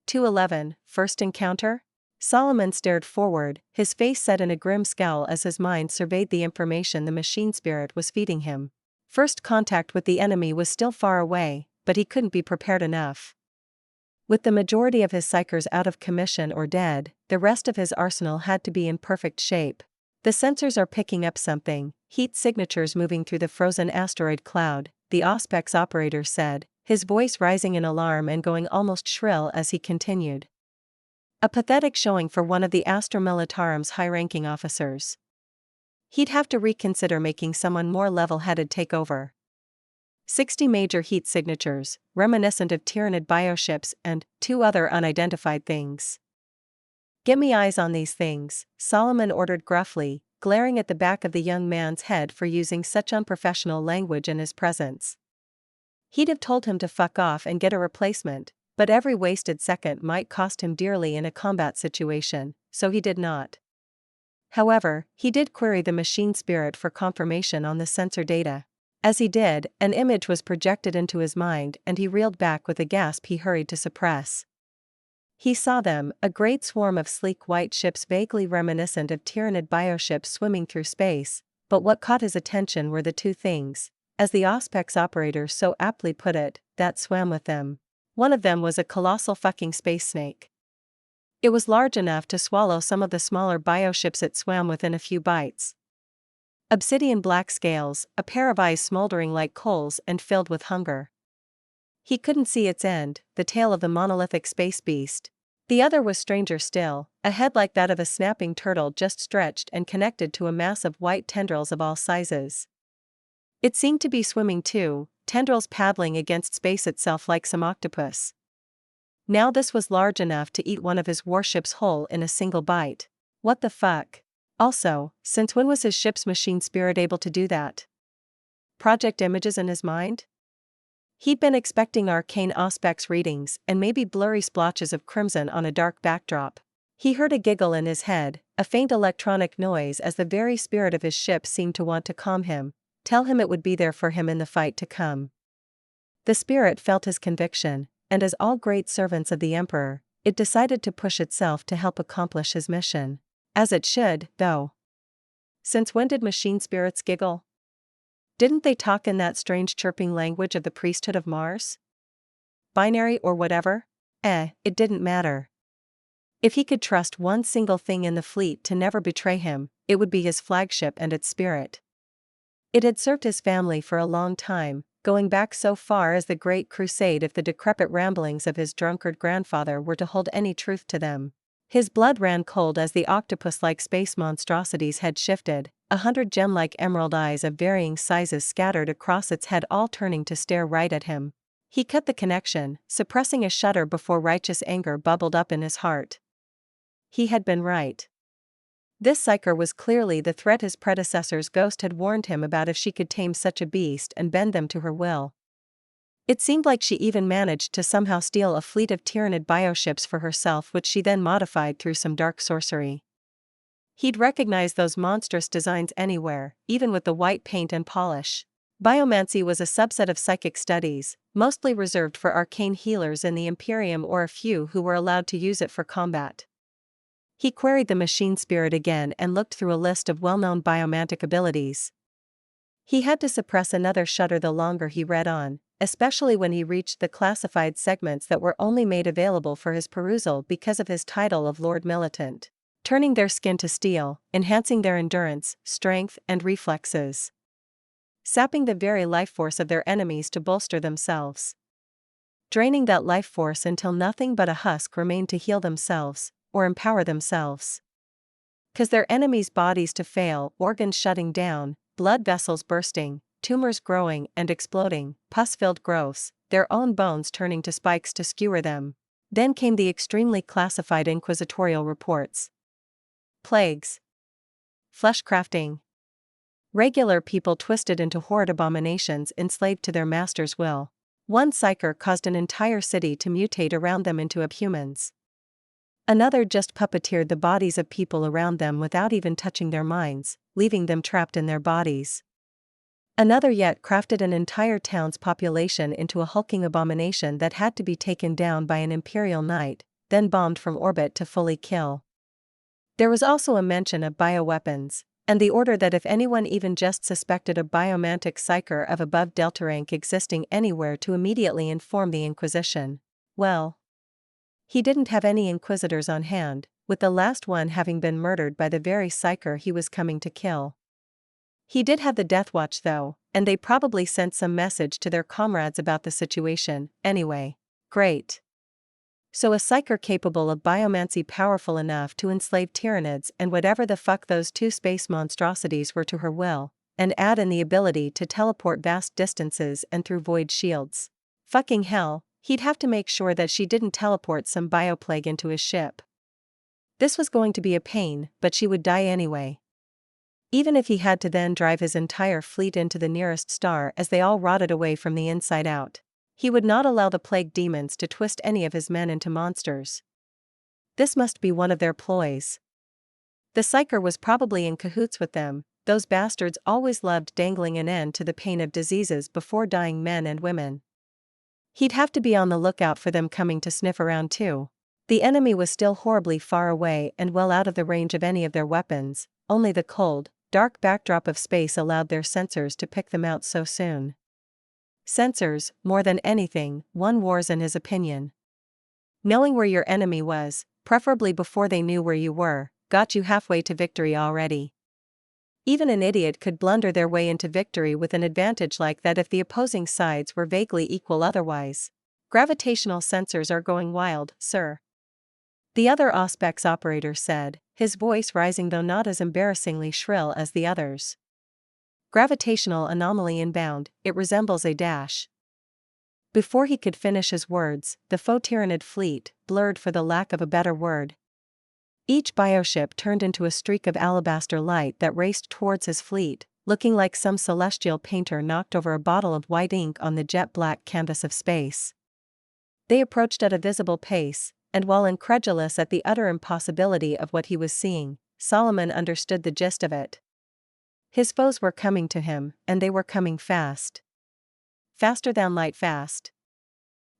211, First Encounter? Solomon stared forward, his face set in a grim scowl as his mind surveyed the information the machine spirit was feeding him. First contact with the enemy was still far away, but he couldn't be prepared enough. With the majority of his psychers out of commission or dead, the rest of his arsenal had to be in perfect shape. The sensors are picking up something, heat signatures moving through the frozen asteroid cloud, the Auspex operator said, his voice rising in alarm and going almost shrill as he continued. A pathetic showing for one of the Astra Militarum's high-ranking officers. He'd have to reconsider making someone more level-headed take over. 60 major heat signatures, reminiscent of Tyranid bioships and 2 other unidentified things. Get me eyes on these things, Solomon ordered gruffly, glaring at the back of the young man's head for using such unprofessional language in his presence. He'd have told him to fuck off and get a replacement, but every wasted second might cost him dearly in a combat situation, so he did not. However, he did query the machine spirit for confirmation on the sensor data. As he did, an image was projected into his mind and he reeled back with a gasp he hurried to suppress. He saw them, a great swarm of sleek white ships vaguely reminiscent of Tyranid bioships swimming through space, but what caught his attention were the 2 things, as the Auspex operator so aptly put it, that swam with them. One of them was a colossal fucking space snake. It was large enough to swallow some of the smaller bioships it swam with in a few bites. Obsidian black scales, a pair of eyes smoldering like coals and filled with hunger. He couldn't see its end, the tail of the monolithic space beast. The other was stranger still, a head like that of a snapping turtle just stretched and connected to a mass of white tendrils of all sizes. It seemed to be swimming too, tendrils paddling against space itself like some octopus. Now this was large enough to eat one of his warships whole in a single bite. What the fuck? Also, since when was his ship's machine spirit able to do that? Project images in his mind? He'd been expecting arcane Auspex readings and maybe blurry splotches of crimson on a dark backdrop. He heard a giggle in his head, a faint electronic noise as the very spirit of his ship seemed to want to calm him, tell him it would be there for him in the fight to come. The spirit felt his conviction, and as all great servants of the Emperor, it decided to push itself to help accomplish his mission. As it should, though. Since when did machine spirits giggle? Didn't they talk in that strange chirping language of the priesthood of Mars? Binary or whatever? It didn't matter. If he could trust one single thing in the fleet to never betray him, it would be his flagship and its spirit. It had served his family for a long time, going back so far as the Great Crusade if the decrepit ramblings of his drunkard grandfather were to hold any truth to them. His blood ran cold as the octopus-like space monstrosity's head shifted, 100 gem-like emerald eyes of varying sizes scattered across its head all turning to stare right at him. He cut the connection, suppressing a shudder before righteous anger bubbled up in his heart. He had been right. This psyker was clearly the threat his predecessor's ghost had warned him about if she could tame such a beast and bend them to her will. It seemed like she even managed to somehow steal a fleet of Tyranid bioships for herself which she then modified through some dark sorcery. He'd recognize those monstrous designs anywhere, even with the white paint and polish. Biomancy was a subset of psychic studies, mostly reserved for arcane healers in the Imperium or a few who were allowed to use it for combat. He queried the machine spirit again and looked through a list of well-known biomantic abilities. He had to suppress another shudder the longer he read on, especially when he reached the classified segments that were only made available for his perusal because of his title of Lord Militant, turning their skin to steel, enhancing their endurance, strength, and reflexes, sapping the very life force of their enemies to bolster themselves, draining that life force until nothing but a husk remained to heal themselves, or empower themselves. Cause their enemies' bodies to fail, organs shutting down, blood vessels bursting, tumors growing and exploding, pus-filled growths, their own bones turning to spikes to skewer them. Then came the extremely classified inquisitorial reports. Plagues. Flesh-crafting. Regular people twisted into horrid abominations enslaved to their master's will. One psyker caused an entire city to mutate around them into abhumans. Another just puppeteered the bodies of people around them without even touching their minds, leaving them trapped in their bodies. Another yet crafted an entire town's population into a hulking abomination that had to be taken down by an imperial knight, then bombed from orbit to fully kill. There was also a mention of bioweapons, and the order that if anyone even just suspected a biomantic psyker of above delta rank existing anywhere to immediately inform the Inquisition. Well, he didn't have any inquisitors on hand, with the last one having been murdered by the very psyker he was coming to kill. He did have the Death Watch though, and they probably sent some message to their comrades about the situation, anyway. Great. So a psyker capable of biomancy powerful enough to enslave Tyranids and whatever the fuck those two space monstrosities were to her will, and add in the ability to teleport vast distances and through void shields. Fucking hell, he'd have to make sure that she didn't teleport some bioplague into his ship. This was going to be a pain, but she would die anyway. Even if he had to then drive his entire fleet into the nearest star as they all rotted away from the inside out. He would not allow the plague demons to twist any of his men into monsters. This must be one of their ploys. The psyker was probably in cahoots with them. Those bastards always loved dangling an end to the pain of diseases before dying men and women. He'd have to be on the lookout for them coming to sniff around too. The enemy was still horribly far away and well out of the range of any of their weapons, only the cold, dark backdrop of space allowed their sensors to pick them out so soon. Sensors, more than anything, won wars in his opinion. Knowing where your enemy was, preferably before they knew where you were, got you halfway to victory already. Even an idiot could blunder their way into victory with an advantage like that if the opposing sides were vaguely equal otherwise. Gravitational sensors are going wild, sir. The other Auspex operator said, his voice rising though not as embarrassingly shrill as the others. Gravitational anomaly inbound, it resembles a dash. Before he could finish his words, the faux Tyranid fleet, blurred for the lack of a better word. Each bioship turned into a streak of alabaster light that raced towards his fleet, looking like some celestial painter knocked over a bottle of white ink on the jet-black canvas of space. They approached at a visible pace, and while incredulous at the utter impossibility of what he was seeing, Solomon understood the gist of it. His foes were coming to him, and they were coming fast. Faster than light fast.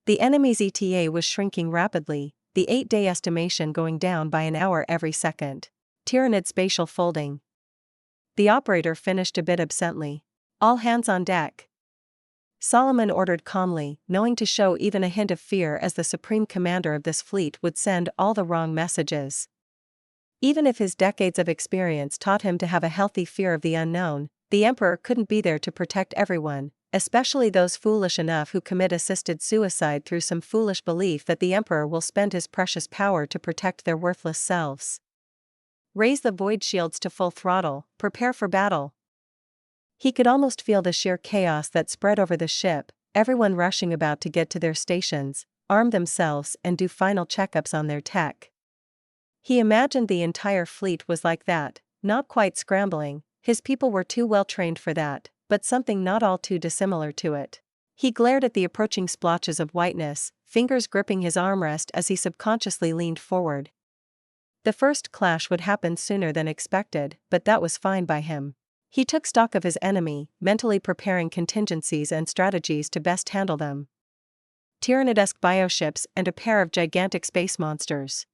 The enemy's ETA was shrinking rapidly, the 8-day estimation going down by an hour every second. Tyranid spatial folding. The operator finished a bit absently. All hands on deck. Solomon ordered calmly, knowing to show even a hint of fear as the supreme commander of this fleet would send all the wrong messages. Even if his decades of experience taught him to have a healthy fear of the unknown, the Emperor couldn't be there to protect everyone, especially those foolish enough who commit assisted suicide through some foolish belief that the Emperor will spend his precious power to protect their worthless selves. Raise the void shields to full throttle, prepare for battle. He could almost feel the sheer chaos that spread over the ship, everyone rushing about to get to their stations, arm themselves and do final checkups on their tech. He imagined the entire fleet was like that, not quite scrambling, his people were too well trained for that, but something not all too dissimilar to it. He glared at the approaching splotches of whiteness, fingers gripping his armrest as he subconsciously leaned forward. The first clash would happen sooner than expected, but that was fine by him. He took stock of his enemy, mentally preparing contingencies and strategies to best handle them. Tyranid-esque bioships and a pair of gigantic space monsters.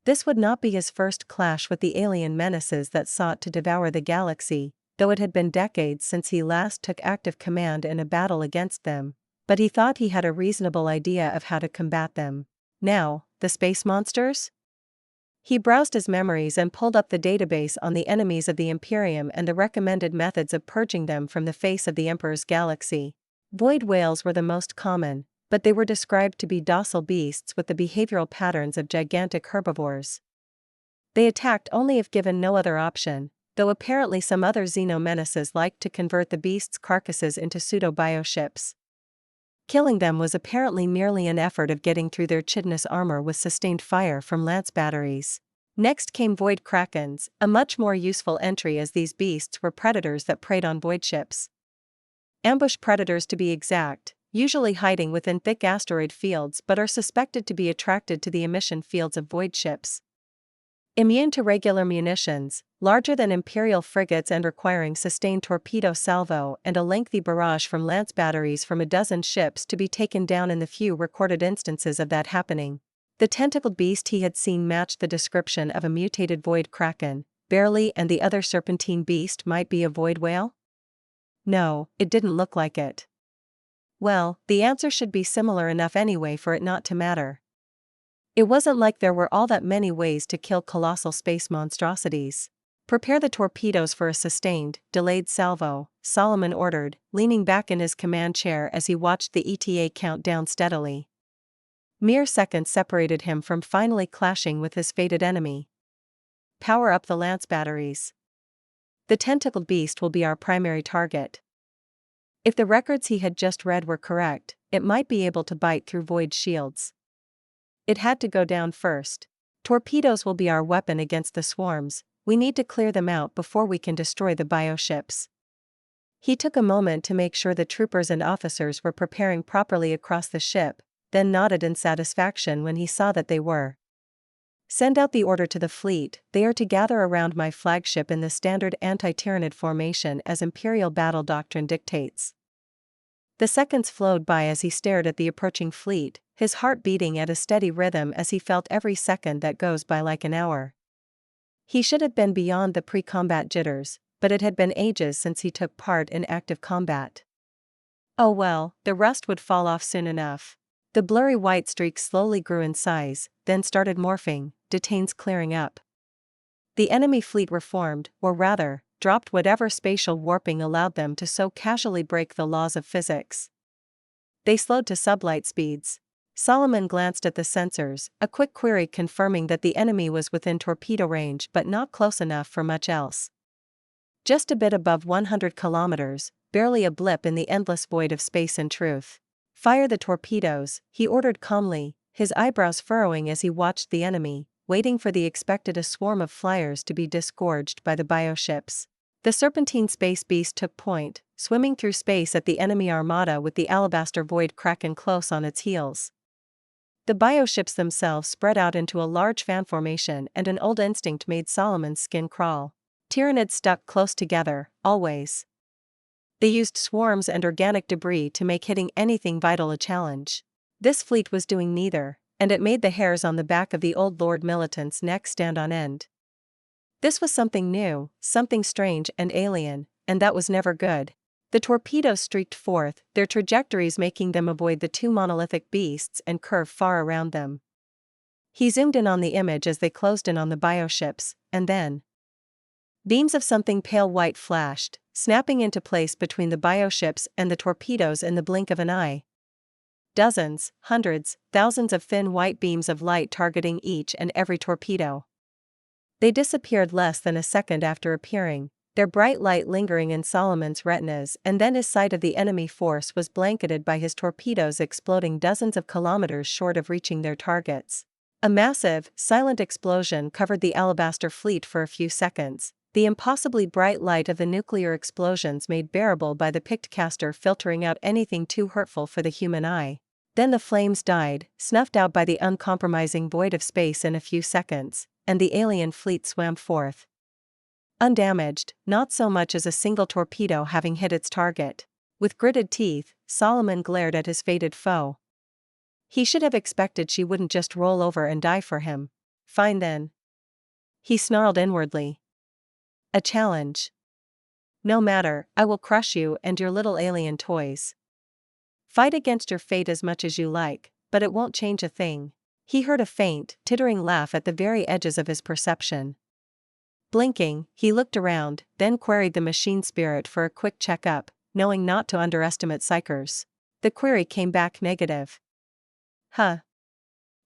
This would not be his first clash with the alien menaces that sought to devour the galaxy, though it had been decades since he last took active command in a battle against them, but he thought he had a reasonable idea of how to combat them. Now, the space monsters? He browsed his memories and pulled up the database on the enemies of the Imperium and the recommended methods of purging them from the face of the Emperor's galaxy. Void whales were the most common, but they were described to be docile beasts with the behavioral patterns of gigantic herbivores. They attacked only if given no other option, though apparently some other xenomenaces liked to convert the beasts' carcasses into pseudo-bioships. Killing them was apparently merely an effort of getting through their chitinous armor with sustained fire from lance batteries. Next came void krakens, a much more useful entry as these beasts were predators that preyed on void ships. Ambush predators to be exact, usually hiding within thick asteroid fields but are suspected to be attracted to the emission fields of void ships. Immune to regular munitions, larger than Imperial frigates and requiring sustained torpedo salvo and a lengthy barrage from lance batteries from a dozen ships to be taken down in the few recorded instances of that happening. The tentacled beast he had seen matched the description of a mutated void kraken, barely, and the other serpentine beast might be a void whale? No, it didn't look like it. Well, the answer should be similar enough anyway for it not to matter. It wasn't like there were all that many ways to kill colossal space monstrosities. Prepare the torpedoes for a sustained, delayed salvo, Solomon ordered, leaning back in his command chair as he watched the ETA count down steadily. Mere seconds separated him from finally clashing with his fated enemy. Power up the lance batteries. The tentacled beast will be our primary target. If the records he had just read were correct, it might be able to bite through void shields. It had to go down first. Torpedoes will be our weapon against the swarms. We need to clear them out before we can destroy the bioships. He took a moment to make sure the troopers and officers were preparing properly across the ship, then nodded in satisfaction when he saw that they were. Send out the order to the fleet. They are to gather around my flagship in the standard anti-tyrannid formation as Imperial battle doctrine dictates. The seconds flowed by as he stared at the approaching fleet, his heart beating at a steady rhythm as he felt every second that goes by like an hour. He should have been beyond the pre-combat jitters, but it had been ages since he took part in active combat. Oh well, the rust would fall off soon enough. The blurry white streak slowly grew in size, then started morphing, detains clearing up. The enemy fleet reformed, or rather, dropped whatever spatial warping allowed them to so casually break the laws of physics. They slowed to sublight speeds. Solomon glanced at the sensors, a quick query confirming that the enemy was within torpedo range but not close enough for much else. Just a bit above 100 kilometers, barely a blip in the endless void of space and truth. Fire the torpedoes, he ordered calmly, his eyebrows furrowing as he watched the enemy, waiting for the expected a swarm of flyers to be disgorged by the bioships. The serpentine space beast took point, swimming through space at the enemy armada with the alabaster void kraken close on its heels. The bioships themselves spread out into a large fan formation, and an old instinct made Solomon's skin crawl. Tyrannids stuck close together, always. They used swarms and organic debris to make hitting anything vital a challenge. This fleet was doing neither, and it made the hairs on the back of the old Lord Militant's neck stand on end. This was something new, something strange and alien, and that was never good. The torpedoes streaked forth, their trajectories making them avoid the two monolithic beasts and curve far around them. He zoomed in on the image as they closed in on the bioships, and then beams of something pale white flashed, snapping into place between the bioships and the torpedoes in the blink of an eye. Dozens, hundreds, thousands of thin white beams of light targeting each and every torpedo. They disappeared less than a second after appearing, their bright light lingering in Solomon's retinas, and then his sight of the enemy force was blanketed by his torpedoes exploding dozens of kilometers short of reaching their targets. A massive, silent explosion covered the alabaster fleet for a few seconds, the impossibly bright light of the nuclear explosions made bearable by the picked caster filtering out anything too hurtful for the human eye. Then the flames died, snuffed out by the uncompromising void of space in a few seconds, and the alien fleet swam forth. Undamaged, not so much as a single torpedo having hit its target. With gritted teeth, Solomon glared at his fated foe. He should have expected she wouldn't just roll over and die for him. Fine then. He snarled inwardly. A challenge. No matter, I will crush you and your little alien toys. Fight against your fate as much as you like, but it won't change a thing. He heard a faint, tittering laugh at the very edges of his perception. Blinking, he looked around, then queried the machine spirit for a quick checkup, knowing not to underestimate psychers. The query came back negative. Huh.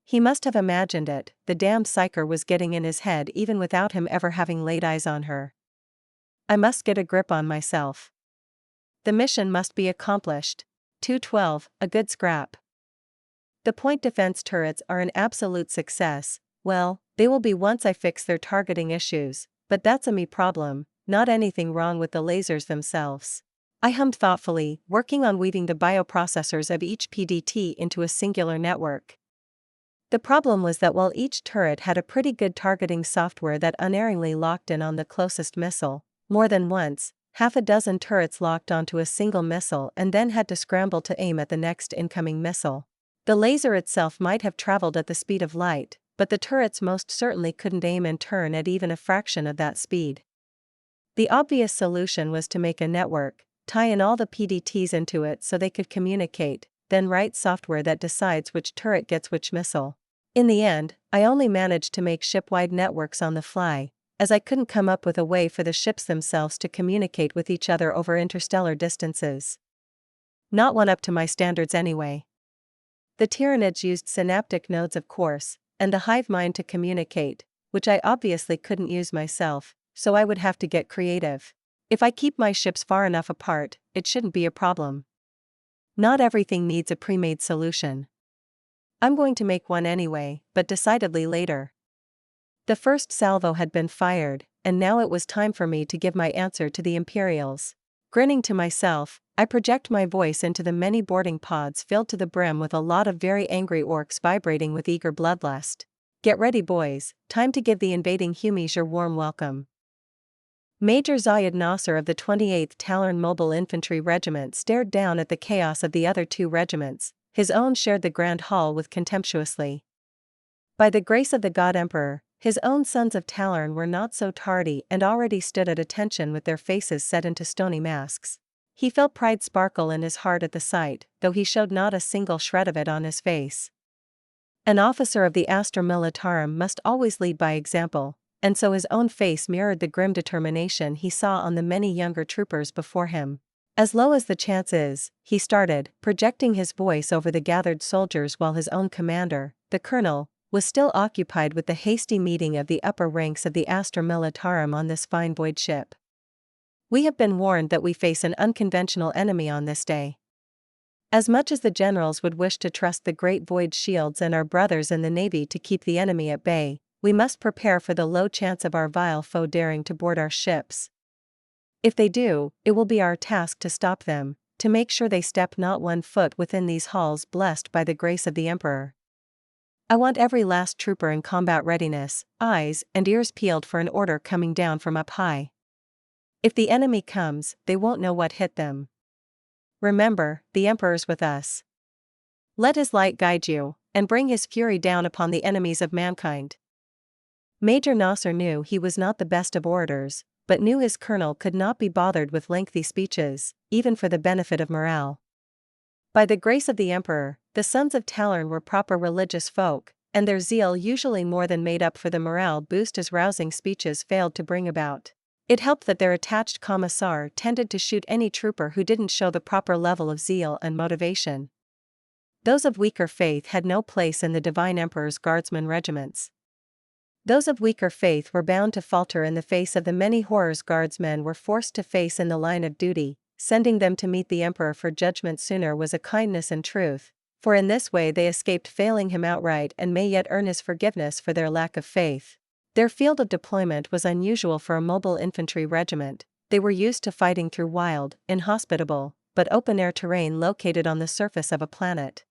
He must have imagined it, the damned psyker was getting in his head even without him ever having laid eyes on her. I must get a grip on myself. The mission must be accomplished. 212, a good scrap. The point defense turrets are an absolute success. Well, they will be once I fix their targeting issues, but that's a me problem, not anything wrong with the lasers themselves. I hummed thoughtfully, working on weaving the bioprocessors of each PDT into a singular network. The problem was that while each turret had a pretty good targeting software that unerringly locked in on the closest missile, more than once, half a dozen turrets locked onto a single missile and then had to scramble to aim at the next incoming missile. The laser itself might have traveled at the speed of light, but the turrets most certainly couldn't aim and turn at even a fraction of that speed. The obvious solution was to make a network, tie in all the PDTs into it so they could communicate, then write software that decides which turret gets which missile. In the end, I only managed to make ship-wide networks on the fly, as I couldn't come up with a way for the ships themselves to communicate with each other over interstellar distances. Not one up to my standards anyway. The Tyranids used synaptic nodes, of course, and the hive mind to communicate, which I obviously couldn't use myself, so I would have to get creative. If I keep my ships far enough apart, it shouldn't be a problem. Not everything needs a pre-made solution. I'm going to make one anyway, but decidedly later. The first salvo had been fired, and now it was time for me to give my answer to the Imperials. Grinning to myself, I project my voice into the many boarding pods filled to the brim with a lot of very angry orcs vibrating with eager bloodlust. Get ready, boys, time to give the invading Humies your warm welcome. Major Zayed Nasser of the 28th Talon Mobile Infantry Regiment stared down at the chaos of the other two regiments. His own shared the Grand Hall with contemptuously. By the grace of the God Emperor, his own sons of Talon were not so tardy and already stood at attention with their faces set into stony masks. He felt pride sparkle in his heart at the sight, though he showed not a single shred of it on his face. An officer of the Astra Militarum must always lead by example, and so his own face mirrored the grim determination he saw on the many younger troopers before him. As low as the chance is, he started, projecting his voice over the gathered soldiers while his own commander, the colonel, was still occupied with the hasty meeting of the upper ranks of the Astra Militarum on this fine void ship. We have been warned that we face an unconventional enemy on this day. As much as the generals would wish to trust the great void shields and our brothers in the navy to keep the enemy at bay, we must prepare for the low chance of our vile foe daring to board our ships. If they do, it will be our task to stop them, to make sure they step not 1 foot within these halls blessed by the grace of the Emperor. I want every last trooper in combat readiness, eyes and ears peeled for an order coming down from up high. If the enemy comes, they won't know what hit them. Remember, the Emperor's with us. Let his light guide you, and bring his fury down upon the enemies of mankind. Major Nasser knew he was not the best of orators, but knew his colonel could not be bothered with lengthy speeches, even for the benefit of morale. By the grace of the Emperor, the sons of Talon were proper religious folk, and their zeal usually more than made up for the morale boost his rousing speeches failed to bring about. It helped that their attached commissar tended to shoot any trooper who didn't show the proper level of zeal and motivation. Those of weaker faith had no place in the Divine Emperor's guardsmen regiments. Those of weaker faith were bound to falter in the face of the many horrors guardsmen were forced to face in the line of duty. Sending them to meet the Emperor for judgment sooner was a kindness in truth, for in this way they escaped failing him outright and may yet earn his forgiveness for their lack of faith. Their field of deployment was unusual for a mobile infantry regiment. They were used to fighting through wild, inhospitable, but open-air terrain located on the surface of a planet.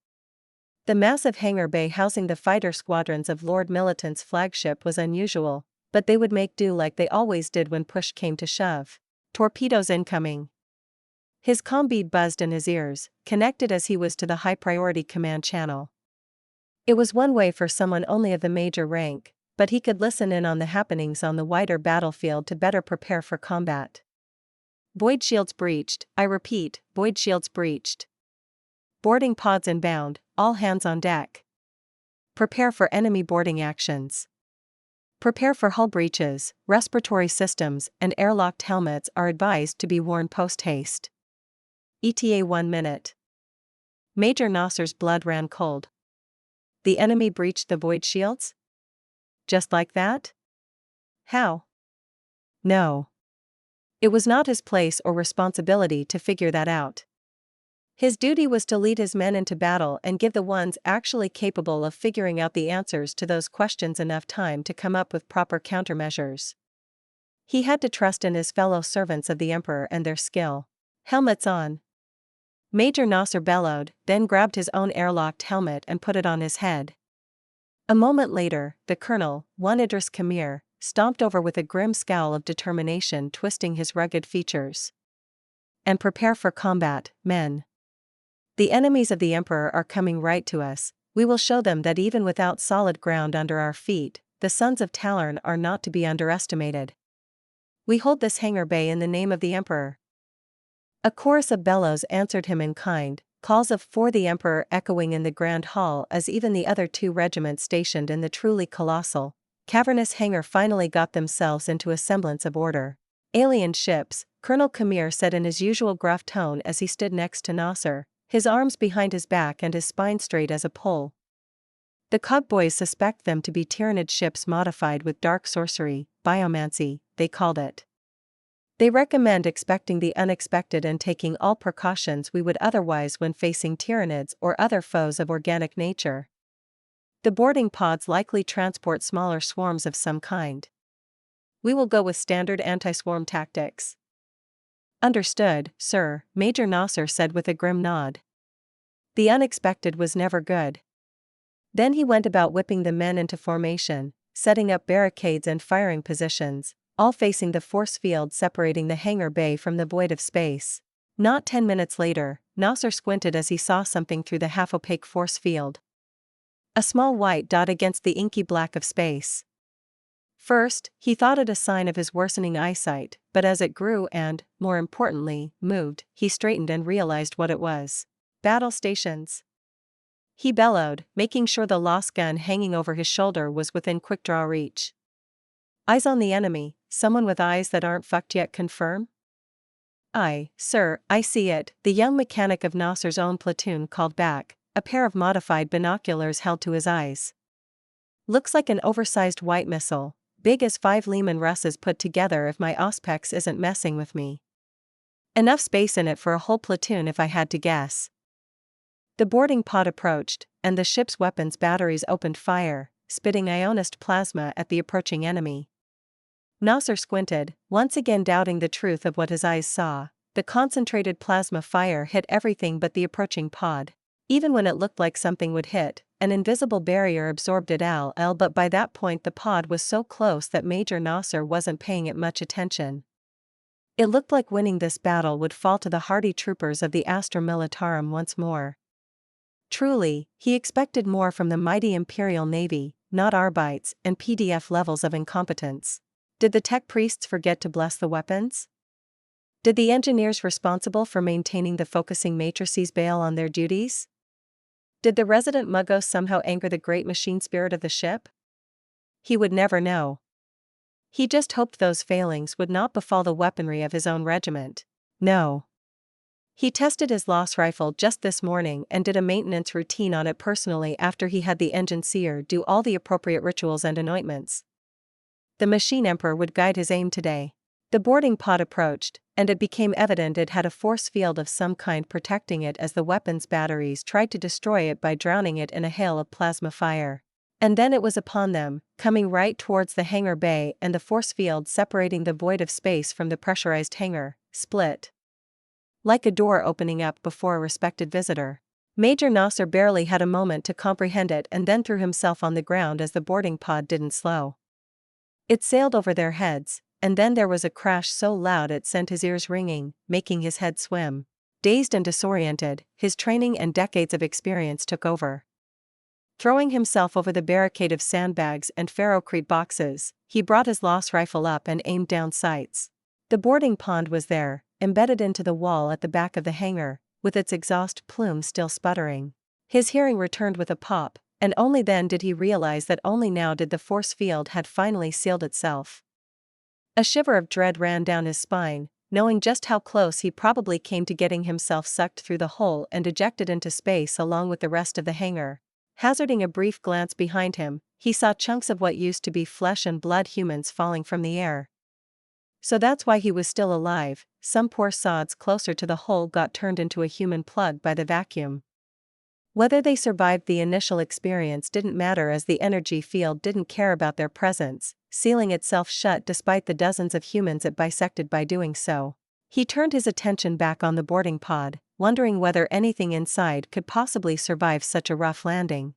The massive hangar bay housing the fighter squadrons of Lord Militant's flagship was unusual, but they would make do like they always did when push came to shove. Torpedoes incoming. His comm bead buzzed in his ears, connected as he was to the high-priority command channel. It was one way for someone only of the major rank, but he could listen in on the happenings on the wider battlefield to better prepare for combat. Void shields breached, I repeat, void shields breached. Boarding pods inbound, all hands on deck. Prepare for enemy boarding actions. Prepare for hull breaches, respiratory systems and airlocked helmets are advised to be worn post-haste. ETA 1 minute. Major Nasser's blood ran cold. The enemy breached the void shields? Just like that? How? No. It was not his place or responsibility to figure that out. His duty was to lead his men into battle and give the ones actually capable of figuring out the answers to those questions enough time to come up with proper countermeasures. He had to trust in his fellow servants of the Emperor and their skill. Helmets on. Major Nasser bellowed, then grabbed his own airlocked helmet and put it on his head. A moment later, the colonel, one Idris Kamir, stomped over with a grim scowl of determination twisting his rugged features. And prepare for combat, men. The enemies of the Emperor are coming right to us. We will show them that even without solid ground under our feet, the sons of Talern are not to be underestimated. We hold this hangar bay in the name of the Emperor. A chorus of bellows answered him in kind, calls of "for the Emperor" echoing in the Grand Hall as even the other 2 regiments stationed in the truly colossal, cavernous hangar finally got themselves into a semblance of order. Alien ships, Colonel Khmer said in his usual gruff tone as he stood next to Nasser, his arms behind his back and his spine straight as a pole. The cogboys suspect them to be Tyranid ships modified with dark sorcery, biomancy, they called it. They recommend expecting the unexpected and taking all precautions we would otherwise when facing Tyranids or other foes of organic nature. The boarding pods likely transport smaller swarms of some kind. We will go with standard anti-swarm tactics. Understood, sir, Major Nasser said with a grim nod. The unexpected was never good. Then he went about whipping the men into formation, setting up barricades and firing positions, all facing the force field separating the hangar bay from the void of space. Not 10 minutes later, Nasser squinted as he saw something through the half-opaque force field. A small white dot against the inky black of space. First, he thought it a sign of his worsening eyesight, but as it grew and, more importantly, moved, he straightened and realized what it was. Battle stations. He bellowed, making sure the lost gun hanging over his shoulder was within quick-draw reach. Eyes on the enemy, someone with eyes that aren't fucked yet confirm? Aye, sir, I see it, the young mechanic of Nasser's own platoon called back, a pair of modified binoculars held to his eyes. Looks like an oversized white missile, big as 5 Lehman Russes put together if my Auspex isn't messing with me. Enough space in it for a whole platoon if I had to guess. The boarding pod approached, and the ship's weapons batteries opened fire, spitting ionist plasma at the approaching enemy. Nasser squinted, once again doubting the truth of what his eyes saw. The concentrated plasma fire hit everything but the approaching pod. Even when it looked like something would hit, an invisible barrier absorbed it all, but by that point the pod was so close that Major Nasser wasn't paying it much attention. It looked like winning this battle would fall to the hardy troopers of the Astra Militarum once more. Truly, he expected more from the mighty Imperial Navy, not Arbites and PDF levels of incompetence. Did the tech priests forget to bless the weapons? Did the engineers responsible for maintaining the focusing matrices bail on their duties? Did the resident Muggos somehow anger the great machine spirit of the ship? He would never know. He just hoped those failings would not befall the weaponry of his own regiment. No. He tested his Loss rifle just this morning and did a maintenance routine on it personally after he had the engine seer do all the appropriate rituals and anointments. The machine emperor would guide his aim today. The boarding pod approached, and it became evident it had a force field of some kind protecting it as the weapons batteries tried to destroy it by drowning it in a hail of plasma fire. And then it was upon them, coming right towards the hangar bay, and the force field separating the void of space from the pressurized hangar split. Like a door opening up before a respected visitor. Major Nasser barely had a moment to comprehend it and then threw himself on the ground as the boarding pod didn't slow. It sailed over their heads, and then there was a crash so loud it sent his ears ringing, making his head swim. Dazed and disoriented, his training and decades of experience took over. Throwing himself over the barricade of sandbags and ferrocrete boxes, he brought his Loss rifle up and aimed down sights. The boarding pond was there, embedded into the wall at the back of the hangar, with its exhaust plume still sputtering. His hearing returned with a pop, and only then did he realize that only now did the force field had finally sealed itself. A shiver of dread ran down his spine, knowing just how close he probably came to getting himself sucked through the hole and ejected into space along with the rest of the hangar. Hazarding a brief glance behind him, he saw chunks of what used to be flesh and blood humans falling from the air. So that's why he was still alive. Some poor sods closer to the hole got turned into a human plug by the vacuum. Whether they survived the initial experience didn't matter, as the energy field didn't care about their presence, sealing itself shut despite the dozens of humans it bisected by doing so. He turned his attention back on the boarding pod, wondering whether anything inside could possibly survive such a rough landing.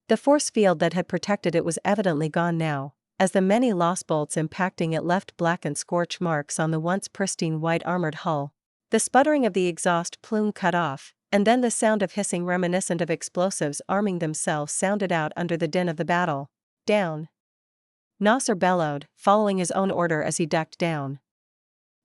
The force field that had protected it was evidently gone now, as the many lost bolts impacting it left blackened scorch marks on the once pristine white armored hull. The sputtering of the exhaust plume cut off, And then the sound of hissing reminiscent of explosives arming themselves sounded out under the din of the battle. Down! Nasser bellowed, following his own order as he ducked down.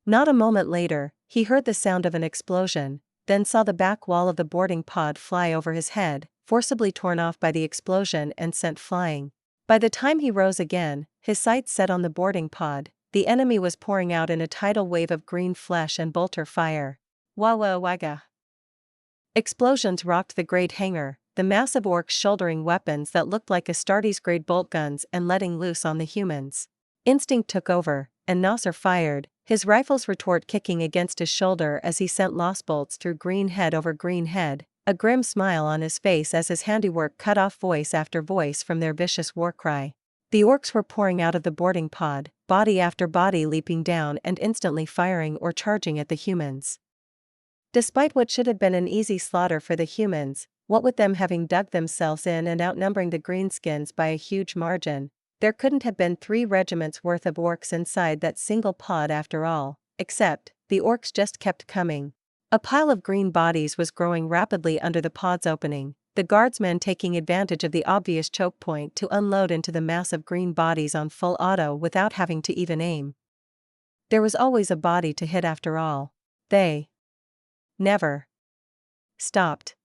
Not a moment later, he heard the sound of an explosion, then saw the back wall of the boarding pod fly over his head, forcibly torn off by the explosion and sent flying. By the time he rose again, his sights set on the boarding pod, the enemy was pouring out in a tidal wave of green flesh and bolter fire. Wawa waga. Explosions rocked the great hangar, the massive orcs shouldering weapons that looked like Astartes-grade bolt guns and letting loose on the humans. Instinct took over, and Nasser fired, his rifle's retort kicking against his shoulder as he sent lost bolts through green head over green head, a grim smile on his face as his handiwork cut off voice after voice from their vicious war cry. The orcs were pouring out of the boarding pod, body after body leaping down and instantly firing or charging at the humans. Despite what should have been an easy slaughter for the humans, what with them having dug themselves in and outnumbering the greenskins by a huge margin, there couldn't have been 3 regiments worth of orcs inside that single pod after all, except, the orcs just kept coming. A pile of green bodies was growing rapidly under the pod's opening, the guardsmen taking advantage of the obvious choke point to unload into the massive green bodies on full auto without having to even aim. There was always a body to hit after all. They never stopped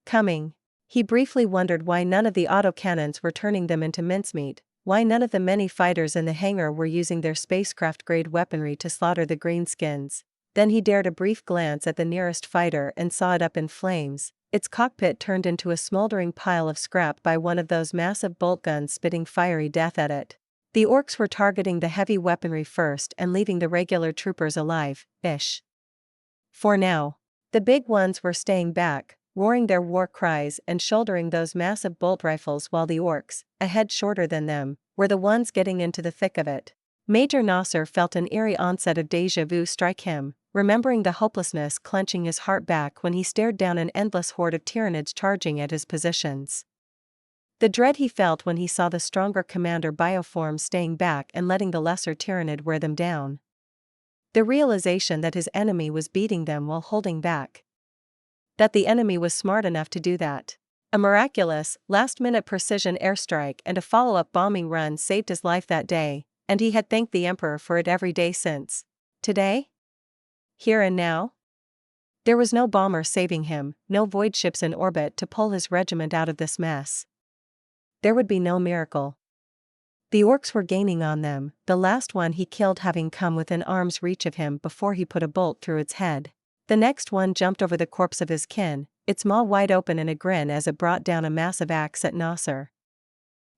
coming. He briefly wondered why none of the autocannons were turning them into mincemeat, why none of the many fighters in the hangar were using their spacecraft-grade weaponry to slaughter the greenskins. Then he dared a brief glance at the nearest fighter and saw it up in flames, its cockpit turned into a smoldering pile of scrap by one of those massive bolt guns spitting fiery death at it. The orcs were targeting the heavy weaponry first and leaving the regular troopers alive-ish. For now. The big ones were staying back, roaring their war cries and shouldering those massive bolt rifles while the orcs, a head shorter than them, were the ones getting into the thick of it. Major Nasser felt an eerie onset of déjà vu strike him, remembering the hopelessness clenching his heart back when he stared down an endless horde of Tyranids charging at his positions. The dread he felt when he saw the stronger commander bioforms staying back and letting the lesser Tyranid wear them down. The realization that his enemy was beating them while holding back. That the enemy was smart enough to do that. A miraculous, last-minute precision airstrike and a follow-up bombing run saved his life that day, and he had thanked the Emperor for it every day since. Today? Here and now? There was no bomber saving him, no void ships in orbit to pull his regiment out of this mess. There would be no miracle. The orcs were gaining on them, the last one he killed having come within arm's reach of him before he put a bolt through its head. The next one jumped over the corpse of his kin, its maw wide open in a grin as it brought down a massive axe at Nasser.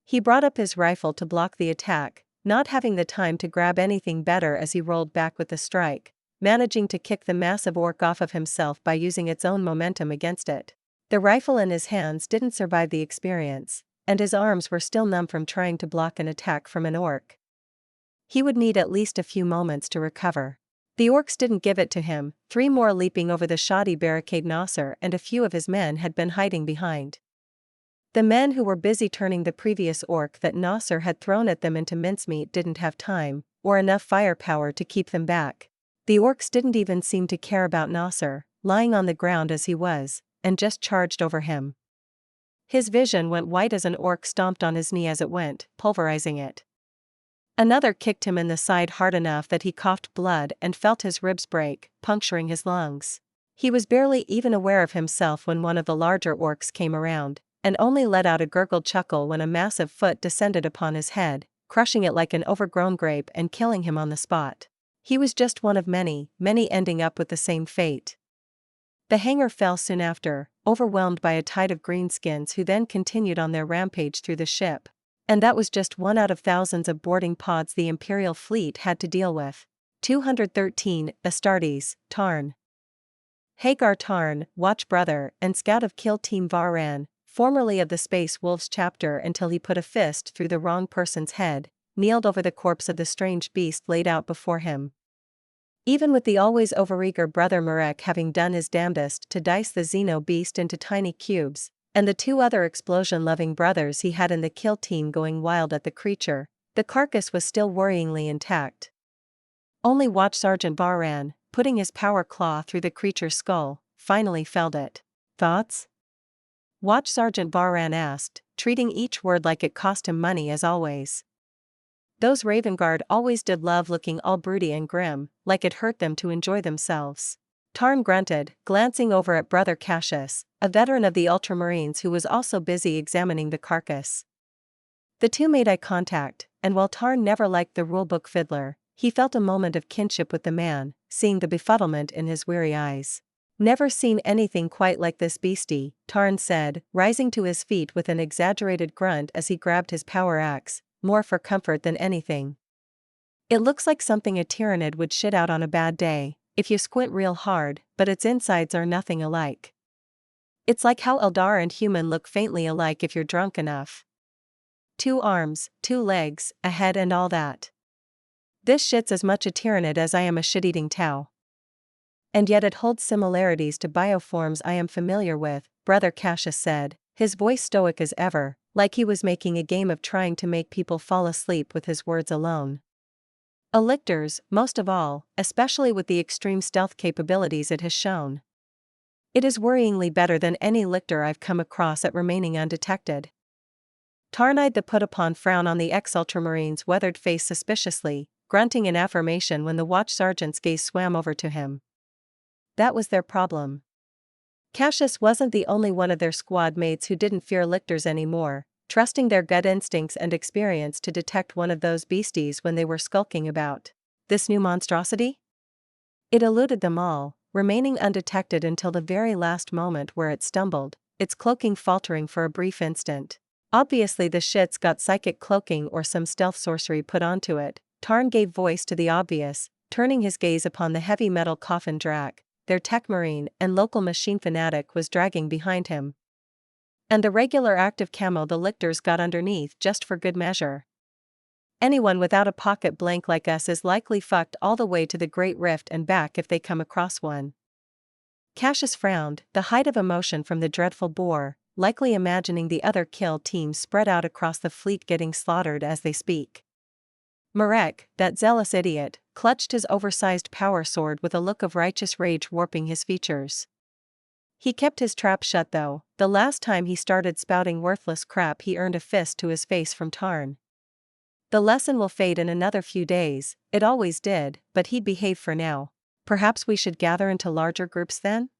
He brought up his rifle to block the attack, not having the time to grab anything better as he rolled back with the strike, managing to kick the massive orc off of himself by using its own momentum against it. The rifle in his hands didn't survive the experience, and his arms were still numb from trying to block an attack from an orc. He would need at least a few moments to recover. The orcs didn't give it to him, 3 more leaping over the shoddy barricade Nasser and a few of his men had been hiding behind. The men who were busy turning the previous orc that Nasser had thrown at them into mincemeat didn't have time, or enough firepower to keep them back. The orcs didn't even seem to care about Nasser, lying on the ground as he was, and just charged over him. His vision went white as an orc stomped on his knee as it went, pulverizing it. Another kicked him in the side hard enough that he coughed blood and felt his ribs break, puncturing his lungs. He was barely even aware of himself when one of the larger orcs came around, and only let out a gurgled chuckle when a massive foot descended upon his head, crushing it like an overgrown grape and killing him on the spot. He was just one of many, many ending up with the same fate. The hangar fell soon after, overwhelmed by a tide of greenskins who then continued on their rampage through the ship. And that was just one out of thousands of boarding pods the Imperial fleet had to deal with. 213, Astartes, Tarn. Hagar Tarn, Watch Brother, and Scout of Kill Team Varan, formerly of the Space Wolves chapter until he put a fist through the wrong person's head, kneeled over the corpse of the strange beast laid out before him. Even with the always overeager brother Marek having done his damnedest to dice the Xeno beast into tiny cubes, and the 2 other explosion-loving brothers he had in the kill team going wild at the creature, the carcass was still worryingly intact. Only Watch Sergeant Varan, putting his power claw through the creature's skull, finally felled it. Thoughts? Watch Sergeant Barran asked, treating each word like it cost him money as always. Those Raven Guard always did love looking all broody and grim, like it hurt them to enjoy themselves. Tarn grunted, glancing over at Brother Cassius, a veteran of the Ultramarines who was also busy examining the carcass. The two made eye contact, and while Tarn never liked the rulebook fiddler, he felt a moment of kinship with the man, seeing the befuddlement in his weary eyes. Never seen anything quite like this beastie, Tarn said, rising to his feet with an exaggerated grunt as he grabbed his power axe, more for comfort than anything. It looks like something a tyrannid would shit out on a bad day, if you squint real hard, but its insides are nothing alike. It's like how Eldar and human look faintly alike if you're drunk enough. 2 arms, 2 legs, a head and all that. This shit's as much a tyrannid as I am a shit-eating Tau. And yet it holds similarities to bioforms I am familiar with, Brother Cassius said, his voice stoic as ever, like he was making a game of trying to make people fall asleep with his words alone. Lictors, most of all, especially with the extreme stealth capabilities it has shown. It is worryingly better than any lictor I've come across at remaining undetected. Tarn eyed the put-upon frown on the ex-Ultramarine's weathered face suspiciously, grunting in affirmation when the watch sergeant's gaze swam over to him. That was their problem. Cassius wasn't the only one of their squad mates who didn't fear lictors anymore, trusting their gut instincts and experience to detect one of those beasties when they were skulking about. This new monstrosity? It eluded them all, remaining undetected until the very last moment where it stumbled, its cloaking faltering for a brief instant. Obviously the shit's got psychic cloaking or some stealth sorcery put onto it, Tarn gave voice to the obvious, turning his gaze upon the heavy metal coffin Drac, their tech marine and local machine fanatic was dragging behind him. And the regular active camo the lictors got underneath just for good measure. Anyone without a pocket blank like us is likely fucked all the way to the Great Rift and back if they come across one. Cassius frowned, the height of emotion from the dreadful boar, likely imagining the other kill teams spread out across the fleet getting slaughtered as they speak. Marek, that zealous idiot, clutched his oversized power sword with a look of righteous rage warping his features. He kept his trap shut though, the last time he started spouting worthless crap he earned a fist to his face from Tarn. The lesson will fade in another few days, it always did, but he'd behave for now. Perhaps we should gather into larger groups then?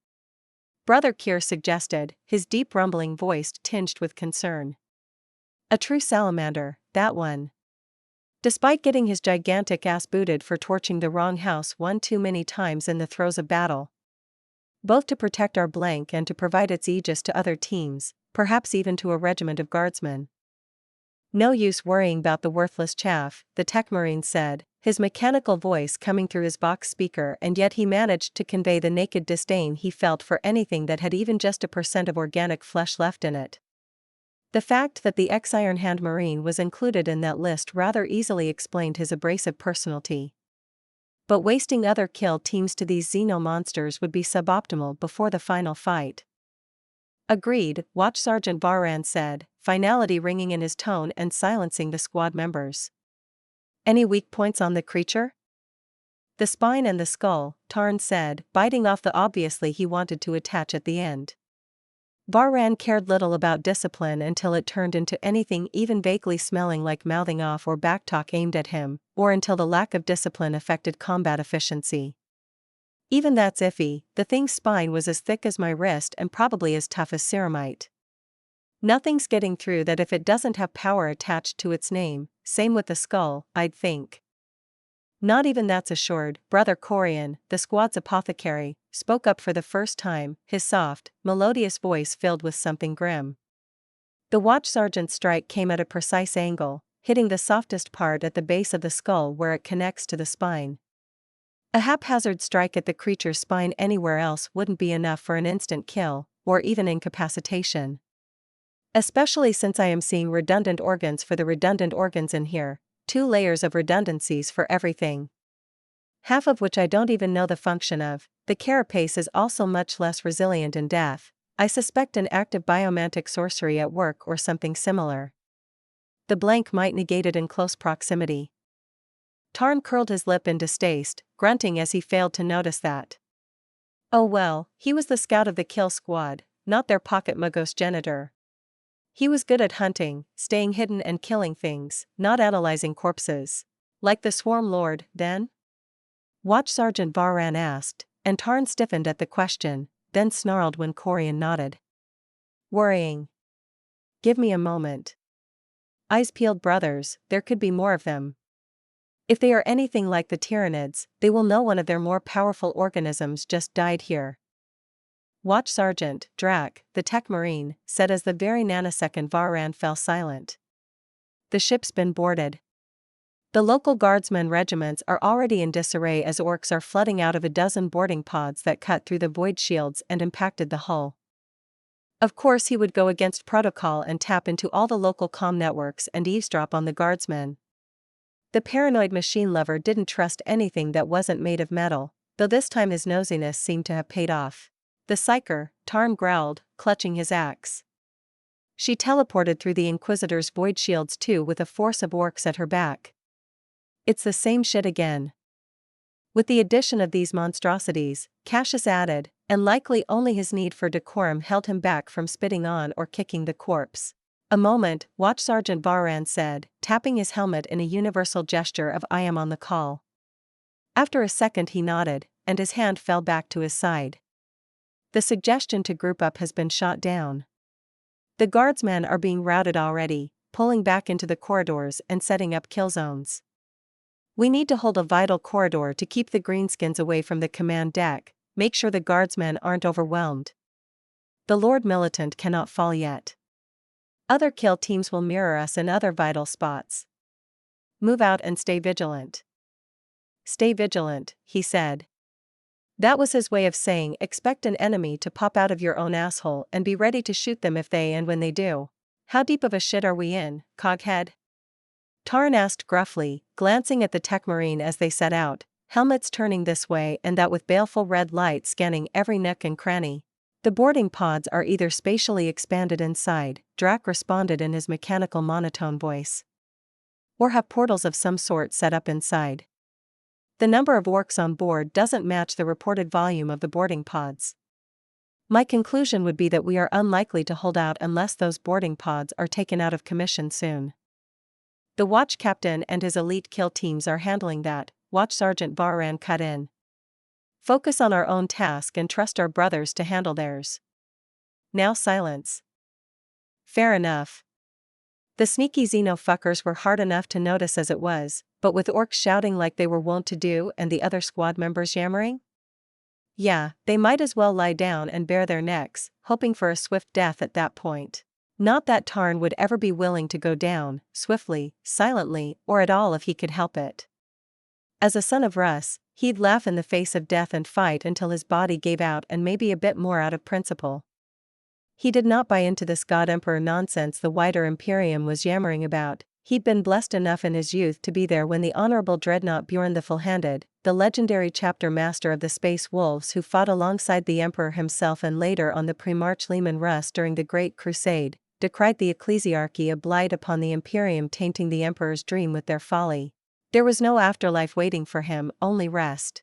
Brother Kier suggested, his deep rumbling voice tinged with concern. A true salamander, that one. Despite getting his gigantic ass booted for torching the wrong house one too many times in the throes of battle. Both to protect our blank and to provide its aegis to other teams, perhaps even to a regiment of guardsmen. No use worrying about the worthless chaff, the tech marine said, his mechanical voice coming through his box speaker, and yet he managed to convey the naked disdain he felt for anything that had even just a % of organic flesh left in it. The fact that the ex-Iron Hand Marine was included in that list rather easily explained his abrasive personality. But wasting other kill teams to these Xeno monsters would be suboptimal before the final fight. Agreed, Watch Sergeant Barran said, finality ringing in his tone and silencing the squad members. Any weak points on the creature? The spine and the skull, Tarn said, biting off the obviously he wanted to attach at the end. Barran cared little about discipline until it turned into anything even vaguely smelling like mouthing off or backtalk aimed at him, or until the lack of discipline affected combat efficiency. Even that's iffy, the thing's spine was as thick as my wrist and probably as tough as ceramite. Nothing's getting through that if it doesn't have power attached to its name, same with the skull, I'd think. Not even that's assured, Brother Corian, the squad's apothecary, spoke up for the first time, his soft, melodious voice filled with something grim. The watch sergeant's strike came at a precise angle, hitting the softest part at the base of the skull where it connects to the spine. A haphazard strike at the creature's spine anywhere else wouldn't be enough for an instant kill, or even incapacitation. Especially since I am seeing redundant organs for the redundant organs in here. 2 layers of redundancies for everything. Half of which I don't even know the function of. The carapace is also much less resilient in death. I suspect an active biomantic sorcery at work or something similar. The blank might negate it in close proximity. Tarn curled his lip in distaste, grunting as he failed to notice that. Oh well, he was the scout of the kill squad, not their pocket magos janitor. He was good at hunting, staying hidden and killing things, not analyzing corpses. Like the Swarm Lord, then? Watch Sergeant Varran asked, and Tarn stiffened at the question, then snarled when Corian nodded. Worrying. Give me a moment. Eyes peeled brothers, there could be more of them. If they are anything like the Tyranids, they will know one of their more powerful organisms just died here. Watch Sergeant Drac, the tech marine, said as the very nanosecond Varran fell silent. The ship's been boarded. The local guardsmen regiments are already in disarray as orcs are flooding out of a dozen boarding pods that cut through the void shields and impacted the hull. Of course he would go against protocol and tap into all the local comm networks and eavesdrop on the guardsmen. The paranoid machine lover didn't trust anything that wasn't made of metal, though this time his nosiness seemed to have paid off. The psyker, Tarn growled, clutching his axe. She teleported through the Inquisitor's void shields too with a force of orcs at her back. It's the same shit again. With the addition of these monstrosities, Cassius added, and likely only his need for decorum held him back from spitting on or kicking the corpse. A moment, Watch Sergeant Varran said, tapping his helmet in a universal gesture of I am on the call. After a second he nodded, and his hand fell back to his side. The suggestion to group up has been shot down. The guardsmen are being routed already, pulling back into the corridors and setting up kill zones. We need to hold a vital corridor to keep the greenskins away from the command deck, make sure the guardsmen aren't overwhelmed. The Lord Militant cannot fall yet. Other kill teams will mirror us in other vital spots. Move out and stay vigilant. Stay vigilant, he said. That was his way of saying expect an enemy to pop out of your own asshole and be ready to shoot them if they and when they do. How deep of a shit are we in, Coghead? Tarn asked gruffly, glancing at the tech marine as they set out, helmets turning this way and that with baleful red light scanning every nook and cranny. The boarding pods are either spatially expanded inside, Drac responded in his mechanical monotone voice, or have portals of some sort set up inside. The number of orcs on board doesn't match the reported volume of the boarding pods. My conclusion would be that we are unlikely to hold out unless those boarding pods are taken out of commission soon. The watch captain and his elite kill teams are handling that, Watch Sergeant Varran cut in. Focus on our own task and trust our brothers to handle theirs. Now silence. Fair enough. The sneaky xenofuckers were hard enough to notice as it was, but with orcs shouting like they were wont to do and the other squad members yammering? Yeah, they might as well lie down and bare their necks, hoping for a swift death at that point. Not that Tarn would ever be willing to go down, swiftly, silently, or at all if he could help it. As a son of Russ, he'd laugh in the face of death and fight until his body gave out and maybe a bit more out of principle. He did not buy into this God-Emperor nonsense the wider Imperium was yammering about. He'd been blessed enough in his youth to be there when the Honorable Dreadnought Bjorn the Full-Handed, the legendary chapter master of the Space Wolves who fought alongside the Emperor himself and later on the Primarch Leman Russ during the Great Crusade, decried the ecclesiarchy a blight upon the Imperium, tainting the Emperor's dream with their folly. There was no afterlife waiting for him, only rest.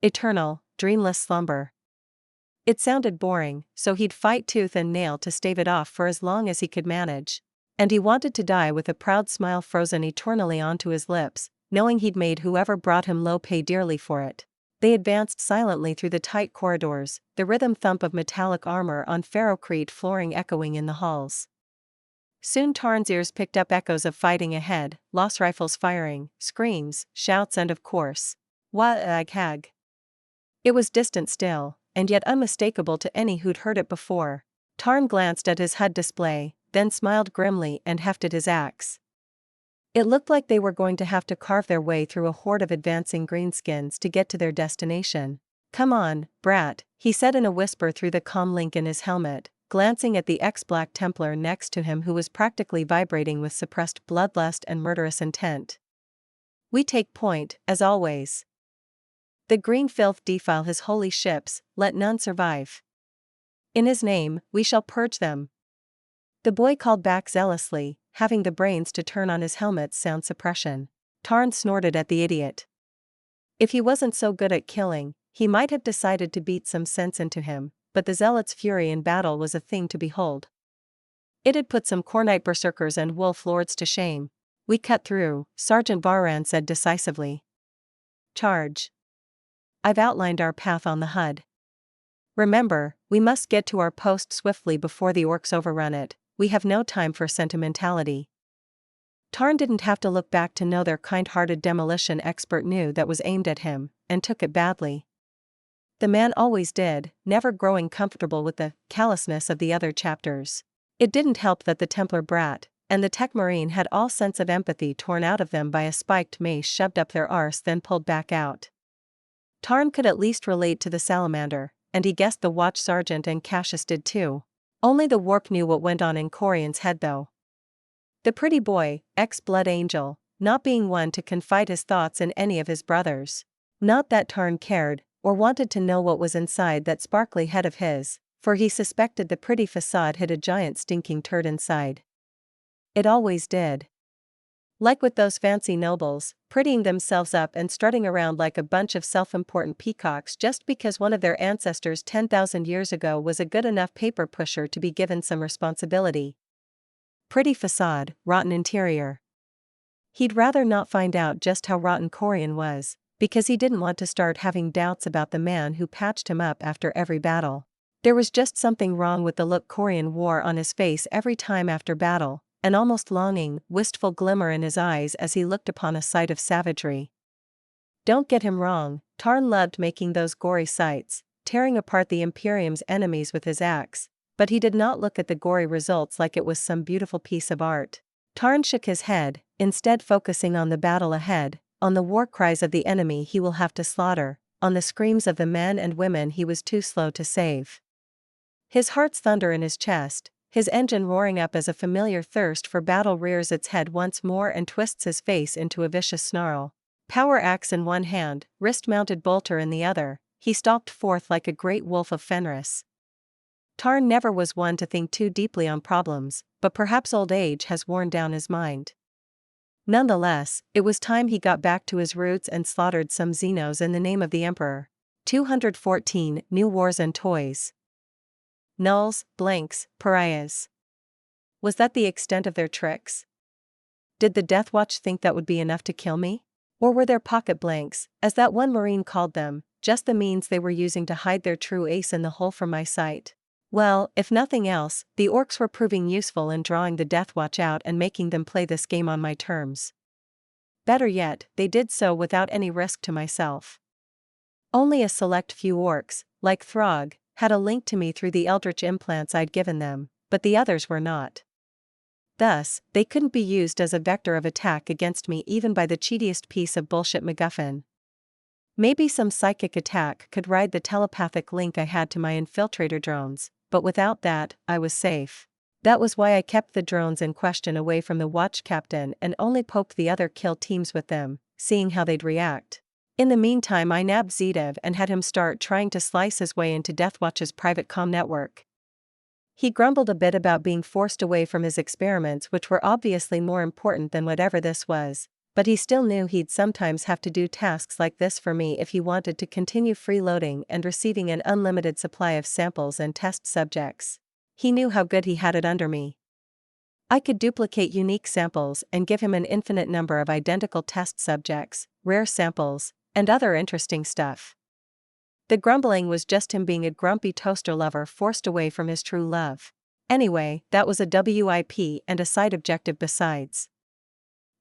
Eternal, dreamless slumber. It sounded boring, so he'd fight tooth and nail to stave it off for as long as he could manage. And he wanted to die with a proud smile frozen eternally onto his lips, knowing he'd made whoever brought him low pay dearly for it. They advanced silently through the tight corridors, the rhythm thump of metallic armor on ferrocrete flooring echoing in the halls. Soon Tarn's ears picked up echoes of fighting ahead, loss rifles firing, screams, shouts and of course, Wah-ag-hag. It was distant still, and yet unmistakable to any who'd heard it before. Tarn glanced at his HUD display, then smiled grimly and hefted his axe. It looked like they were going to have to carve their way through a horde of advancing greenskins to get to their destination. Come on, brat, he said in a whisper through the comm link in his helmet, glancing at the ex-Black Templar next to him who was practically vibrating with suppressed bloodlust and murderous intent. We take point, as always. The green filth defile his holy ships, let none survive. In his name, we shall purge them. The boy called back zealously, having the brains to turn on his helmet's sound suppression. Tarn snorted at the idiot. If he wasn't so good at killing, He might have decided to beat some sense into him, but the zealot's fury in battle was a thing to behold. It had put some Cornite berserkers and wolf lords to shame. We cut through, Sergeant Barran said decisively. Charge. I've outlined our path on the HUD. Remember, we must get to our post swiftly before the orcs overrun it. We have no time for sentimentality. Tarn didn't have to look back to know their kind-hearted demolition expert knew that was aimed at him, and took it badly. The man always did, never growing comfortable with the callousness of the other chapters. It didn't help that the Templar brat and the Tech Marine had all sense of empathy torn out of them by a spiked mace shoved up their arse then pulled back out. Tarn could at least relate to the salamander, and he guessed the watch sergeant and Cassius did too. Only the warp knew what went on in Corian's head though. The pretty boy, ex-blood angel, not being one to confide his thoughts in any of his brothers. Not that Tarn cared, or wanted to know what was inside that sparkly head of his, for he suspected the pretty facade hid a giant stinking turd inside. It always did. Like with those fancy nobles, prettying themselves up and strutting around like a bunch of self-important peacocks just because one of their ancestors 10,000 years ago was a good enough paper pusher to be given some responsibility. Pretty facade, rotten interior. He'd rather not find out just how rotten Corian was, because he didn't want to start having doubts about the man who patched him up after every battle. There was just something wrong with the look Corian wore on his face every time after battle, an almost longing, wistful glimmer in his eyes as he looked upon a sight of savagery. Don't get him wrong, Tarn loved making those gory sights, tearing apart the Imperium's enemies with his axe, but he did not look at the gory results like it was some beautiful piece of art. Tarn shook his head, instead focusing on the battle ahead, on the war cries of the enemy he will have to slaughter, on the screams of the men and women he was too slow to save. His heart's thunder in his chest, his engine roaring up as a familiar thirst for battle rears its head once more and twists his face into a vicious snarl. Power axe in one hand, wrist-mounted bolter in the other, he stalked forth like a great wolf of Fenris. Tarn never was one to think too deeply on problems, but perhaps old age has worn down his mind. Nonetheless, it was time he got back to his roots and slaughtered some Xenos in the name of the Emperor. 214 New Wars and Toys. Nulls, blanks, pariahs. Was that the extent of their tricks? Did the Death Watch think that would be enough to kill me? Or were their pocket blanks, as that one Marine called them, just the means they were using to hide their true ace in the hole from my sight? Well, if nothing else, the orcs were proving useful in drawing the Death Watch out and making them play this game on my terms. Better yet, they did so without any risk to myself. Only a select few orcs, like Throg, had a link to me through the eldritch implants I'd given them, but the others were not. Thus, they couldn't be used as a vector of attack against me even by the cheatiest piece of bullshit MacGuffin. Maybe some psychic attack could ride the telepathic link I had to my infiltrator drones, but without that, I was safe. That was why I kept the drones in question away from the watch captain and only poked the other kill teams with them, seeing how they'd react. In the meantime I nabbed Zedev and had him start trying to slice his way into Deathwatch's private comm network. He grumbled a bit about being forced away from his experiments, which were obviously more important than whatever this was, but he still knew he'd sometimes have to do tasks like this for me if he wanted to continue freeloading and receiving an unlimited supply of samples and test subjects. He knew how good he had it under me. I could duplicate unique samples and give him an infinite number of identical test subjects, rare samples, and other interesting stuff. The grumbling was just him being a grumpy toaster lover forced away from his true love. Anyway, that was a WIP and a side objective besides.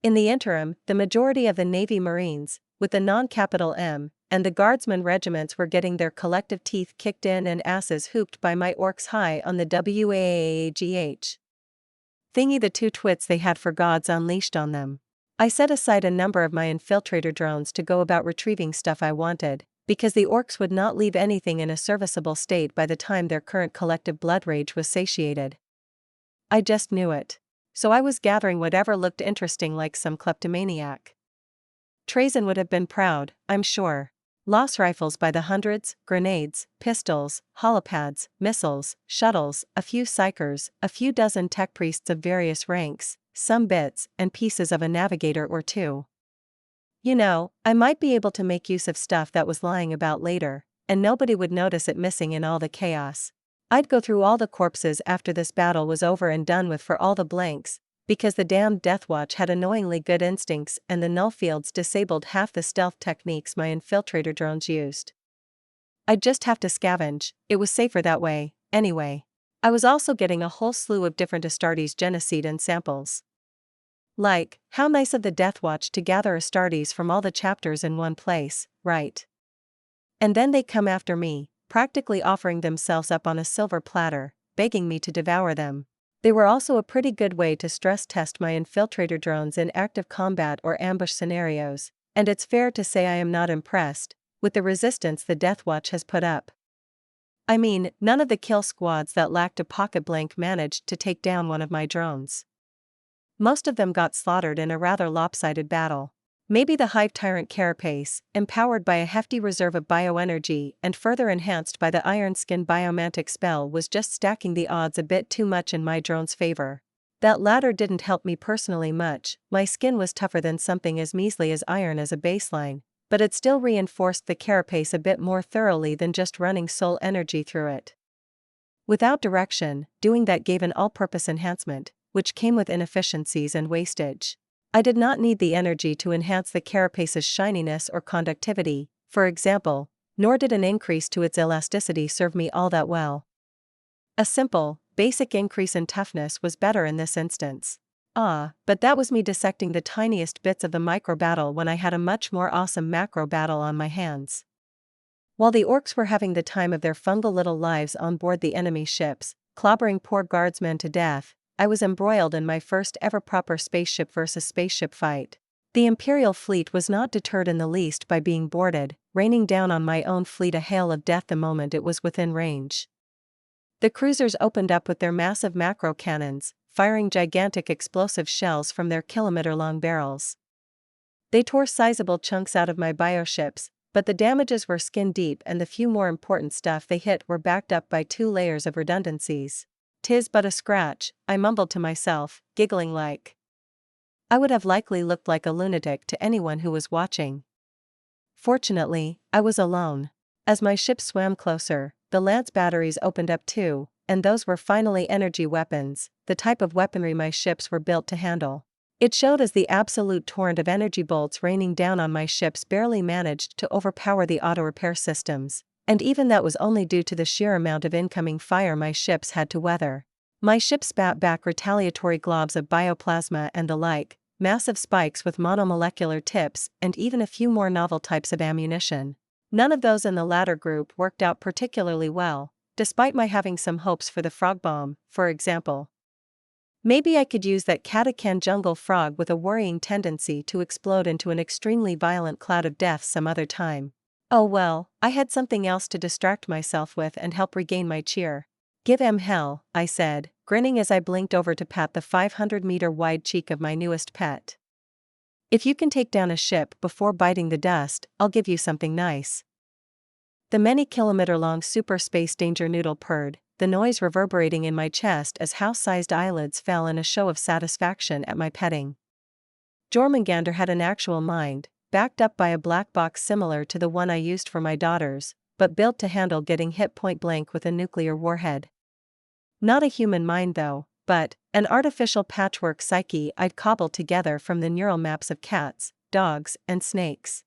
In the interim, the majority of the Navy Marines, with the non-capital M, and the Guardsmen regiments were getting their collective teeth kicked in and asses hooped by my orcs high on the WAGH thingy, the two twits they had for gods unleashed on them. I set aside a number of my infiltrator drones to go about retrieving stuff I wanted, because the orcs would not leave anything in a serviceable state by the time their current collective blood rage was satiated. I just knew it. So I was gathering whatever looked interesting like some kleptomaniac. Trazen would have been proud, I'm sure. Loss rifles by the hundreds, grenades, pistols, holopads, missiles, shuttles, a few psychers, a few dozen tech priests of various ranks, some bits and pieces of a navigator or two. You know, I might be able to make use of stuff that was lying about later, and nobody would notice it missing in all the chaos. I'd go through all the corpses after this battle was over and done with for all the blanks, because the damned Deathwatch had annoyingly good instincts and the null fields disabled half the stealth techniques my infiltrator drones used. I'd just have to scavenge, it was safer that way, anyway. I was also getting a whole slew of different Astartes genocide and samples. Like, how nice of the Deathwatch to gather Astartes from all the chapters in one place, right? And then they come after me, practically offering themselves up on a silver platter, begging me to devour them. They were also a pretty good way to stress test my infiltrator drones in active combat or ambush scenarios, and it's fair to say I am not impressed with the resistance the Deathwatch has put up. I mean, none of the kill squads that lacked a pocket blank managed to take down one of my drones. Most of them got slaughtered in a rather lopsided battle. Maybe the Hive Tyrant Carapace, empowered by a hefty reserve of bioenergy and further enhanced by the Iron Skin biomantic spell, was just stacking the odds a bit too much in my drone's favor. That latter didn't help me personally much, my skin was tougher than something as measly as iron as a baseline, but it still reinforced the carapace a bit more thoroughly than just running soul energy through it. Without direction, doing that gave an all-purpose enhancement, which came with inefficiencies and wastage. I did not need the energy to enhance the carapace's shininess or conductivity, for example, nor did an increase to its elasticity serve me all that well. A simple, basic increase in toughness was better in this instance. But that was me dissecting the tiniest bits of the micro battle when I had a much more awesome macro battle on my hands. While the orcs were having the time of their fungal little lives on board the enemy ships, clobbering poor guardsmen to death, I was embroiled in my first ever proper spaceship versus spaceship fight. The Imperial fleet was not deterred in the least by being boarded, raining down on my own fleet a hail of death the moment it was within range. The cruisers opened up with their massive macro cannons, firing gigantic explosive shells from their kilometer-long barrels. They tore sizable chunks out of my bioships, but the damages were skin-deep and the few more important stuff they hit were backed up by 2 layers of redundancies. "'Tis but a scratch," I mumbled to myself, giggling like I would have likely looked like a lunatic to anyone who was watching. Fortunately, I was alone. As my ship swam closer, the lance batteries opened up too, and those were finally energy weapons, the type of weaponry my ships were built to handle. It showed as the absolute torrent of energy bolts raining down on my ships barely managed to overpower the auto-repair systems, and even that was only due to the sheer amount of incoming fire my ships had to weather. My ship spat back retaliatory globs of bioplasma and the like, massive spikes with monomolecular tips, and even a few more novel types of ammunition. None of those in the latter group worked out particularly well, despite my having some hopes for the frog bomb, for example. Maybe I could use that Katakan jungle frog with a worrying tendency to explode into an extremely violent cloud of death some other time. Oh well, I had something else to distract myself with and help regain my cheer. "Give 'em hell," I said, grinning as I blinked over to pat the 500-meter wide cheek of my newest pet. "If you can take down a ship before biting the dust, I'll give you something nice." The many-kilometer-long super space danger noodle purred, the noise reverberating in my chest as house-sized eyelids fell in a show of satisfaction at my petting. Jormungandr had an actual mind, backed up by a black box similar to the one I used for my daughters, but built to handle getting hit point-blank with a nuclear warhead. Not a human mind though, but an artificial patchwork psyche I'd cobbled together from the neural maps of cats, dogs, and snakes.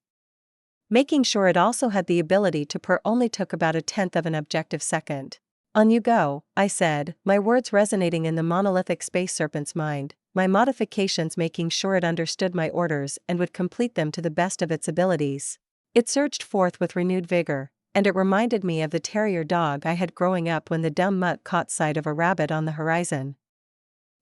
Making sure it also had the ability to purr only took about 1/10 of an objective second. "On you go," I said, my words resonating in the monolithic space serpent's mind, my modifications making sure it understood my orders and would complete them to the best of its abilities. It surged forth with renewed vigor, and it reminded me of the terrier dog I had growing up when the dumb mutt caught sight of a rabbit on the horizon.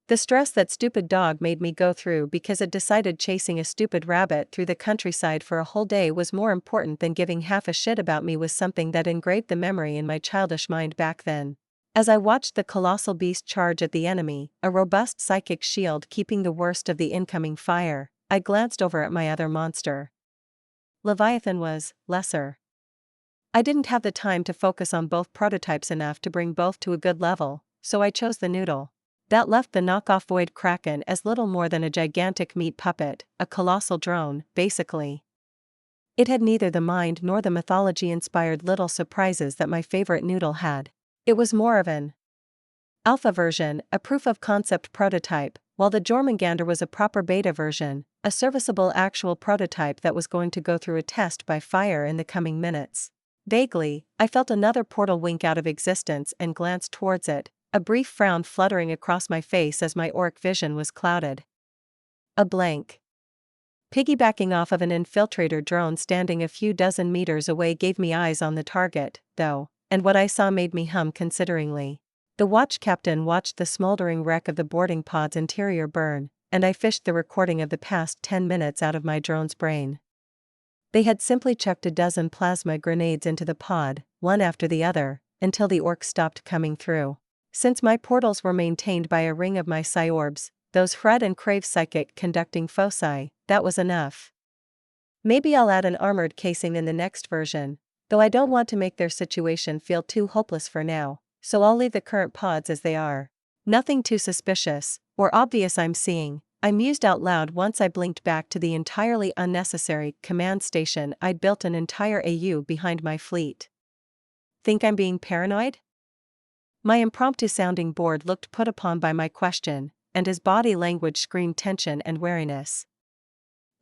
The stress that stupid dog made me go through because it decided chasing a stupid rabbit through the countryside for a whole day was more important than giving half a shit about me was something that engraved the memory in my childish mind back then. As I watched the colossal beast charge at the enemy, a robust psychic shield keeping the worst of the incoming fire, I glanced over at my other monster. Leviathan was lesser. I didn't have the time to focus on both prototypes enough to bring both to a good level, so I chose the noodle. That left the knockoff Void Kraken as little more than a gigantic meat puppet, a colossal drone, basically. It had neither the mind nor the mythology-inspired little surprises that my favorite noodle had. It was more of an alpha version, a proof-of-concept prototype, while the Jormungandr was a proper beta version, a serviceable actual prototype that was going to go through a test by fire in the coming minutes. Vaguely, I felt another portal wink out of existence and glanced towards it, a brief frown fluttering across my face as my auric vision was clouded. A blank. Piggybacking off of an infiltrator drone standing a few dozen meters away gave me eyes on the target, though, and what I saw made me hum consideringly. The watch captain watched the smoldering wreck of the boarding pod's interior burn, and I fished the recording of the past 10 minutes out of my drone's brain. They had simply chucked a dozen plasma grenades into the pod, one after the other, until the orc stopped coming through. Since my portals were maintained by a ring of my psyorbs, those Hrud and Crave psychic conducting foci, that was enough. Maybe I'll add an armored casing in the next version, though I don't want to make their situation feel too hopeless for now, so I'll leave the current pods as they are. Nothing too suspicious or obvious I'm seeing, I mused out loud once I blinked back to the entirely unnecessary command station I'd built an entire AU behind my fleet. Think I'm being paranoid? My impromptu sounding board looked put upon by my question, and his body language screamed tension and wariness.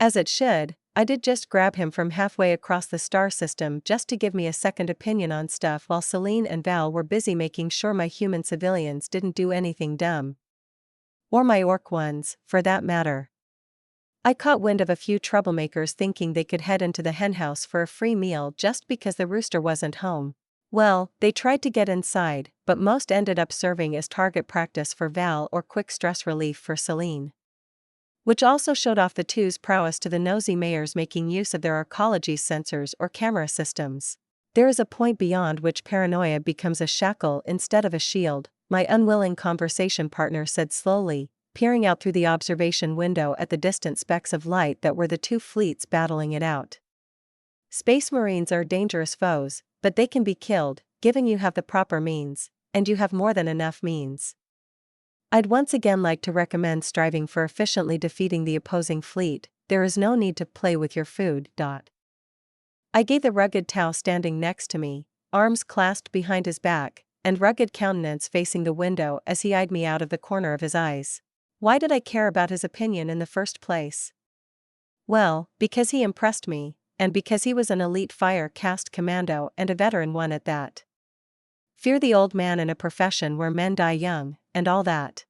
As it should, I did just grab him from halfway across the star system just to give me a second opinion on stuff while Celine and Val were busy making sure my human civilians didn't do anything dumb. Or my orc ones, for that matter. I caught wind of a few troublemakers thinking they could head into the henhouse for a free meal just because the rooster wasn't home. Well, they tried to get inside, but most ended up serving as target practice for Val or quick stress relief for Celine. Which also showed off the two's prowess to the nosy mayors making use of their arcology sensors or camera systems. There is a point beyond which paranoia becomes a shackle instead of a shield, my unwilling conversation partner said slowly, peering out through the observation window at the distant specks of light that were the two fleets battling it out. Space Marines are dangerous foes, but they can be killed, given you have the proper means, and you have more than enough means. I'd once again like to recommend striving for efficiently defeating the opposing fleet. There is no need to play with your food. I gave the rugged Tau standing next to me, arms clasped behind his back, and rugged countenance facing the window as he eyed me out of the corner of his eyes. Why did I care about his opinion in the first place? Well, because he impressed me, and because he was an elite fire caste commando and a veteran one at that. Fear the old man in a profession where men die young, and all that.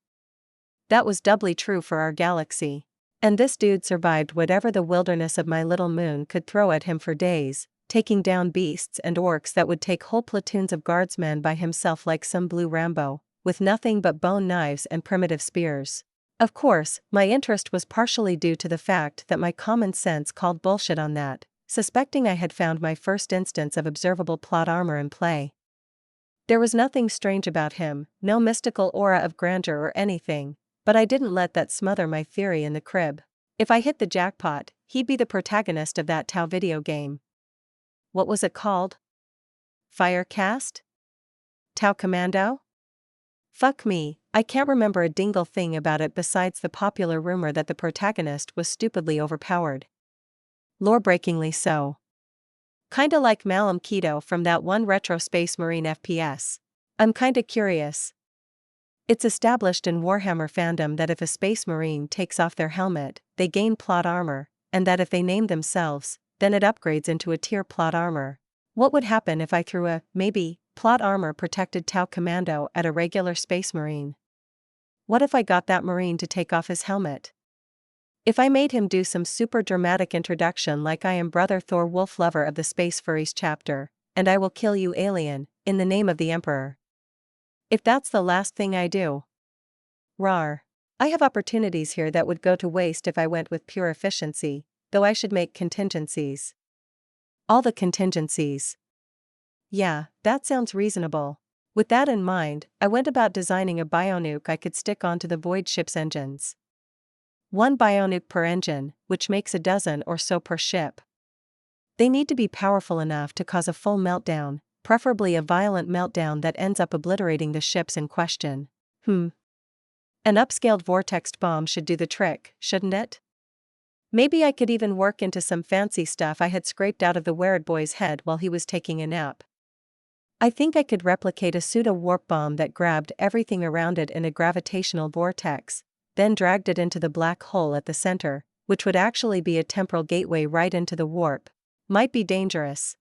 That was doubly true for our galaxy. And this dude survived whatever the wilderness of my little moon could throw at him for days, taking down beasts and orcs that would take whole platoons of guardsmen by himself like some blue Rambo, with nothing but bone knives and primitive spears. Of course, my interest was partially due to the fact that my common sense called bullshit on that, suspecting I had found my first instance of observable plot armor in play. There was nothing strange about him, no mystical aura of grandeur or anything, but I didn't let that smother my theory in the crib. If I hit the jackpot, he'd be the protagonist of that Tau video game. What was it called? Firecast? Tau Commando? Fuck me, I can't remember a dingle thing about it besides the popular rumor that the protagonist was stupidly overpowered. Lore-breakingly so. Kinda like Malum Keto from that one retro Space Marine FPS. I'm kinda curious. It's established in Warhammer fandom that if a Space Marine takes off their helmet, they gain plot armor, and that if they name themselves, then it upgrades into a tier plot armor. What would happen if I threw a, maybe, plot armor protected Tau Commando at a regular Space Marine? What if I got that Marine to take off his helmet? If I made him do some super dramatic introduction like I am Brother Thor Wolf Lover of the Space Furries chapter, and I will kill you alien, in the name of the Emperor. If that's the last thing I do. Rar. I have opportunities here that would go to waste if I went with pure efficiency, though I should make contingencies. All the contingencies. Yeah, that sounds reasonable. With that in mind, I went about designing a bionuke I could stick onto the Void ship's engines. One bionuke per engine, which makes a dozen or so per ship. They need to be powerful enough to cause a full meltdown, preferably a violent meltdown that ends up obliterating the ships in question. An upscaled vortex bomb should do the trick, shouldn't it? Maybe I could even work into some fancy stuff I had scraped out of the Warhammerred boy's head while he was taking a nap. I think I could replicate a pseudo-warp bomb that grabbed everything around it in a gravitational vortex, then dragged it into the black hole at the center, which would actually be a temporal gateway right into the warp. Might be dangerous.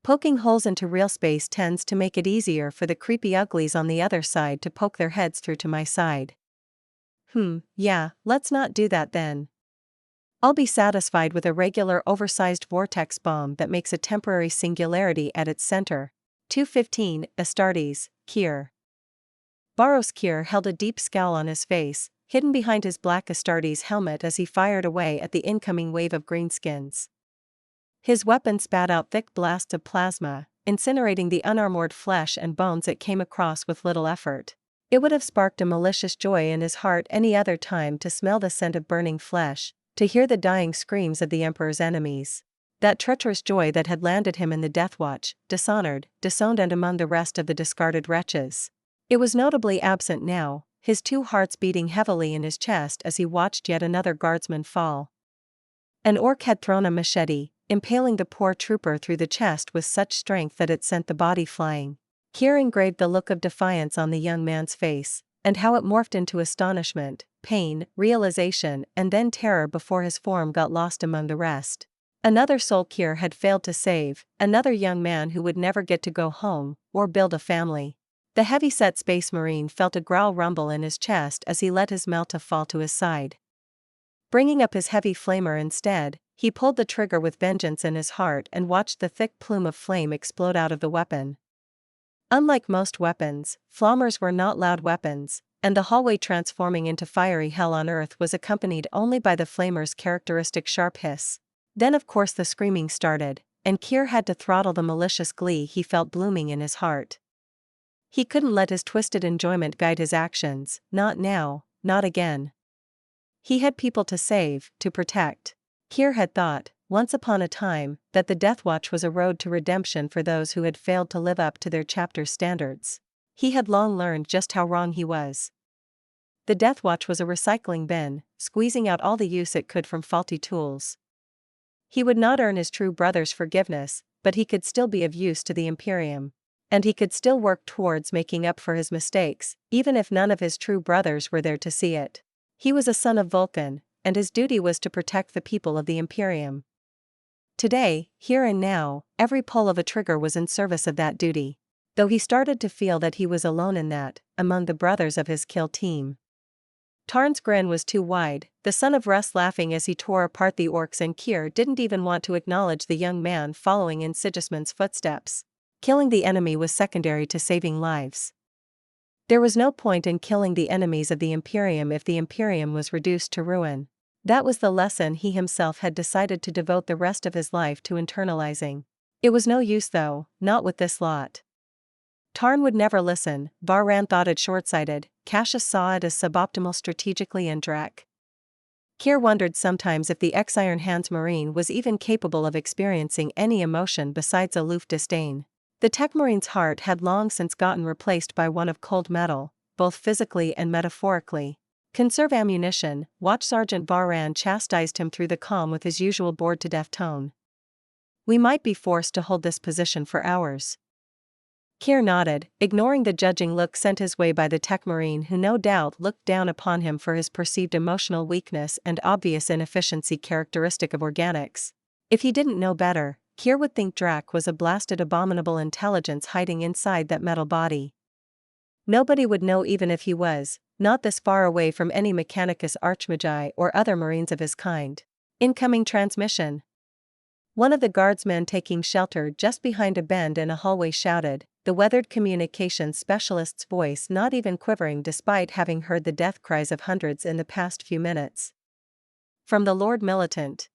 Poking holes into real space tends to make it easier for the creepy uglies on the other side to poke their heads through to my side. Yeah, let's not do that then. I'll be satisfied with a regular oversized vortex bomb that makes a temporary singularity at its center. 215, Astartes, Kier. Baros Kier held a deep scowl on his face, hidden behind his black Astartes helmet as he fired away at the incoming wave of greenskins. His weapon spat out thick blasts of plasma, incinerating the unarmored flesh and bones it came across with little effort. It would have sparked a malicious joy in his heart any other time to smell the scent of burning flesh, to hear the dying screams of the Emperor's enemies. That treacherous joy that had landed him in the Death Watch, dishonored, disowned and among the rest of the discarded wretches. It was notably absent now, his two hearts beating heavily in his chest as he watched yet another guardsman fall. An orc had thrown a machete, impaling the poor trooper through the chest with such strength that it sent the body flying. Kier engraved the look of defiance on the young man's face, and how it morphed into astonishment, pain, realization, and then terror before his form got lost among the rest. Another soul Kier had failed to save, another young man who would never get to go home, or build a family. The heavy-set space marine felt a growl rumble in his chest as he let his Melta fall to his side. Bringing up his heavy flamer instead, he pulled the trigger with vengeance in his heart and watched the thick plume of flame explode out of the weapon. Unlike most weapons, flammers were not loud weapons, and the hallway transforming into fiery hell on earth was accompanied only by the flamer's characteristic sharp hiss. Then of course the screaming started, and Kier had to throttle the malicious glee he felt blooming in his heart. He couldn't let his twisted enjoyment guide his actions, not now, not again. He had people to save, to protect. Kier had thought, once upon a time, that the Death Watch was a road to redemption for those who had failed to live up to their chapter's standards. He had long learned just how wrong he was. The Death Watch was a recycling bin, squeezing out all the use it could from faulty tools. He would not earn his true brother's forgiveness, but he could still be of use to the Imperium. And he could still work towards making up for his mistakes, even if none of his true brothers were there to see it. He was a son of Vulcan, and his duty was to protect the people of the Imperium. Today, here and now, every pull of a trigger was in service of that duty. Though he started to feel that he was alone in that, among the brothers of his kill team. Tarn's grin was too wide, the son of Russ laughing as he tore apart the orcs, and Kier didn't even want to acknowledge the young man following in Sigismund's footsteps. Killing the enemy was secondary to saving lives. There was no point in killing the enemies of the Imperium if the Imperium was reduced to ruin. That was the lesson he himself had decided to devote the rest of his life to internalizing. It was no use though, not with this lot. Tarn would never listen. Varran thought it short-sighted, Cassius saw it as suboptimal strategically, and Drac. Kier wondered sometimes if the ex-Iron Hands Marine was even capable of experiencing any emotion besides aloof disdain. The Tech Marine's heart had long since gotten replaced by one of cold metal, both physically and metaphorically. Conserve ammunition, Watch Sergeant Varran chastised him through the calm with his usual bored-to-death tone. We might be forced to hold this position for hours. Kier nodded, ignoring the judging look sent his way by the Tech Marine, who no doubt looked down upon him for his perceived emotional weakness and obvious inefficiency characteristic of organics. If he didn't know better, Kier would think Drac was a blasted abominable intelligence hiding inside that metal body. Nobody would know even if he was, not this far away from any Mechanicus Archmagi or other Marines of his kind. Incoming transmission. One of the guardsmen taking shelter just behind a bend in a hallway shouted, the weathered communications specialist's voice not even quivering despite having heard the death cries of hundreds in the past few minutes. From the Lord Militant.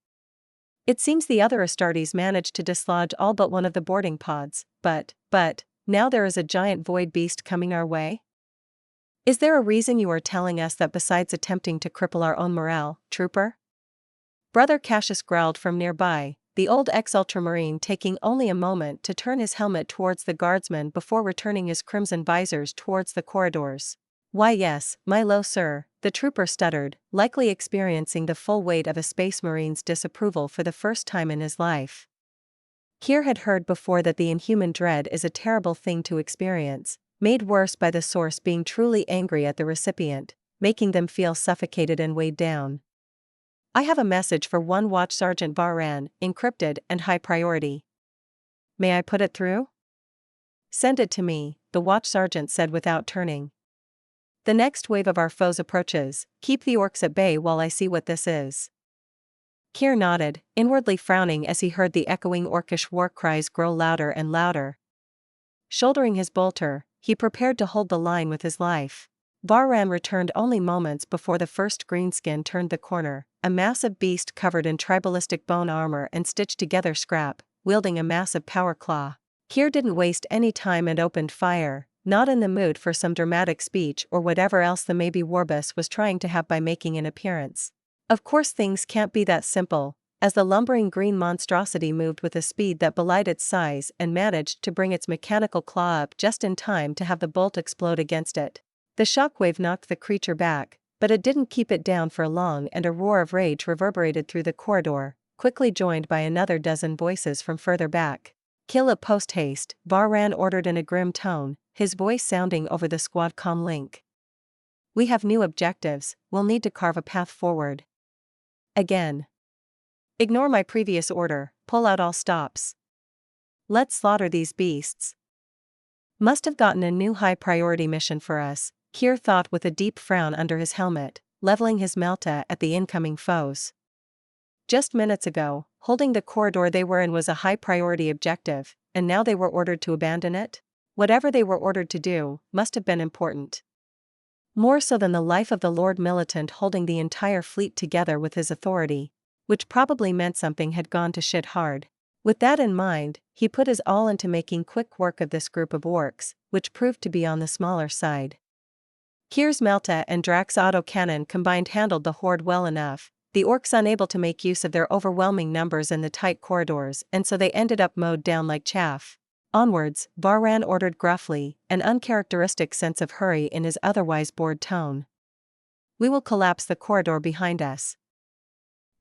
It seems the other Astartes managed to dislodge all but one of the boarding pods, but, now there is a giant void beast coming our way? Is there a reason you are telling us that besides attempting to cripple our own morale, trooper? Brother Cassius growled from nearby, the old ex-ultramarine taking only a moment to turn his helmet towards the guardsman before returning his crimson visors towards the corridors. Why yes, my low sir, the trooper stuttered, likely experiencing the full weight of a space marine's disapproval for the first time in his life. Kier had heard before that the inhuman dread is a terrible thing to experience, made worse by the source being truly angry at the recipient, making them feel suffocated and weighed down. I have a message for one Watch Sergeant Varran, encrypted and high priority. May I put it through? Send it to me, the Watch Sergeant said without turning. The next wave of our foes approaches, keep the orcs at bay while I see what this is. Kier nodded, inwardly frowning as he heard the echoing orcish war cries grow louder and louder. Shouldering his bolter, he prepared to hold the line with his life. Varran returned only moments before the first greenskin turned the corner, a massive beast covered in tribalistic bone armor and stitched together scrap, wielding a massive power claw. Kier didn't waste any time and opened fire, not in the mood for some dramatic speech or whatever else the maybe Warbus was trying to have by making an appearance. Of course things can't be that simple, as the lumbering green monstrosity moved with a speed that belied its size and managed to bring its mechanical claw up just in time to have the bolt explode against it. The shockwave knocked the creature back, but it didn't keep it down for long, and a roar of rage reverberated through the corridor, quickly joined by another dozen voices from further back. Kill it post-haste, Varran ordered in a grim tone, his voice sounding over the squad comm link. We have new objectives, we'll need to carve a path forward. Again. Ignore my previous order, pull out all stops. Let's slaughter these beasts. Must have gotten a new high-priority mission for us, Kier thought with a deep frown under his helmet, leveling his melta at the incoming foes. Just minutes ago, holding the corridor they were in was a high-priority objective, and now they were ordered to abandon it? Whatever they were ordered to do, must have been important. More so than the life of the Lord Militant holding the entire fleet together with his authority, which probably meant something had gone to shit hard. With that in mind, he put his all into making quick work of this group of orcs, which proved to be on the smaller side. Kier's Melta and Drax autocannon combined handled the horde well enough, the orcs unable to make use of their overwhelming numbers in the tight corridors, and so they ended up mowed down like chaff. Onwards, Varran ordered gruffly, an uncharacteristic sense of hurry in his otherwise bored tone. We will collapse the corridor behind us.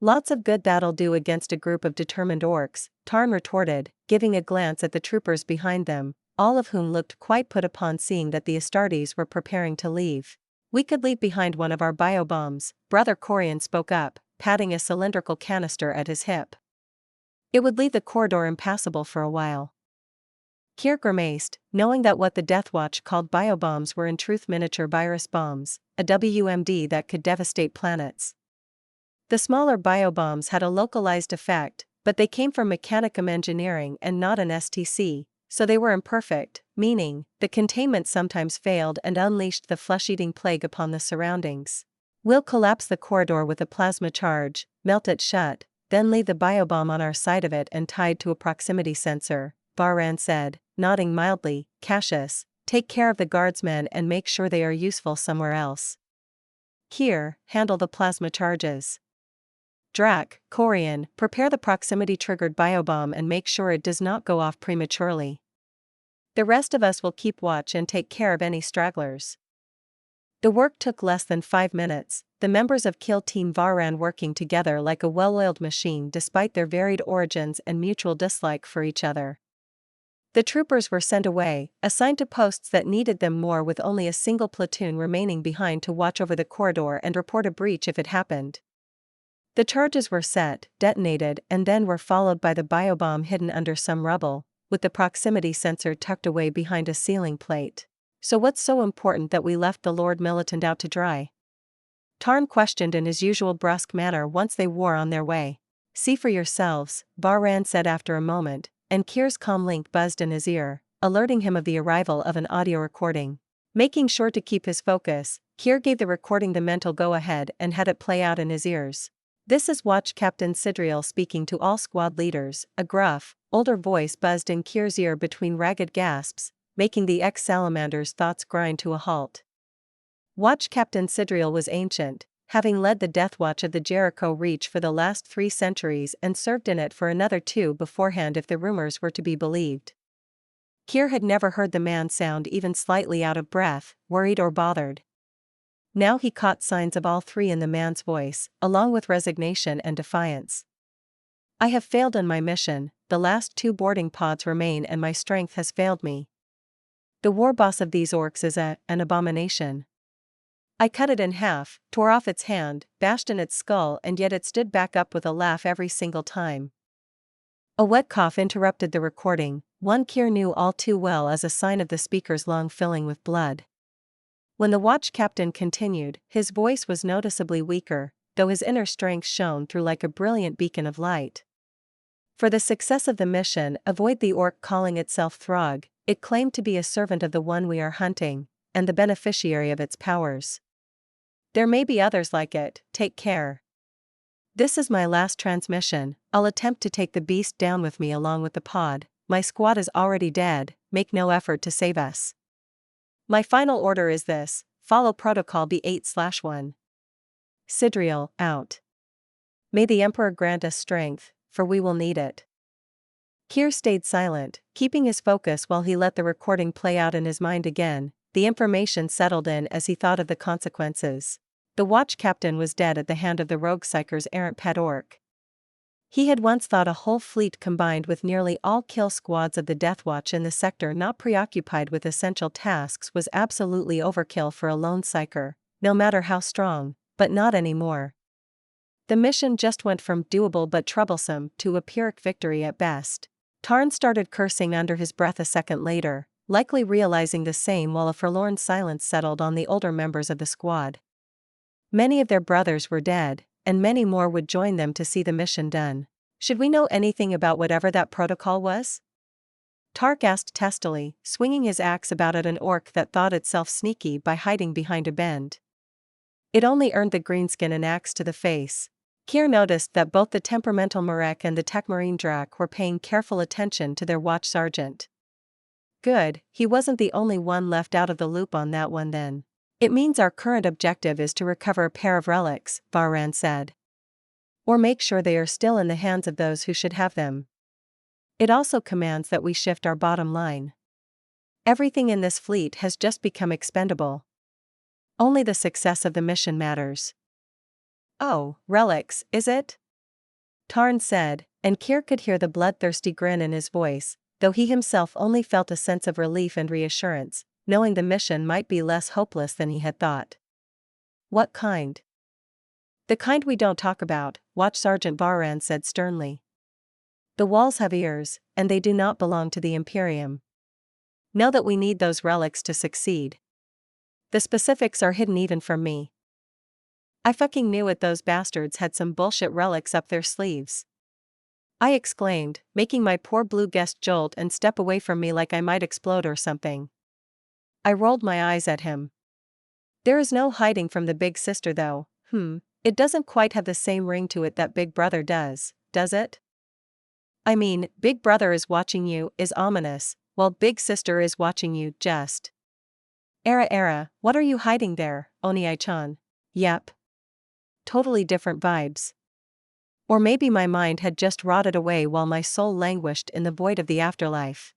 Lots of good that'll do against a group of determined orcs, Tarn retorted, giving a glance at the troopers behind them, all of whom looked quite put upon seeing that the Astartes were preparing to leave. We could leave behind one of our biobombs, Brother Corian spoke up, patting a cylindrical canister at his hip. It would leave the corridor impassable for a while. Kier grimaced, knowing that what the Deathwatch called biobombs were in truth miniature virus bombs, a WMD that could devastate planets. The smaller biobombs had a localized effect, but they came from Mechanicum Engineering and not an STC, so they were imperfect, meaning, the containment sometimes failed and unleashed the flesh-eating plague upon the surroundings. We'll collapse the corridor with a plasma charge, melt it shut, then leave the biobomb on our side of it and tied to a proximity sensor, Varran said, nodding mildly. Cassius, take care of the guardsmen and make sure they are useful somewhere else. Kier, handle the plasma charges. Drac, Corian, prepare the proximity-triggered biobomb and make sure it does not go off prematurely. The rest of us will keep watch and take care of any stragglers. The work took less than 5 minutes, the members of Kill Team Varran working together like a well-oiled machine despite their varied origins and mutual dislike for each other. The troopers were sent away, assigned to posts that needed them more, with only a single platoon remaining behind to watch over the corridor and report a breach if it happened. The charges were set, detonated, and then were followed by the biobomb hidden under some rubble, with the proximity sensor tucked away behind a ceiling plate. So what's so important that we left the Lord Militant out to dry? Tarn questioned in his usual brusque manner once they were on their way. See for yourselves, Varran said after a moment, and Kier's comlink buzzed in his ear, alerting him of the arrival of an audio recording. Making sure to keep his focus, Kier gave the recording the mental go-ahead and had it play out in his ears. This is Watch Captain Sidriel speaking to all squad leaders, a gruff, older voice buzzed in Kier's ear between ragged gasps, making the ex-salamander's thoughts grind to a halt. Watch Captain Sidriel was ancient, having led the Deathwatch of the Jericho Reach for the last 3 centuries and served in it for another 2 beforehand if the rumors were to be believed. Kier had never heard the man sound even slightly out of breath, worried or bothered. Now he caught signs of all three in the man's voice, along with resignation and defiance. I have failed in my mission, the last 2 boarding pods remain and my strength has failed me. The war boss of these orcs is an abomination. I cut it in half, tore off its hand, bashed in its skull, and yet it stood back up with a laugh every single time. A wet cough interrupted the recording, one Kier knew all too well as a sign of the speaker's lung filling with blood. When the watch captain continued, his voice was noticeably weaker, though his inner strength shone through like a brilliant beacon of light. For the success of the mission, avoid the orc calling itself Throg. It claimed to be a servant of the one we are hunting, and the beneficiary of its powers. There may be others like it, take care. This is my last transmission, I'll attempt to take the beast down with me along with the pod, my squad is already dead, make no effort to save us. My final order is this, follow Protocol B8/1. Sidriel, out. May the Emperor grant us strength, for we will need it. Kier stayed silent, keeping his focus while he let the recording play out in his mind again. The information settled in as he thought of the consequences. The watch captain was dead at the hand of the rogue psyker's errant pet orc. He had once thought a whole fleet combined with nearly all kill squads of the Death Watch in the sector not preoccupied with essential tasks was absolutely overkill for a lone psyker, no matter how strong, but not anymore. The mission just went from doable but troublesome to a Pyrrhic victory at best. Tarn started cursing under his breath a second later, likely realizing the same while a forlorn silence settled on the older members of the squad. Many of their brothers were dead, and many more would join them to see the mission done. Should we know anything about whatever that protocol was? Tark asked testily, swinging his axe about at an orc that thought itself sneaky by hiding behind a bend. It only earned the greenskin an axe to the face. Kier noticed that both the temperamental Marek and the Techmarine Drak were paying careful attention to their watch sergeant. Good, he wasn't the only one left out of the loop on that one then. It means our current objective is to recover a pair of relics, Varran said. Or make sure they are still in the hands of those who should have them. It also commands that we shift our bottom line. Everything in this fleet has just become expendable. Only the success of the mission matters. Oh, relics, is it? Tarn said, and Kier could hear the bloodthirsty grin in his voice, though he himself only felt a sense of relief and reassurance, knowing the mission might be less hopeless than he had thought. What kind? The kind we don't talk about, Watch Sergeant Varran said sternly. The walls have ears, and they do not belong to the Imperium. Know that we need those relics to succeed. The specifics are hidden even from me. I fucking knew it, those bastards had some bullshit relics up their sleeves. I exclaimed, making my poor blue guest jolt and step away from me like I might explode or something. I rolled my eyes at him. There is no hiding from the big sister though, it doesn't quite have the same ring to it that Big Brother does it? I mean, Big Brother is watching you is ominous, while Big Sister is watching you just. Era, what are you hiding there, Oniai-chan? Yep. Totally different vibes. Or maybe my mind had just rotted away while my soul languished in the void of the afterlife.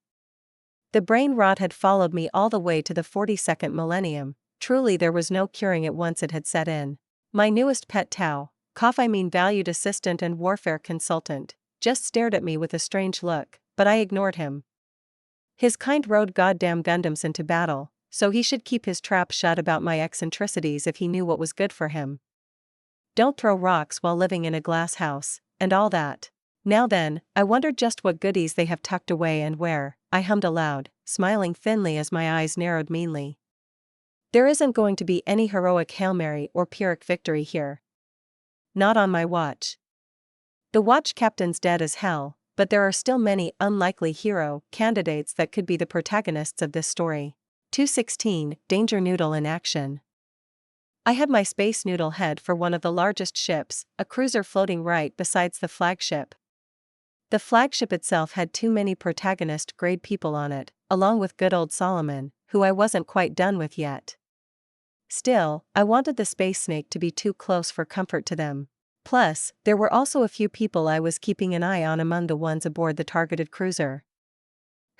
The brain rot had followed me all the way to the 42nd millennium. Truly there was no curing it once it had set in. My newest pet Tau, valued assistant and warfare consultant, just stared at me with a strange look, but I ignored him. His kind rode goddamn Gundams into battle, so he should keep his trap shut about my eccentricities if he knew what was good for him. Don't throw rocks while living in a glass house, and all that. Now then, I wondered just what goodies they have tucked away and where, I hummed aloud, smiling thinly as my eyes narrowed meanly. There isn't going to be any heroic Hail Mary or Pyrrhic victory here. Not on my watch. The watch captain's dead as hell, but there are still many unlikely hero candidates that could be the protagonists of this story. 216, Danger Noodle in action. I had my Space Noodle head for one of the largest ships, a cruiser floating right besides the flagship. The flagship itself had too many protagonist-grade people on it, along with good old Solomon, who I wasn't quite done with yet. Still, I wanted the Space Snake to be too close for comfort to them. Plus, there were also a few people I was keeping an eye on among the ones aboard the targeted cruiser.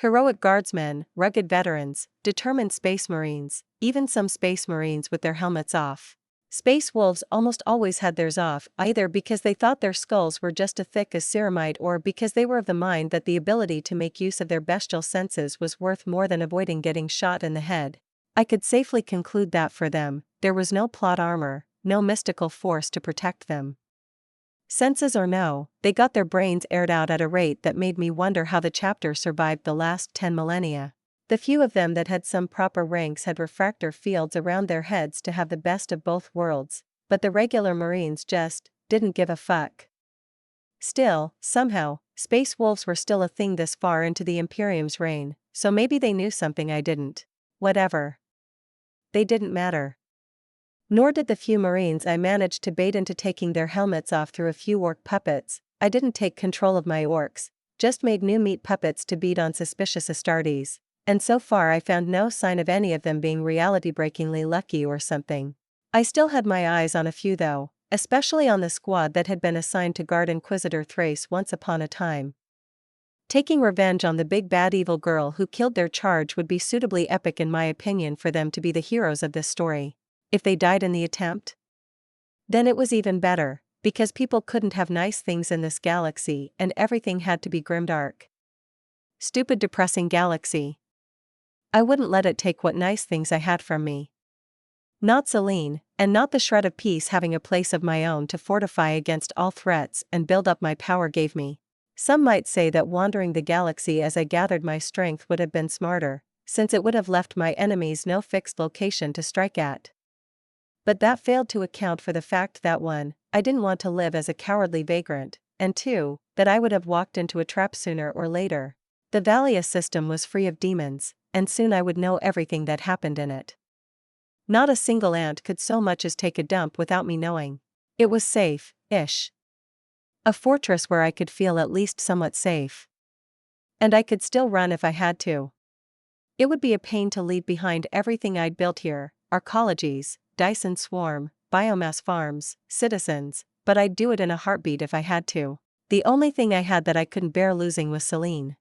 Heroic guardsmen, rugged veterans, determined space marines, even some space marines with their helmets off. Space wolves almost always had theirs off, either because they thought their skulls were just as thick as ceramite or because they were of the mind that the ability to make use of their bestial senses was worth more than avoiding getting shot in the head. I could safely conclude that for them, there was no plot armor, no mystical force to protect them. Senses or no, they got their brains aired out at a rate that made me wonder how the chapter survived the last 10 millennia. The few of them that had some proper ranks had refractor fields around their heads to have the best of both worlds, but the regular Marines just didn't give a fuck. Still, somehow, space wolves were still a thing this far into the Imperium's reign, so maybe they knew something I didn't. Whatever. They didn't matter. Nor did the few Marines I managed to bait into taking their helmets off through a few orc puppets. I didn't take control of my orcs, just made new meat puppets to beat on suspicious Astartes. And so far I found no sign of any of them being reality-breakingly lucky or something. I still had my eyes on a few though, especially on the squad that had been assigned to guard Inquisitor Thrace once upon a time. Taking revenge on the big bad evil girl who killed their charge would be suitably epic in my opinion for them to be the heroes of this story. If they died in the attempt? Then it was even better, because people couldn't have nice things in this galaxy and everything had to be grimdark. Stupid depressing galaxy. I wouldn't let it take what nice things I had from me. Not Celine, and not the shred of peace having a place of my own to fortify against all threats and build up my power gave me. Some might say that wandering the galaxy as I gathered my strength would have been smarter, since it would have left my enemies no fixed location to strike at. But that failed to account for the fact that 1, I didn't want to live as a cowardly vagrant, and 2, that I would have walked into a trap sooner or later. The Valia system was free of demons, and soon I would know everything that happened in it. Not a single ant could so much as take a dump without me knowing. It was safe-ish. A fortress where I could feel at least somewhat safe. And I could still run if I had to. It would be a pain to leave behind everything I'd built here, arcologies, Dyson swarm, biomass farms, citizens, but I'd do it in a heartbeat if I had to. The only thing I had that I couldn't bear losing was Celine.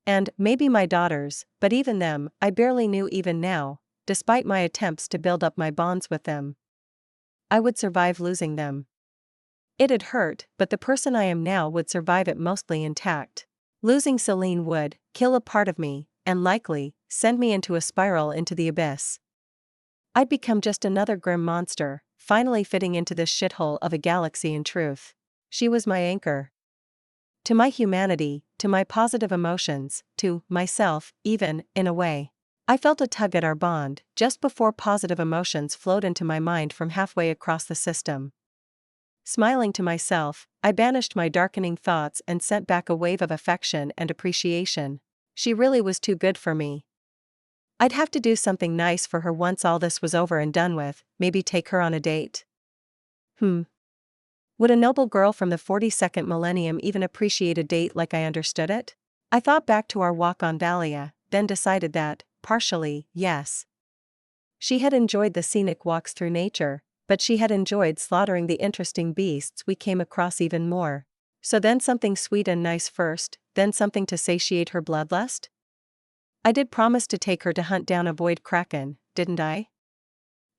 And maybe my daughters, but even them, I barely knew even now, despite my attempts to build up my bonds with them. I would survive losing them. It'd hurt, but the person I am now would survive it mostly intact. Losing Celine would kill a part of me, and likely, send me into a spiral into the abyss. I'd become just another grim monster, finally fitting into this shithole of a galaxy in truth. She was my anchor. To my humanity, to my positive emotions, to myself, even, in a way. I felt a tug at our bond, just before positive emotions flowed into my mind from halfway across the system. Smiling to myself, I banished my darkening thoughts and sent back a wave of affection and appreciation. She really was too good for me. I'd have to do something nice for her once all this was over and done with, maybe take her on a date. Would a noble girl from the 42nd millennium even appreciate a date like I understood it? I thought back to our walk on Valia, then decided that, partially, yes. She had enjoyed the scenic walks through nature, but she had enjoyed slaughtering the interesting beasts we came across even more. So then something sweet and nice first, then something to satiate her bloodlust? I did promise to take her to hunt down a void kraken, didn't I?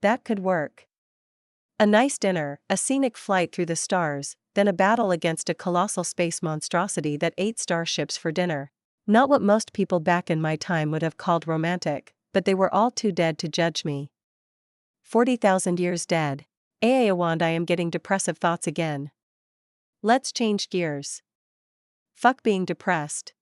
That could work. A nice dinner, a scenic flight through the stars, then a battle against a colossal space monstrosity that ate starships for dinner. Not what most people back in my time would have called romantic, but they were all too dead to judge me. 40,000 years dead. Aawand, I am getting depressive thoughts again. Let's change gears. Fuck being depressed.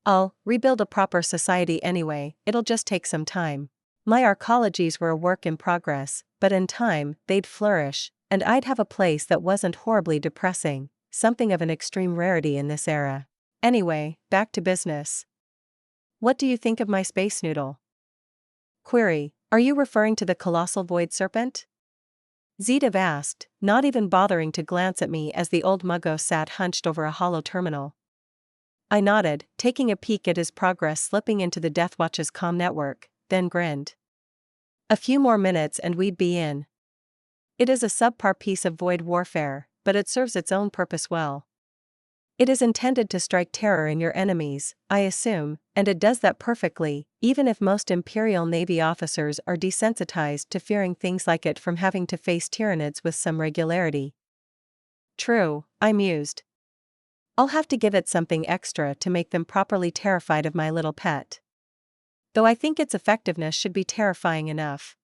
I'll rebuild a proper society anyway, it'll just take some time. My arcologies were a work in progress, but in time, they'd flourish, and I'd have a place that wasn't horribly depressing, something of an extreme rarity in this era. Anyway, back to business. What do you think of my space noodle? Query, are you referring to the colossal void serpent? Zedav asked, not even bothering to glance at me as the old muggo sat hunched over a hollow terminal. I nodded, taking a peek at his progress slipping into the Deathwatch's comm network, then grinned. A few more minutes and we'd be in. It is a subpar piece of void warfare, but it serves its own purpose well. It is intended to strike terror in your enemies, I assume, and it does that perfectly, even if most Imperial Navy officers are desensitized to fearing things like it from having to face Tyranids with some regularity. True, I mused. I'll have to give it something extra to make them properly terrified of my little pet. Though I think its effectiveness should be terrifying enough.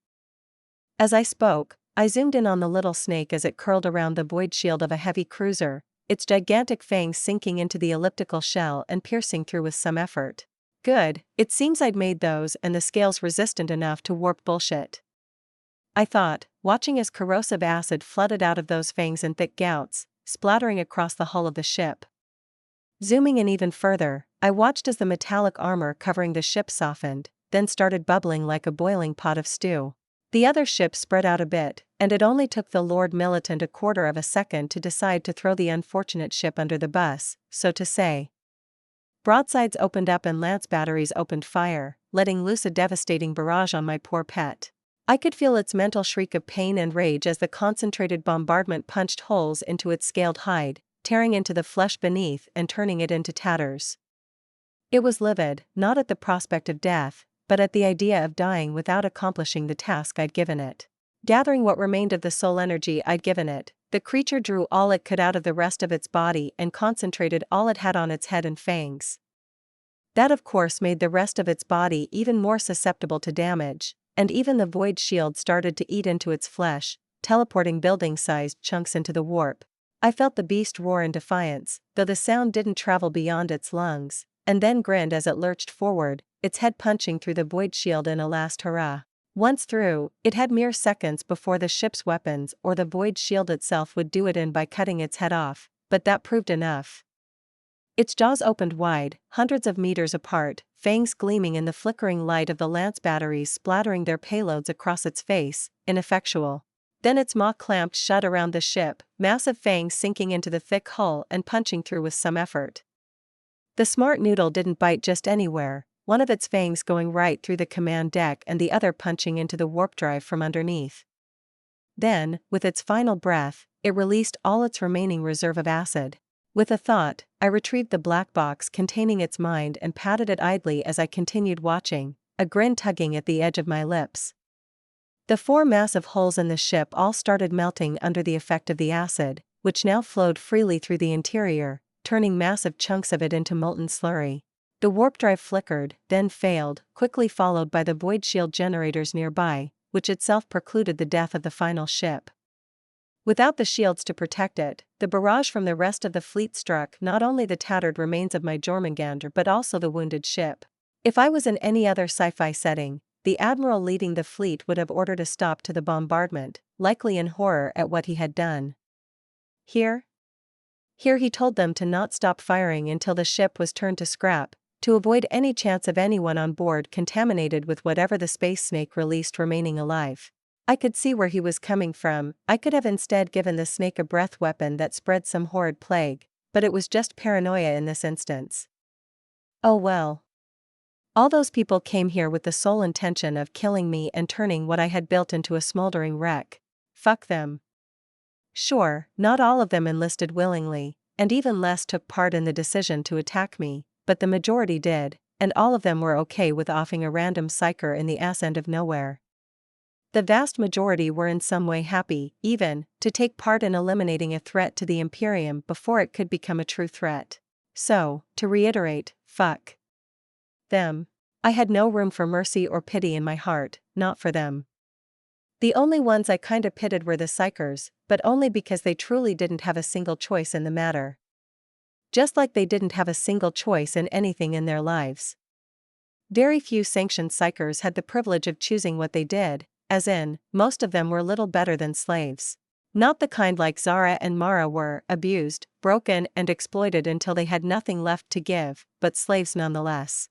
As I spoke, I zoomed in on the little snake as it curled around the void shield of a heavy cruiser, its gigantic fangs sinking into the elliptical shell and piercing through with some effort. Good, it seems I'd made those and the scales resistant enough to warp bullshit. I thought, watching as corrosive acid flooded out of those fangs in thick gouts, splattering across the hull of the ship. Zooming in even further, I watched as the metallic armor covering the ship softened, then started bubbling like a boiling pot of stew. The other ship spread out a bit, and it only took the Lord Militant a quarter of a second to decide to throw the unfortunate ship under the bus, so to say. Broadsides opened up and lance batteries opened fire, letting loose a devastating barrage on my poor pet. I could feel its mental shriek of pain and rage as the concentrated bombardment punched holes into its scaled hide, tearing into the flesh beneath and turning it into tatters. It was livid, not at the prospect of death, but at the idea of dying without accomplishing the task I'd given it. Gathering what remained of the soul energy I'd given it, the creature drew all it could out of the rest of its body and concentrated all it had on its head and fangs. That of course made the rest of its body even more susceptible to damage, and even the void shield started to eat into its flesh, teleporting building-sized chunks into the warp. I felt the beast roar in defiance, though the sound didn't travel beyond its lungs, and then grinned as it lurched forward, its head punching through the void shield in a last hurrah. Once through, it had mere seconds before the ship's weapons or the void shield itself would do it in by cutting its head off, but that proved enough. Its jaws opened wide, hundreds of meters apart, fangs gleaming in the flickering light of the lance batteries splattering their payloads across its face, ineffectual. Then its maw clamped shut around the ship, massive fangs sinking into the thick hull and punching through with some effort. The smart noodle didn't bite just anywhere, one of its fangs going right through the command deck and the other punching into the warp drive from underneath. Then, with its final breath, it released all its remaining reserve of acid. With a thought, I retrieved the black box containing its mind and patted it idly as I continued watching, a grin tugging at the edge of my lips. The 4 massive holes in the ship all started melting under the effect of the acid, which now flowed freely through the interior, turning massive chunks of it into molten slurry. The warp drive flickered, then failed, quickly followed by the void shield generators nearby, which itself precluded the death of the final ship. Without the shields to protect it, the barrage from the rest of the fleet struck not only the tattered remains of my Jormungandr but also the wounded ship. If I was in any other sci-fi setting, the admiral leading the fleet would have ordered a stop to the bombardment, likely in horror at what he had done. Here he told them to not stop firing until the ship was turned to scrap, to avoid any chance of anyone on board contaminated with whatever the space snake released remaining alive. I could see where he was coming from. I could have instead given the snake a breath weapon that spread some horrid plague, but it was just paranoia in this instance. Oh well. All those people came here with the sole intention of killing me and turning what I had built into a smoldering wreck. Fuck them. Sure, not all of them enlisted willingly, and even less took part in the decision to attack me, but the majority did, and all of them were okay with offing a random psyker in the ass end of nowhere. The vast majority were in some way happy, even, to take part in eliminating a threat to the Imperium before it could become a true threat. So, to reiterate, fuck them. I had no room for mercy or pity in my heart, not for them. The only ones I kinda pitted were the psychers, but only because they truly didn't have a single choice in the matter. Just like they didn't have a single choice in anything in their lives. Very few sanctioned psychers had the privilege of choosing what they did, as in, most of them were little better than slaves. Not the kind like Zara and Mara were, abused, broken and exploited until they had nothing left to give, but slaves nonetheless.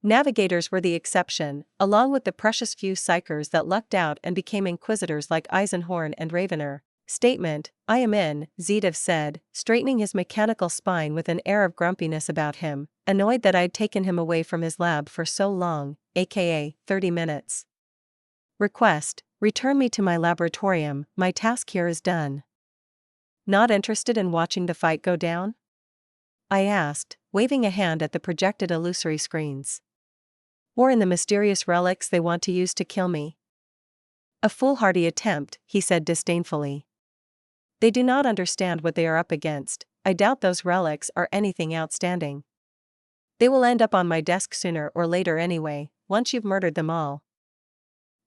Navigators were the exception, along with the precious few psychers that lucked out and became inquisitors like Eisenhorn and Ravener. Statement, I am in, Zedev said, straightening his mechanical spine with an air of grumpiness about him, annoyed that I'd taken him away from his lab for so long, aka 30 minutes. Request, return me to my laboratorium, my task here is done. Not interested in watching the fight go down? I asked, waving a hand at the projected illusory screens. Or in the mysterious relics they want to use to kill me? A foolhardy attempt, he said disdainfully. They do not understand what they are up against. I doubt those relics are anything outstanding. They will end up on my desk sooner or later anyway, once you've murdered them all.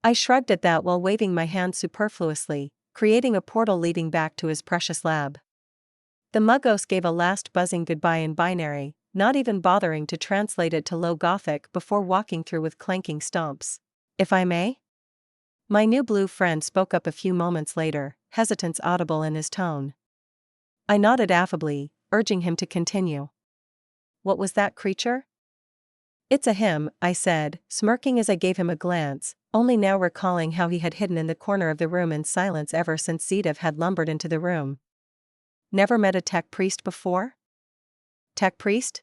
I shrugged at that while waving my hand superfluously, creating a portal leading back to his precious lab. The Muggos gave a last buzzing goodbye in binary, not even bothering to translate it to Low Gothic before walking through with clanking stomps. If I may? My new blue friend spoke up a few moments later, hesitance audible in his tone. I nodded affably, urging him to continue. What was that creature? It's a him, I said, smirking as I gave him a glance, only now recalling how he had hidden in the corner of the room in silence ever since Zedev had lumbered into the room. Never met a tech priest before? Tech priest?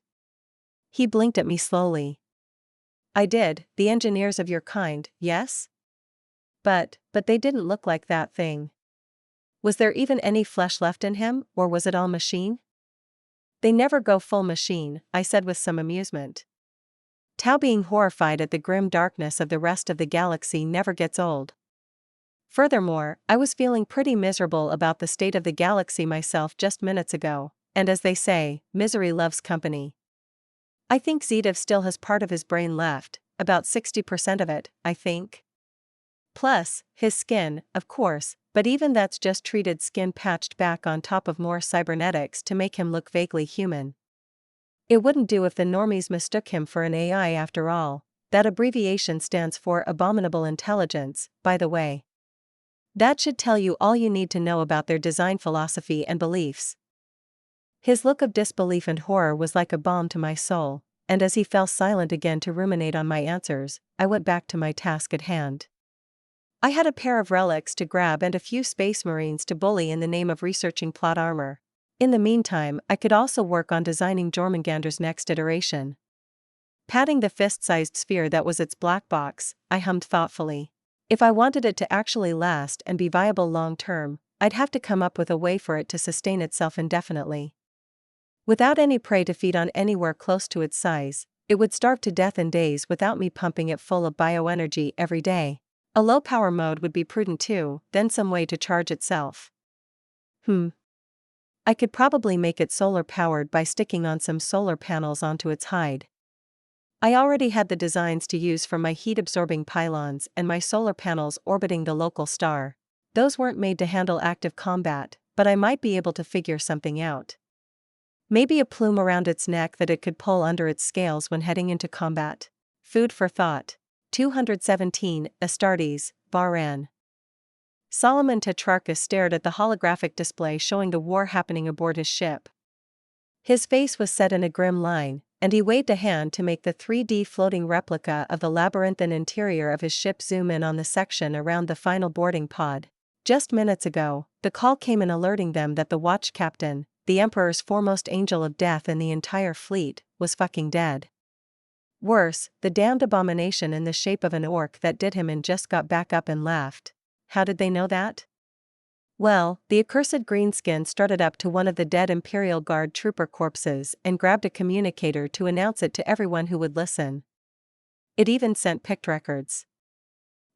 He blinked at me slowly. I did, the engineers of your kind, yes? But they didn't look like that thing. Was there even any flesh left in him, or was it all machine? They never go full machine, I said with some amusement. Tau being horrified at the grim darkness of the rest of the galaxy never gets old. Furthermore, I was feeling pretty miserable about the state of the galaxy myself just minutes ago, and as they say, misery loves company. I think Zedev still has part of his brain left, about 60% of it, I think. Plus, his skin, of course, but even that's just treated skin patched back on top of more cybernetics to make him look vaguely human. It wouldn't do if the normies mistook him for an AI after all. That abbreviation stands for Abominable Intelligence, by the way. That should tell you all you need to know about their design philosophy and beliefs. His look of disbelief and horror was like a balm to my soul, and as he fell silent again to ruminate on my answers, I went back to my task at hand. I had a pair of relics to grab and a few space marines to bully in the name of researching plot armor. In the meantime, I could also work on designing Jormungandr's next iteration. Patting the fist-sized sphere that was its black box, I hummed thoughtfully. If I wanted it to actually last and be viable long-term, I'd have to come up with a way for it to sustain itself indefinitely. Without any prey to feed on anywhere close to its size, it would starve to death in days without me pumping it full of bioenergy every day. A low-power mode would be prudent too, then some way to charge itself. I could probably make it solar-powered by sticking on some solar panels onto its hide. I already had the designs to use for my heat-absorbing pylons and my solar panels orbiting the local star. Those weren't made to handle active combat, but I might be able to figure something out. Maybe a plume around its neck that it could pull under its scales when heading into combat. Food for thought. 217, Astartes, Bahrain. Solomon Tetrarchus stared at the holographic display showing the war happening aboard his ship. His face was set in a grim line, and he waved a hand to make the 3D floating replica of the labyrinthine interior of his ship zoom in on the section around the final boarding pod. Just minutes ago, the call came in alerting them that the watch captain, the Emperor's foremost angel of death in the entire fleet, was fucking dead. Worse, the damned abomination in the shape of an orc that did him in just got back up and laughed. How did they know that? Well, the accursed greenskin started up to one of the dead Imperial Guard trooper corpses and grabbed a communicator to announce it to everyone who would listen. It even sent pict records.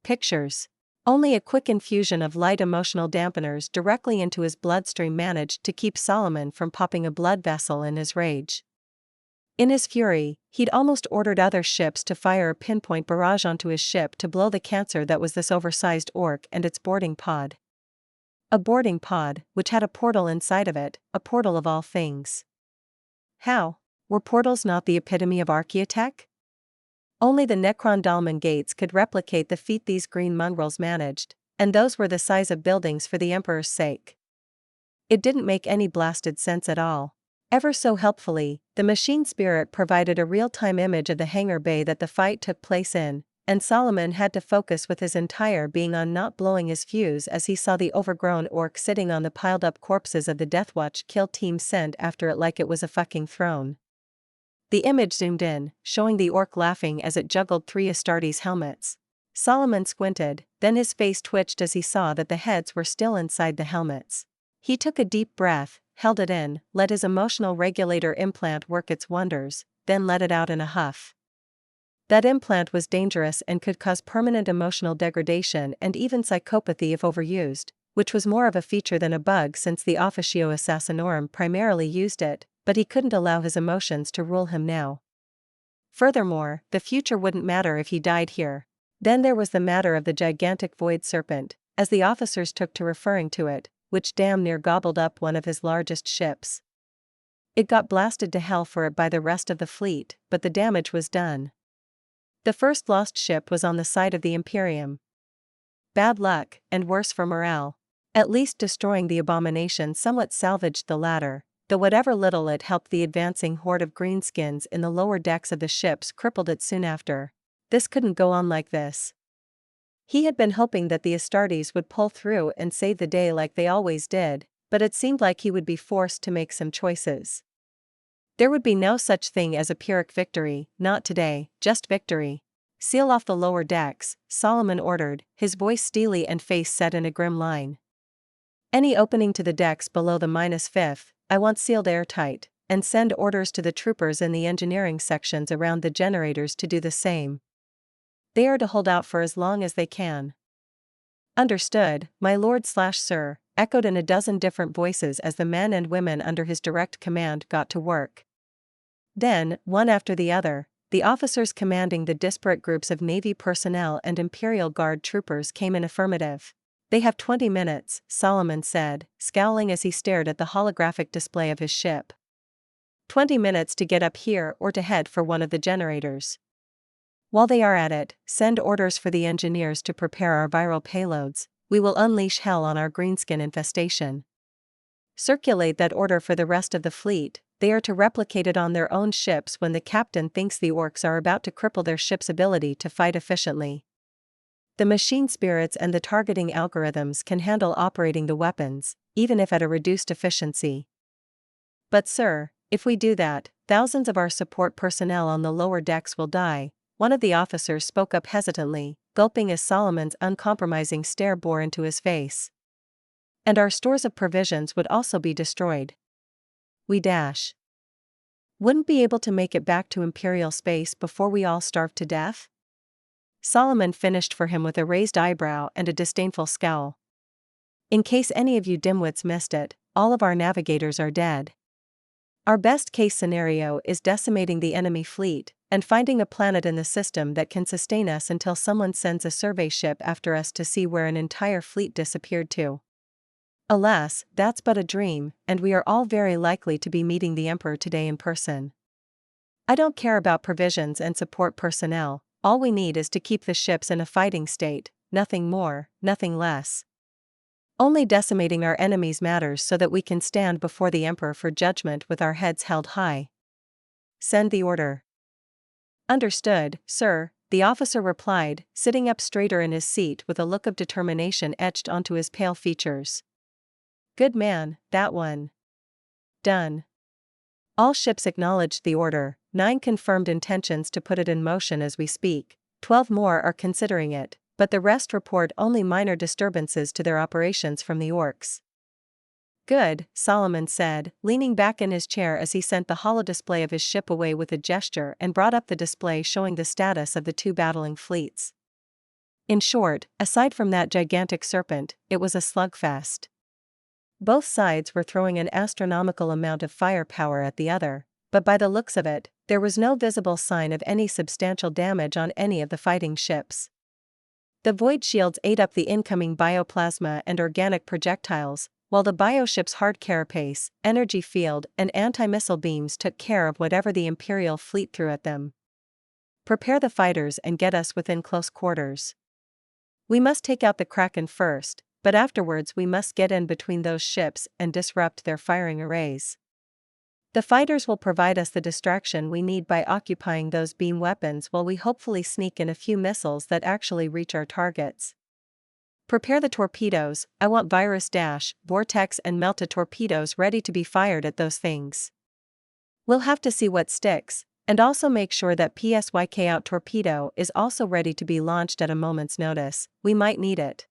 Pictures. Only a quick infusion of light emotional dampeners directly into his bloodstream managed to keep Solomon from popping a blood vessel in his rage. In his fury, he'd almost ordered other ships to fire a pinpoint barrage onto his ship to blow the cancer that was this oversized orc and its boarding pod. A boarding pod, which had a portal inside of it, a portal of all things. How? Were portals not the epitome of archaeotech? Only the Necron Dalman gates could replicate the feat these green mongrels managed, and those were the size of buildings for the Emperor's sake. It didn't make any blasted sense at all. Ever so helpfully, the machine spirit provided a real-time image of the hangar bay that the fight took place in, and Solomon had to focus with his entire being on not blowing his fuse as he saw the overgrown orc sitting on the piled-up corpses of the Deathwatch kill team sent after it like it was a fucking throne. The image zoomed in, showing the orc laughing as it juggled 3 Astartes helmets. Solomon squinted, then his face twitched as he saw that the heads were still inside the helmets. He took a deep breath, held it in, let his emotional regulator implant work its wonders, then let it out in a huff. That implant was dangerous and could cause permanent emotional degradation and even psychopathy if overused, which was more of a feature than a bug since the Officio Assassinorum primarily used it, but he couldn't allow his emotions to rule him now. Furthermore, the future wouldn't matter if he died here. Then there was the matter of the gigantic void serpent, as the officers took to referring to it, which damn near gobbled up one of his largest ships. It got blasted to hell for it by the rest of the fleet, but the damage was done. The first lost ship was on the side of the Imperium. Bad luck, and worse for morale. At least destroying the abomination somewhat salvaged the latter, though whatever little it helped the advancing horde of greenskins in the lower decks of the ships crippled it soon after. This couldn't go on like this. He had been hoping that the Astartes would pull through and save the day like they always did, but it seemed like he would be forced to make some choices. There would be no such thing as a Pyrrhic victory, not today, just victory. Seal off the lower decks, Solomon ordered, his voice steely and face set in a grim line. Any opening to the decks below the -5th, I want sealed airtight, and send orders to the troopers in the engineering sections around the generators to do the same. They are to hold out for as long as they can. Understood, my lord/sir, echoed in a dozen different voices as the men and women under his direct command got to work. Then, one after the other, the officers commanding the disparate groups of Navy personnel and Imperial Guard troopers came in affirmative. They have 20 minutes, Solomon said, scowling as he stared at the holographic display of his ship. 20 minutes to get up here or to head for one of the generators. While they are at it, send orders for the engineers to prepare our viral payloads. We will unleash hell on our greenskin infestation. Circulate that order for the rest of the fleet. They are to replicate it on their own ships when the captain thinks the orcs are about to cripple their ship's ability to fight efficiently. The machine spirits and the targeting algorithms can handle operating the weapons, even if at a reduced efficiency. But sir, if we do that, thousands of our support personnel on the lower decks will die, one of the officers spoke up hesitantly, gulping as Solomon's uncompromising stare bore into his face. And our stores of provisions would also be destroyed. We dash. Wouldn't be able to make it back to Imperial space before we all starve to death? Solomon finished for him with a raised eyebrow and a disdainful scowl. In case any of you dimwits missed it, all of our navigators are dead. Our best case scenario is decimating the enemy fleet, and finding a planet in the system that can sustain us until someone sends a survey ship after us to see where an entire fleet disappeared to. Alas, that's but a dream, and we are all very likely to be meeting the Emperor today in person. I don't care about provisions and support personnel, all we need is to keep the ships in a fighting state, nothing more, nothing less. Only decimating our enemies matters so that we can stand before the Emperor for judgment with our heads held high. Send the order. Understood, sir, the officer replied, sitting up straighter in his seat with a look of determination etched onto his pale features. Good man, that one. Done. All ships acknowledged the order, 9 confirmed intentions to put it in motion as we speak, 12 more are considering it, but the rest report only minor disturbances to their operations from the orcs. Good, Solomon said, leaning back in his chair as he sent the holodisplay of his ship away with a gesture and brought up the display showing the status of the 2 battling fleets. In short, aside from that gigantic serpent, it was a slugfest. Both sides were throwing an astronomical amount of firepower at the other, but by the looks of it, there was no visible sign of any substantial damage on any of the fighting ships. The void shields ate up the incoming bioplasma and organic projectiles, while the bioship's hard carapace, energy field, and anti-missile beams took care of whatever the Imperial fleet threw at them. Prepare the fighters and get us within close quarters. We must take out the Kraken first, but afterwards we must get in between those ships and disrupt their firing arrays. The fighters will provide us the distraction we need by occupying those beam weapons while we hopefully sneak in a few missiles that actually reach our targets. Prepare the torpedoes, I want virus dash, vortex and melta torpedoes ready to be fired at those things. We'll have to see what sticks, and also make sure that PSYK out torpedo is also ready to be launched at a moment's notice, we might need it.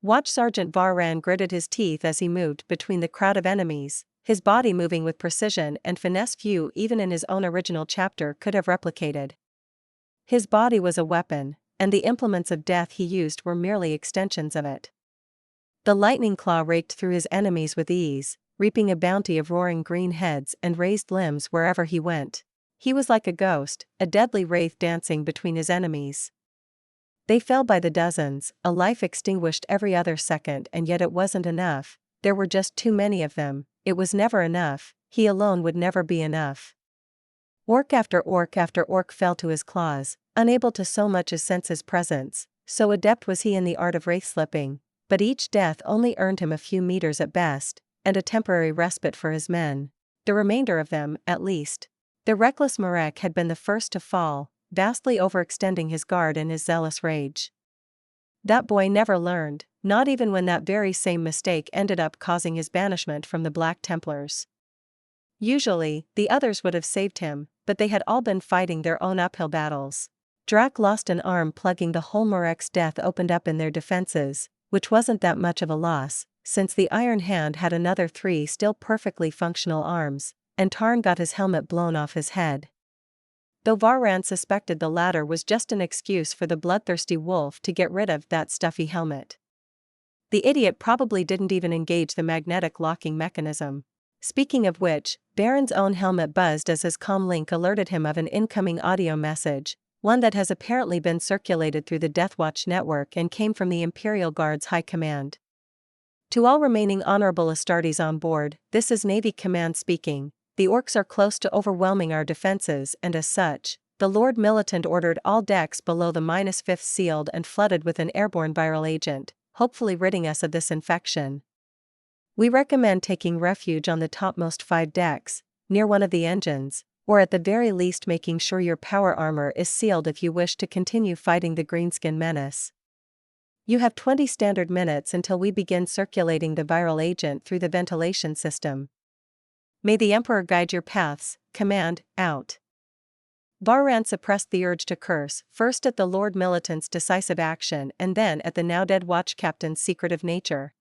Watch Sergeant Varran gritted his teeth as he moved between the crowd of enemies, his body moving with precision and finesse few even in his own original chapter could have replicated. His body was a weapon, and the implements of death he used were merely extensions of it. The lightning claw raked through his enemies with ease, reaping a bounty of roaring green heads and raised limbs wherever he went. He was like a ghost, a deadly wraith dancing between his enemies. They fell by the dozens, a life extinguished every other second, and yet it wasn't enough. There were just too many of them. It was never enough. He alone would never be enough. Orc after orc fell to his claws, unable to so much as sense his presence, so adept was he in the art of wraith-slipping, but each death only earned him a few meters at best, and a temporary respite for his men. The remainder of them, at least. The reckless Marek had been the first to fall, vastly overextending his guard in his zealous rage. That boy never learned, not even when that very same mistake ended up causing his banishment from the Black Templars. Usually, the others would have saved him, but they had all been fighting their own uphill battles. Drac lost an arm plugging the whole Marek's death opened up in their defenses, which wasn't that much of a loss, since the Iron Hand had another 3 still perfectly functional arms, and Tarn got his helmet blown off his head. Though Varran suspected the latter was just an excuse for the bloodthirsty wolf to get rid of that stuffy helmet. The idiot probably didn't even engage the magnetic locking mechanism. Speaking of which, Baron's own helmet buzzed as his comlink alerted him of an incoming audio message, one that has apparently been circulated through the Deathwatch network and came from the Imperial Guard's High Command. To all remaining honorable Astartes on board, this is Navy Command speaking. The orcs are close to overwhelming our defenses, and as such, the Lord Militant ordered all decks below the -5th sealed and flooded with an airborne viral agent, hopefully ridding us of this infection. We recommend taking refuge on the topmost 5 decks, near one of the engines, or at the very least making sure your power armor is sealed if you wish to continue fighting the greenskin menace. You have 20 standard minutes until we begin circulating the viral agent through the ventilation system. May the Emperor guide your paths. Command, out. Varran suppressed the urge to curse, first at the Lord Militant's decisive action and then at the now-dead watch captain's secretive nature.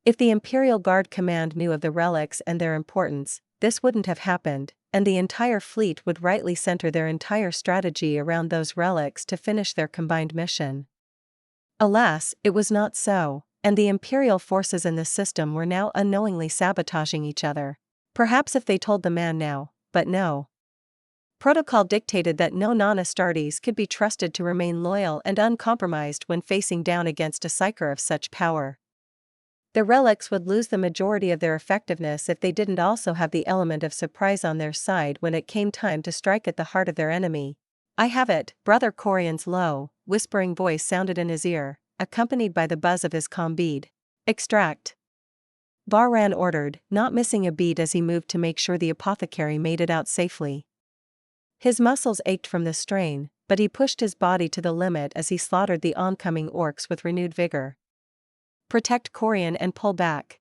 If the Imperial Guard Command knew of the relics and their importance, this wouldn't have happened, and the entire fleet would rightly center their entire strategy around those relics to finish their combined mission. Alas, it was not so, and the Imperial forces in the system were now unknowingly sabotaging each other. Perhaps if they told the man now, but no. Protocol dictated that no non-Astartes could be trusted to remain loyal and uncompromised when facing down against a psyker of such power. The relics would lose the majority of their effectiveness if they didn't also have the element of surprise on their side when it came time to strike at the heart of their enemy. I have it, Brother Corian's low, whispering voice sounded in his ear, accompanied by the buzz of his comm bead. Extract. Varran ordered, not missing a beat as he moved to make sure the apothecary made it out safely. His muscles ached from the strain, but he pushed his body to the limit as he slaughtered the oncoming orcs with renewed vigor. Protect Corian and pull back.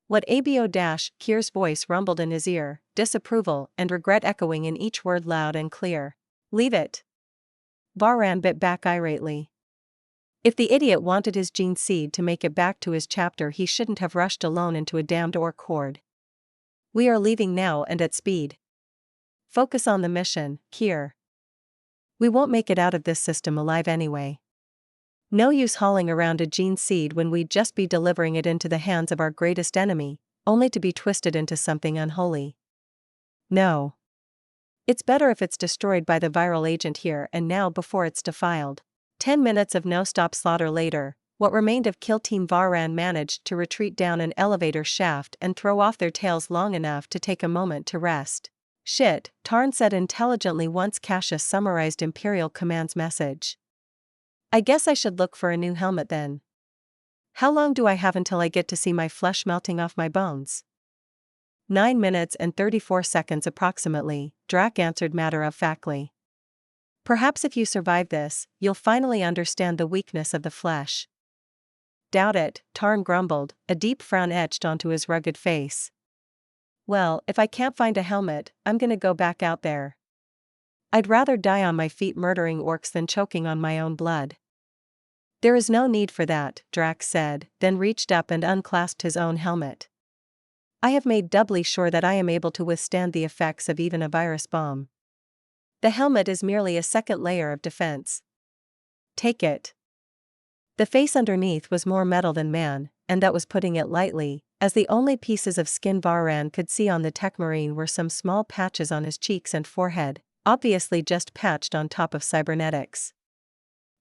What Kier's voice rumbled in his ear, disapproval and regret echoing in each word loud and clear. Leave it. Varran bit back irately. If the idiot wanted his gene seed to make it back to his chapter, he shouldn't have rushed alone into a damned orc horde. We are leaving now and at speed. Focus on the mission, Kier. We won't make it out of this system alive anyway. No use hauling around a gene seed when we'd just be delivering it into the hands of our greatest enemy, only to be twisted into something unholy. No. It's better if it's destroyed by the viral agent here and now before it's defiled. 10 minutes of no-stop slaughter later, what remained of Kill Team Varran managed to retreat down an elevator shaft and throw off their tails long enough to take a moment to rest. Shit, Tarn said intelligently once Cassius summarized Imperial Command's message. I guess I should look for a new helmet then. How long do I have until I get to see my flesh melting off my bones? 9 minutes and 34 seconds approximately, Drac answered matter-of-factly. Perhaps if you survive this, you'll finally understand the weakness of the flesh. Doubt it, Tarn grumbled, a deep frown etched onto his rugged face. Well, if I can't find a helmet, I'm gonna go back out there. I'd rather die on my feet murdering orcs than choking on my own blood. There is no need for that, Drax said, then reached up and unclasped his own helmet. I have made doubly sure that I am able to withstand the effects of even a virus bomb. The helmet is merely a second layer of defense. Take it. The face underneath was more metal than man, and that was putting it lightly, as the only pieces of skin Varan could see on the Techmarine were some small patches on his cheeks and forehead, obviously just patched on top of cybernetics.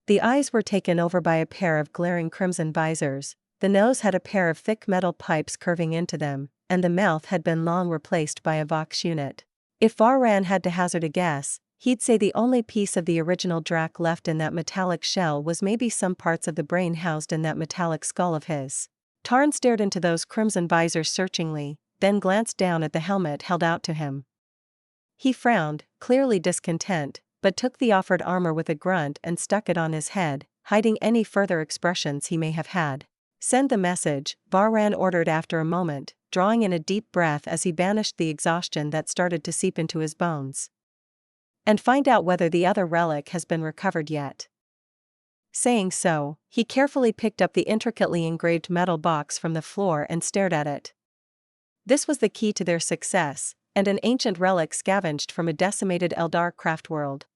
The eyes were taken over by a pair of glaring crimson visors, the nose had a pair of thick metal pipes curving into them, and the mouth had been long replaced by a Vox unit. If Varan had to hazard a guess, he'd say the only piece of the original Drac left in that metallic shell was maybe some parts of the brain housed in that metallic skull of his. Tarn stared into those crimson visors searchingly, then glanced down at the helmet held out to him. He frowned, clearly discontent, but took the offered armor with a grunt and stuck it on his head, hiding any further expressions he may have had. Send the message, Varan ordered after a moment, drawing in a deep breath as he banished the exhaustion that started to seep into his bones. And find out whether the other relic has been recovered yet. Saying so, he carefully picked up the intricately engraved metal box from the floor and stared at it. This was the key to their success, and an ancient relic scavenged from a decimated Eldar craft world.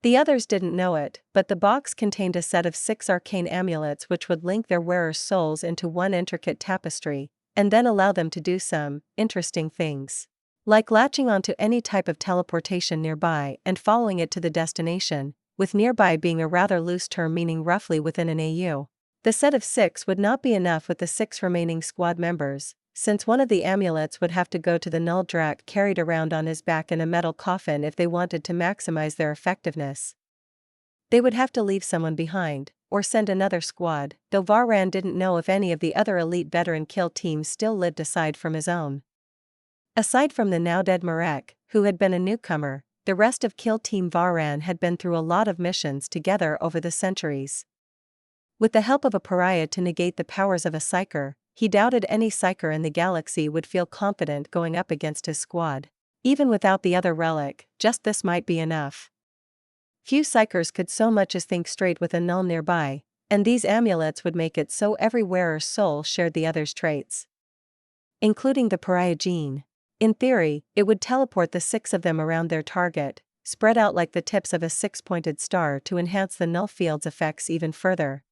The others didn't know it, but the box contained a set of 6 arcane amulets which would link their wearers' souls into one intricate tapestry, and then allow them to do some interesting things. Like latching onto any type of teleportation nearby and following it to the destination, with nearby being a rather loose term meaning roughly within an AU. The set of 6 would not be enough with the 6 remaining squad members, since one of the amulets would have to go to the Null Drac carried around on his back in a metal coffin if they wanted to maximize their effectiveness. They would have to leave someone behind, or send another squad, though Varan didn't know if any of the other elite veteran kill teams still lived aside from his own. Aside from the now-dead Marek, who had been a newcomer, the rest of Kill Team Varan had been through a lot of missions together over the centuries. With the help of a pariah to negate the powers of a psyker, he doubted any psyker in the galaxy would feel confident going up against his squad. Even without the other relic, just this might be enough. Few psykers could so much as think straight with a null nearby, and these amulets would make it so every wearer's soul shared the other's traits. Including the pariah gene. In theory, it would teleport the 6 of them around their target, spread out like the tips of a 6-pointed star to enhance the null field's effects even further.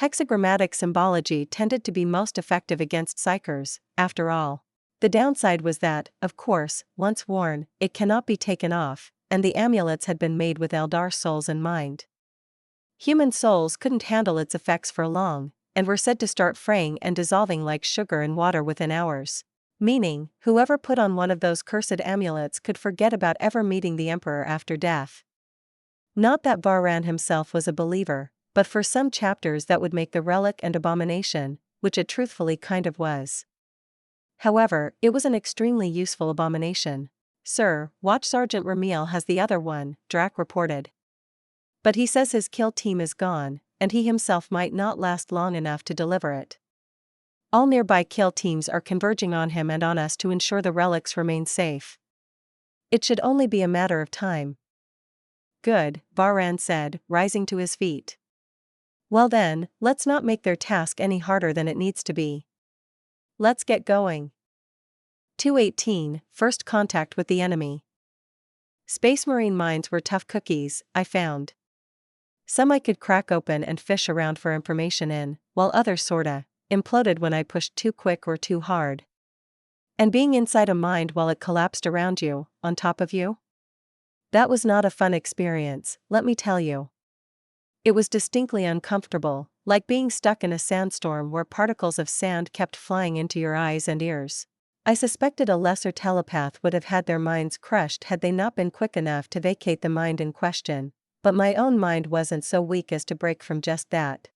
Hexagrammatic symbology tended to be most effective against psykers, after all. The downside was that, of course, once worn, it cannot be taken off, and the amulets had been made with Eldar souls in mind. Human souls couldn't handle its effects for long, and were said to start fraying and dissolving like sugar in water within hours. Meaning, whoever put on one of those cursed amulets could forget about ever meeting the Emperor after death. Not that Varan himself was a believer, but for some chapters that would make the relic an abomination, which it truthfully kind of was. However, it was an extremely useful abomination. Sir, Watch Sergeant Ramiel has the other one, Drac reported. But he says his kill team is gone, and he himself might not last long enough to deliver it. All nearby kill teams are converging on him and on us to ensure the relics remain safe. It should only be a matter of time. Good, Varan said, rising to his feet. Well then, let's not make their task any harder than it needs to be. Let's get going. 218, First contact with the enemy. Space Marine mines were tough cookies, I found. Some I could crack open and fish around for information in, while others sorta imploded when I pushed too quick or too hard. And being inside a mine while it collapsed around you, on top of you? That was not a fun experience, let me tell you. It was distinctly uncomfortable, like being stuck in a sandstorm where particles of sand kept flying into your eyes and ears. I suspected a lesser telepath would have had their minds crushed had they not been quick enough to vacate the mind in question, but my own mind wasn't so weak as to break from just that.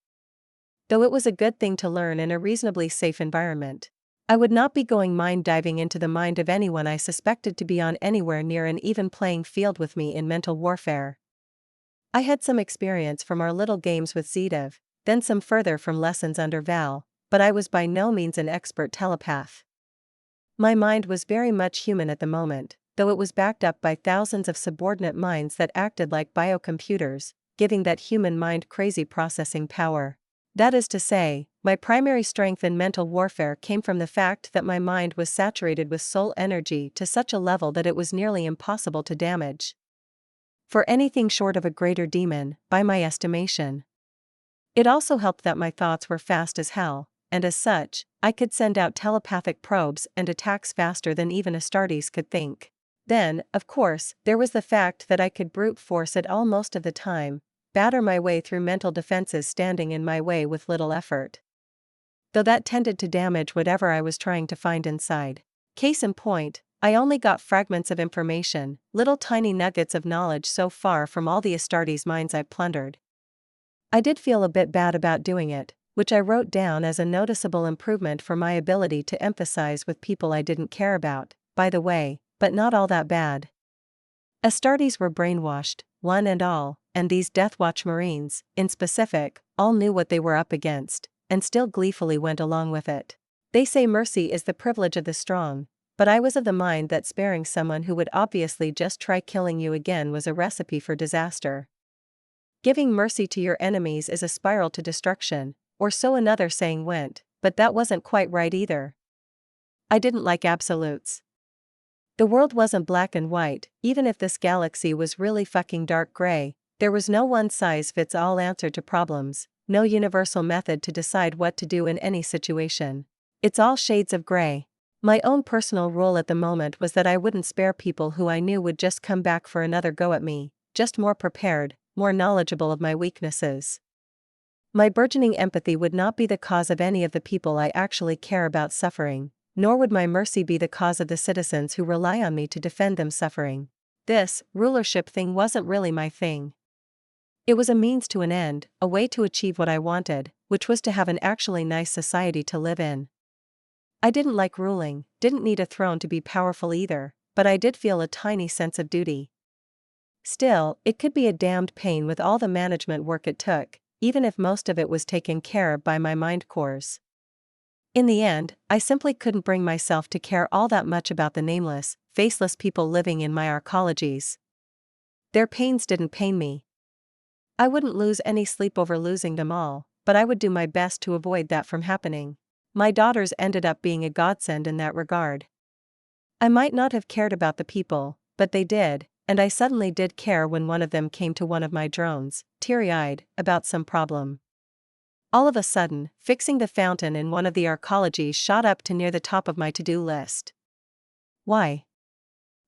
Though it was a good thing to learn in a reasonably safe environment. I would not be going mind diving into the mind of anyone I suspected to be on anywhere near an even playing field with me in mental warfare. I had some experience from our little games with Zedev, then some further from lessons under Val, but I was by no means an expert telepath. My mind was very much human at the moment, though it was backed up by thousands of subordinate minds that acted like biocomputers, giving that human mind crazy processing power. That is to say, my primary strength in mental warfare came from the fact that my mind was saturated with soul energy to such a level that it was nearly impossible to damage. For anything short of a greater demon, by my estimation. It also helped that my thoughts were fast as hell, and as such, I could send out telepathic probes and attacks faster than even Astartes could think. Then, of course, there was the fact that I could brute force it all most of the time, batter my way through mental defenses standing in my way with little effort. Though that tended to damage whatever I was trying to find inside. Case in point, I only got fragments of information, little tiny nuggets of knowledge so far from all the Astartes minds I plundered. I did feel a bit bad about doing it, which I wrote down as a noticeable improvement for my ability to empathize with people I didn't care about, by the way, but not all that bad. Astartes were brainwashed, one and all, and these Deathwatch Marines, in specific, all knew what they were up against, and still gleefully went along with it. They say mercy is the privilege of the strong, but I was of the mind that sparing someone who would obviously just try killing you again was a recipe for disaster. Giving mercy to your enemies is a spiral to destruction, or so another saying went, but that wasn't quite right either. I didn't like absolutes. The world wasn't black and white, even if this galaxy was really fucking dark gray. There was no one-size-fits-all answer to problems, no universal method to decide what to do in any situation. It's all shades of gray. My own personal rule at the moment was that I wouldn't spare people who I knew would just come back for another go at me, just more prepared, more knowledgeable of my weaknesses. My burgeoning empathy would not be the cause of any of the people I actually care about suffering, nor would my mercy be the cause of the citizens who rely on me to defend them suffering. This rulership thing wasn't really my thing. It was a means to an end, a way to achieve what I wanted, which was to have an actually nice society to live in. I didn't like ruling, didn't need a throne to be powerful either, but I did feel a tiny sense of duty. Still, it could be a damned pain with all the management work it took, even if most of it was taken care of by my mind cores. In the end, I simply couldn't bring myself to care all that much about the nameless, faceless people living in my arcologies. Their pains didn't pain me. I wouldn't lose any sleep over losing them all, but I would do my best to avoid that from happening. My daughters ended up being a godsend in that regard. I might not have cared about the people, but they did, and I suddenly did care when one of them came to one of my drones, teary-eyed, about some problem. All of a sudden, fixing the fountain in one of the arcologies shot up to near the top of my to-do list. Why?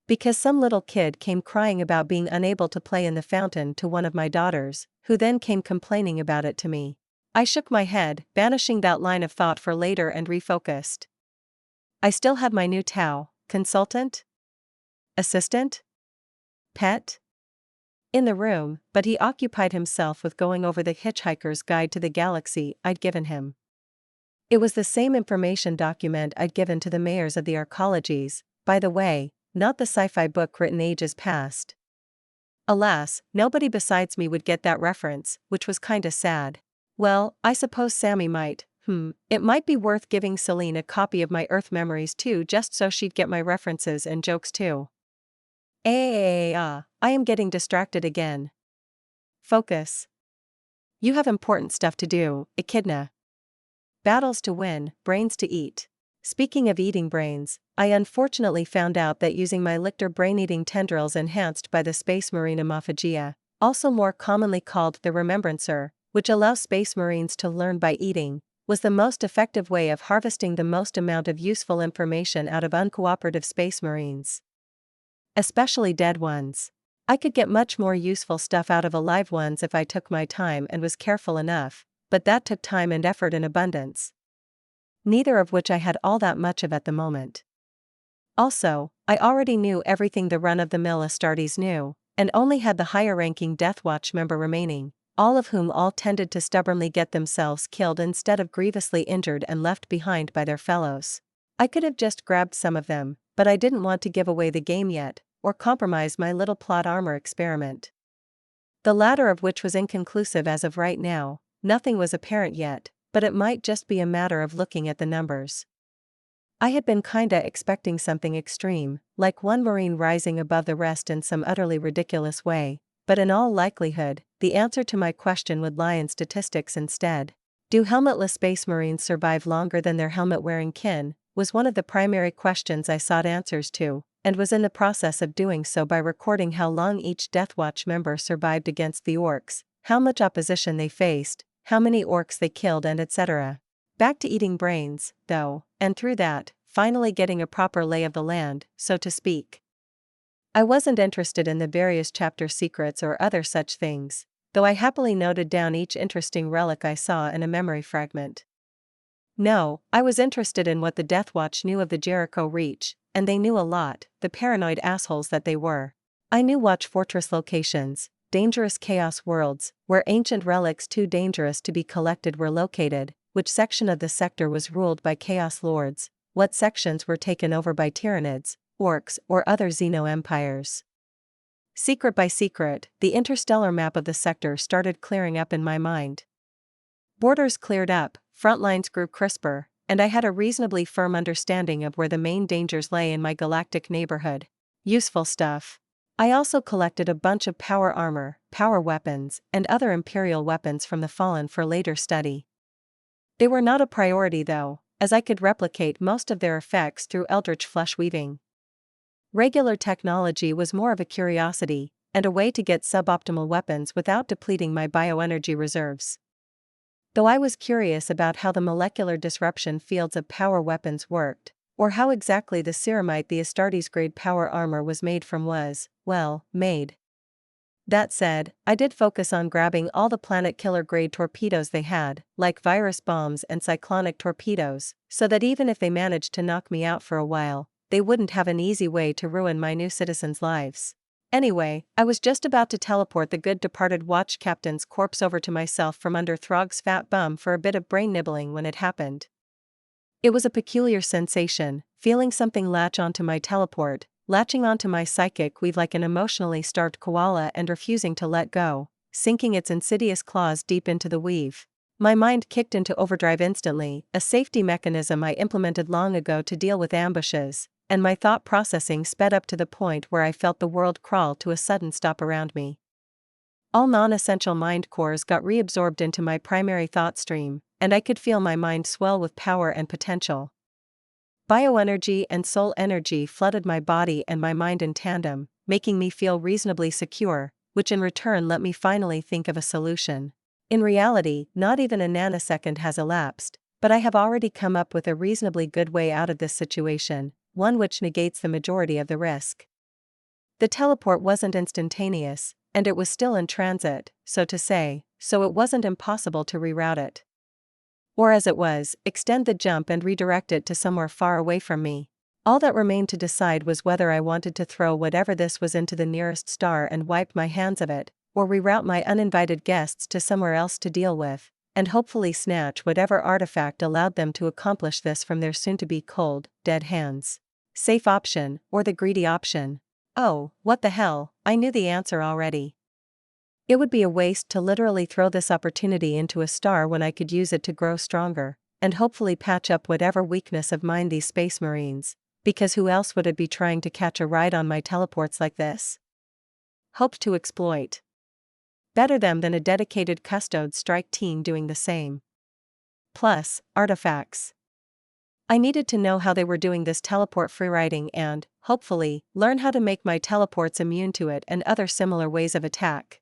Because some little kid came crying about being unable to play in the fountain to one of my daughters, who then came complaining about it to me. I shook my head, banishing that line of thought for later and refocused. I still had my new Tau, consultant? Assistant? Pet? In the room, but he occupied himself with going over the Hitchhiker's Guide to the Galaxy I'd given him. It was the same information document I'd given to the mayors of the arcologies, by the way, not the sci-fi book written ages past. Alas, nobody besides me would get that reference, which was kinda sad. Well, I suppose Sammy might. It might be worth giving Celine a copy of my Earth memories too, just so she'd get my references and jokes too. I am getting distracted again. Focus. You have important stuff to do, Echidna. Battles to win, brains to eat. Speaking of eating brains, I unfortunately found out that using my Lictor brain-eating tendrils enhanced by the Space Marine Homophagia, also more commonly called the Remembrancer, which allows Space Marines to learn by eating, was the most effective way of harvesting the most amount of useful information out of uncooperative Space Marines. Especially dead ones. I could get much more useful stuff out of alive ones if I took my time and was careful enough, but that took time and effort in abundance. Neither of which I had all that much of at the moment. Also, I already knew everything the run-of-the-mill Astartes knew, and only had the higher-ranking Deathwatch member remaining, all of whom all tended to stubbornly get themselves killed instead of grievously injured and left behind by their fellows. I could have just grabbed some of them, but I didn't want to give away the game yet, or compromise my little plot armor experiment. The latter of which was inconclusive as of right now. Nothing was apparent yet, but it might just be a matter of looking at the numbers. I had been kinda expecting something extreme, like one Marine rising above the rest in some utterly ridiculous way, but in all likelihood, the answer to my question would lie in statistics instead. Do helmetless space marines survive longer than their helmet-wearing kin, was one of the primary questions I sought answers to, and was in the process of doing so by recording how long each Deathwatch member survived against the orcs, how much opposition they faced, how many orcs they killed, and etc. Back to eating brains, though, and through that, finally getting a proper lay of the land, so to speak. I wasn't interested in the various chapter secrets or other such things, though I happily noted down each interesting relic I saw in a memory fragment. No, I was interested in what the Deathwatch knew of the Jericho Reach, and they knew a lot, the paranoid assholes that they were. I knew Watch Fortress locations, dangerous Chaos worlds, where ancient relics too dangerous to be collected were located, which section of the sector was ruled by Chaos Lords, what sections were taken over by Tyranids, orcs, or other xeno-empires. Secret by secret, the interstellar map of the sector started clearing up in my mind. Borders cleared up, front lines grew crisper, and I had a reasonably firm understanding of where the main dangers lay in my galactic neighborhood. Useful stuff. I also collected a bunch of power armor, power weapons, and other Imperial weapons from the Fallen for later study. They were not a priority though, as I could replicate most of their effects through eldritch flesh weaving. Regular technology was more of a curiosity, and a way to get suboptimal weapons without depleting my bioenergy reserves. Though I was curious about how the molecular disruption fields of power weapons worked, or how exactly the ceramite the Astartes-grade power armor was made from was, well, made. That said, I did focus on grabbing all the planet-killer-grade torpedoes they had, like virus bombs and cyclonic torpedoes, so that even if they managed to knock me out for a while, they wouldn't have an easy way to ruin my new citizens' lives. Anyway, I was just about to teleport the good departed watch captain's corpse over to myself from under Throg's fat bum for a bit of brain nibbling when it happened. It was a peculiar sensation, feeling something latch onto my teleport, latching onto my psychic weave like an emotionally starved koala and refusing to let go, sinking its insidious claws deep into the weave. My mind kicked into overdrive instantly, a safety mechanism I implemented long ago to deal with ambushes, and my thought processing sped up to the point where I felt the world crawl to a sudden stop around me. All non-essential mind cores got reabsorbed into my primary thought stream, and I could feel my mind swell with power and potential. Bioenergy and soul energy flooded my body and my mind in tandem, making me feel reasonably secure, which in return let me finally think of a solution. In reality, not even a nanosecond has elapsed, but I have already come up with a reasonably good way out of this situation, one which negates the majority of the risk. The teleport wasn't instantaneous, and it was still in transit, so to say, so it wasn't impossible to reroute it. Or as it was, extend the jump and redirect it to somewhere far away from me. All that remained to decide was whether I wanted to throw whatever this was into the nearest star and wipe my hands of it, or reroute my uninvited guests to somewhere else to deal with, and hopefully snatch whatever artifact allowed them to accomplish this from their soon-to-be cold, dead hands. Safe option, or the greedy option? Oh, what the hell, I knew the answer already. It would be a waste to literally throw this opportunity into a star when I could use it to grow stronger, and hopefully patch up whatever weakness of mine these space marines, because who else would it be trying to catch a ride on my teleports like this? Hope to exploit. Better them than a dedicated custode strike team doing the same. Plus, artifacts. I needed to know how they were doing this teleport freeriding and, hopefully, learn how to make my teleports immune to it and other similar ways of attack.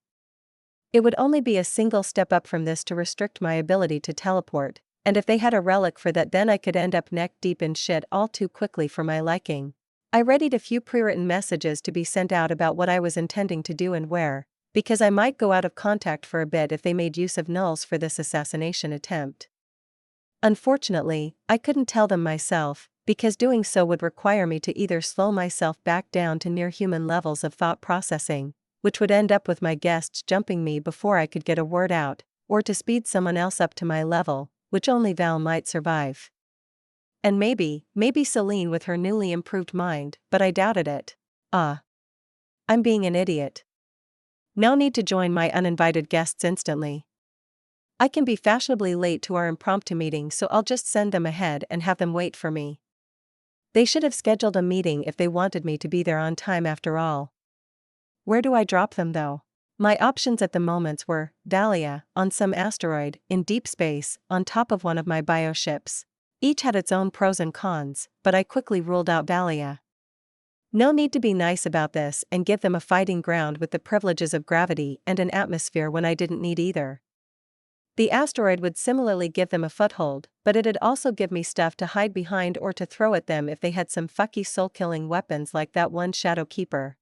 It would only be a single step up from this to restrict my ability to teleport, and if they had a relic for that then I could end up neck deep in shit all too quickly for my liking. I readied a few pre-written messages to be sent out about what I was intending to do and where, because I might go out of contact for a bit if they made use of nulls for this assassination attempt. Unfortunately, I couldn't tell them myself, because doing so would require me to either slow myself back down to near human levels of thought processing, which would end up with my guests jumping me before I could get a word out, or to speed someone else up to my level, which only Val might survive. And maybe Celine with her newly improved mind, but I doubted it. I'm being an idiot. No need to join my uninvited guests instantly. I can be fashionably late to our impromptu meeting, so I'll just send them ahead and have them wait for me. They should have scheduled a meeting if they wanted me to be there on time after all. Where do I drop them though? My options at the moments were Dahlia, on some asteroid, in deep space, on top of one of my bioships. Each had its own pros and cons, but I quickly ruled out Dahlia. No need to be nice about this and give them a fighting ground with the privileges of gravity and an atmosphere when I didn't need either. The asteroid would similarly give them a foothold, but it'd also give me stuff to hide behind or to throw at them if they had some fucky soul-killing weapons like that one Shadow Keeper.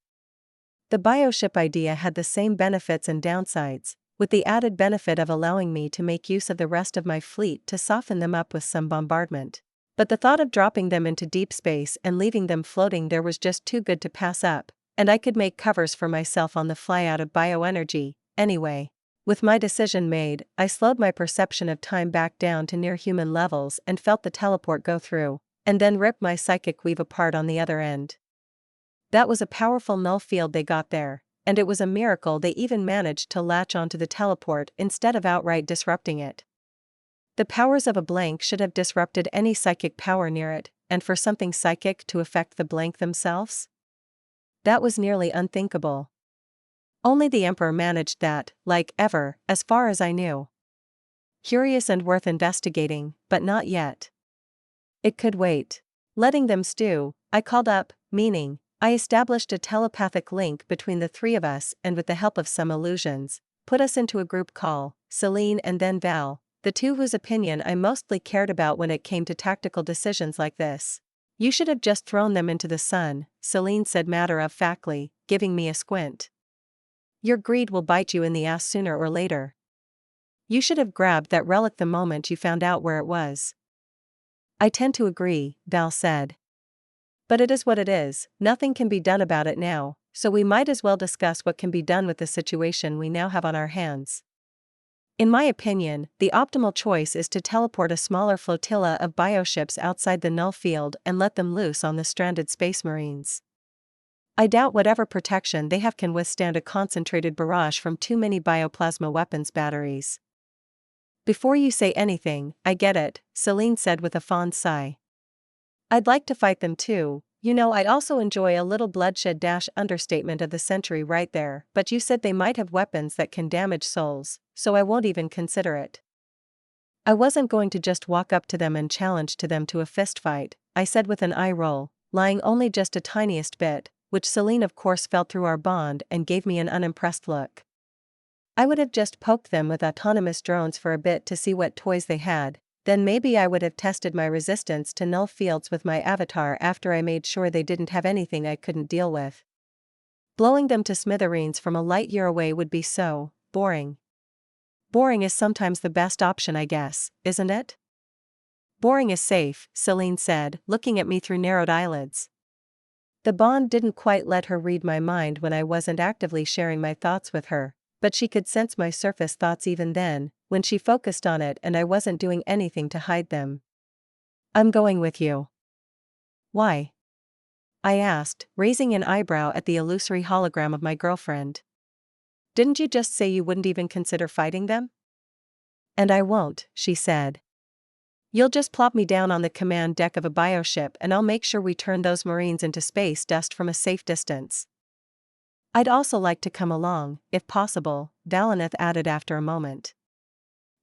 The bioship idea had the same benefits and downsides, with the added benefit of allowing me to make use of the rest of my fleet to soften them up with some bombardment. But the thought of dropping them into deep space and leaving them floating there was just too good to pass up, and I could make covers for myself on the fly out of bioenergy, anyway. With my decision made, I slowed my perception of time back down to near human levels and felt the teleport go through, and then rip my psychic weave apart on the other end. That was a powerful null field they got there, and it was a miracle they even managed to latch onto the teleport instead of outright disrupting it. The powers of a blank should have disrupted any psychic power near it, and for something psychic to affect the blank themselves? That was nearly unthinkable. Only the Emperor managed that, like ever, as far as I knew. Curious and worth investigating, but not yet. It could wait. Letting them stew, I called up, meaning, I established a telepathic link between the three of us and with the help of some illusions, put us into a group call, Celine and then Val, the two whose opinion I mostly cared about when it came to tactical decisions like this. You should have just thrown them into the sun, Celine said matter-of-factly, giving me a squint. Your greed will bite you in the ass sooner or later. You should have grabbed that relic the moment you found out where it was. I tend to agree, Val said. But it is what it is, nothing can be done about it now, so we might as well discuss what can be done with the situation we now have on our hands. In my opinion, the optimal choice is to teleport a smaller flotilla of bioships outside the null field and let them loose on the stranded space marines. I doubt whatever protection they have can withstand a concentrated barrage from too many bioplasma weapons batteries. Before you say anything, I get it, Celine said with a fond sigh. I'd like to fight them too, you know I'd also enjoy a little bloodshed - understatement of the century right there, but you said they might have weapons that can damage souls, so I won't even consider it. I wasn't going to just walk up to them and challenge them to a fistfight, I said with an eye roll, lying only just a tiniest bit, which Celine of course felt through our bond and gave me an unimpressed look. I would have just poked them with autonomous drones for a bit to see what toys they had, then maybe I would have tested my resistance to null fields with my avatar after I made sure they didn't have anything I couldn't deal with. Blowing them to smithereens from a light year away would be so boring. Boring is sometimes the best option, I guess, isn't it? Boring is safe, Celine said, looking at me through narrowed eyelids. The bond didn't quite let her read my mind when I wasn't actively sharing my thoughts with her, but she could sense my surface thoughts even then, when she focused on it and I wasn't doing anything to hide them. I'm going with you. Why? I asked, raising an eyebrow at the illusory hologram of my girlfriend. Didn't you just say you wouldn't even consider fighting them? And I won't, she said. You'll just plop me down on the command deck of a bioship and I'll make sure we turn those marines into space dust from a safe distance. I'd also like to come along, if possible, Valineth added after a moment.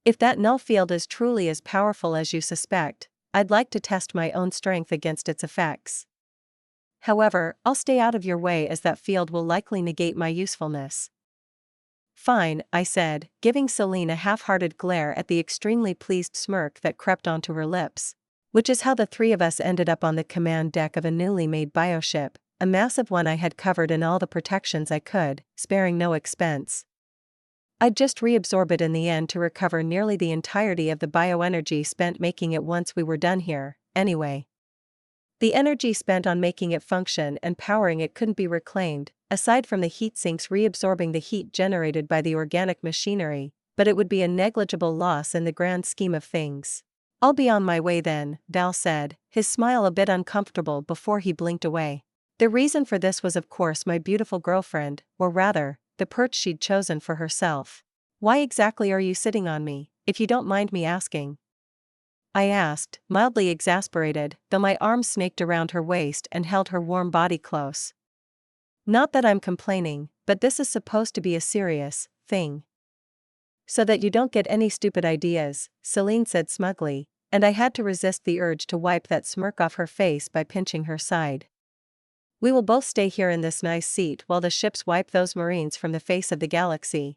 If that null field is truly as powerful as you suspect, I'd like to test my own strength against its effects. However, I'll stay out of your way as that field will likely negate my usefulness. Fine, I said, giving Celine a half-hearted glare at the extremely pleased smirk that crept onto her lips. Which is how the three of us ended up on the command deck of a newly made bioship, a massive one I had covered in all the protections I could, sparing no expense. I'd just reabsorb it in the end to recover nearly the entirety of the bioenergy spent making it once we were done here, anyway. The energy spent on making it function and powering it couldn't be reclaimed, aside from the heat sinks reabsorbing the heat generated by the organic machinery, but it would be a negligible loss in the grand scheme of things. I'll be on my way then, Val said, his smile a bit uncomfortable before he blinked away. The reason for this was of course my beautiful girlfriend, or rather, the perch she'd chosen for herself. Why exactly are you sitting on me, if you don't mind me asking? I asked, mildly exasperated, though my arms snaked around her waist and held her warm body close. Not that I'm complaining, but this is supposed to be a serious thing. So that you don't get any stupid ideas, Celine said smugly, and I had to resist the urge to wipe that smirk off her face by pinching her side. We will both stay here in this nice seat while the ships wipe those Marines from the face of the galaxy.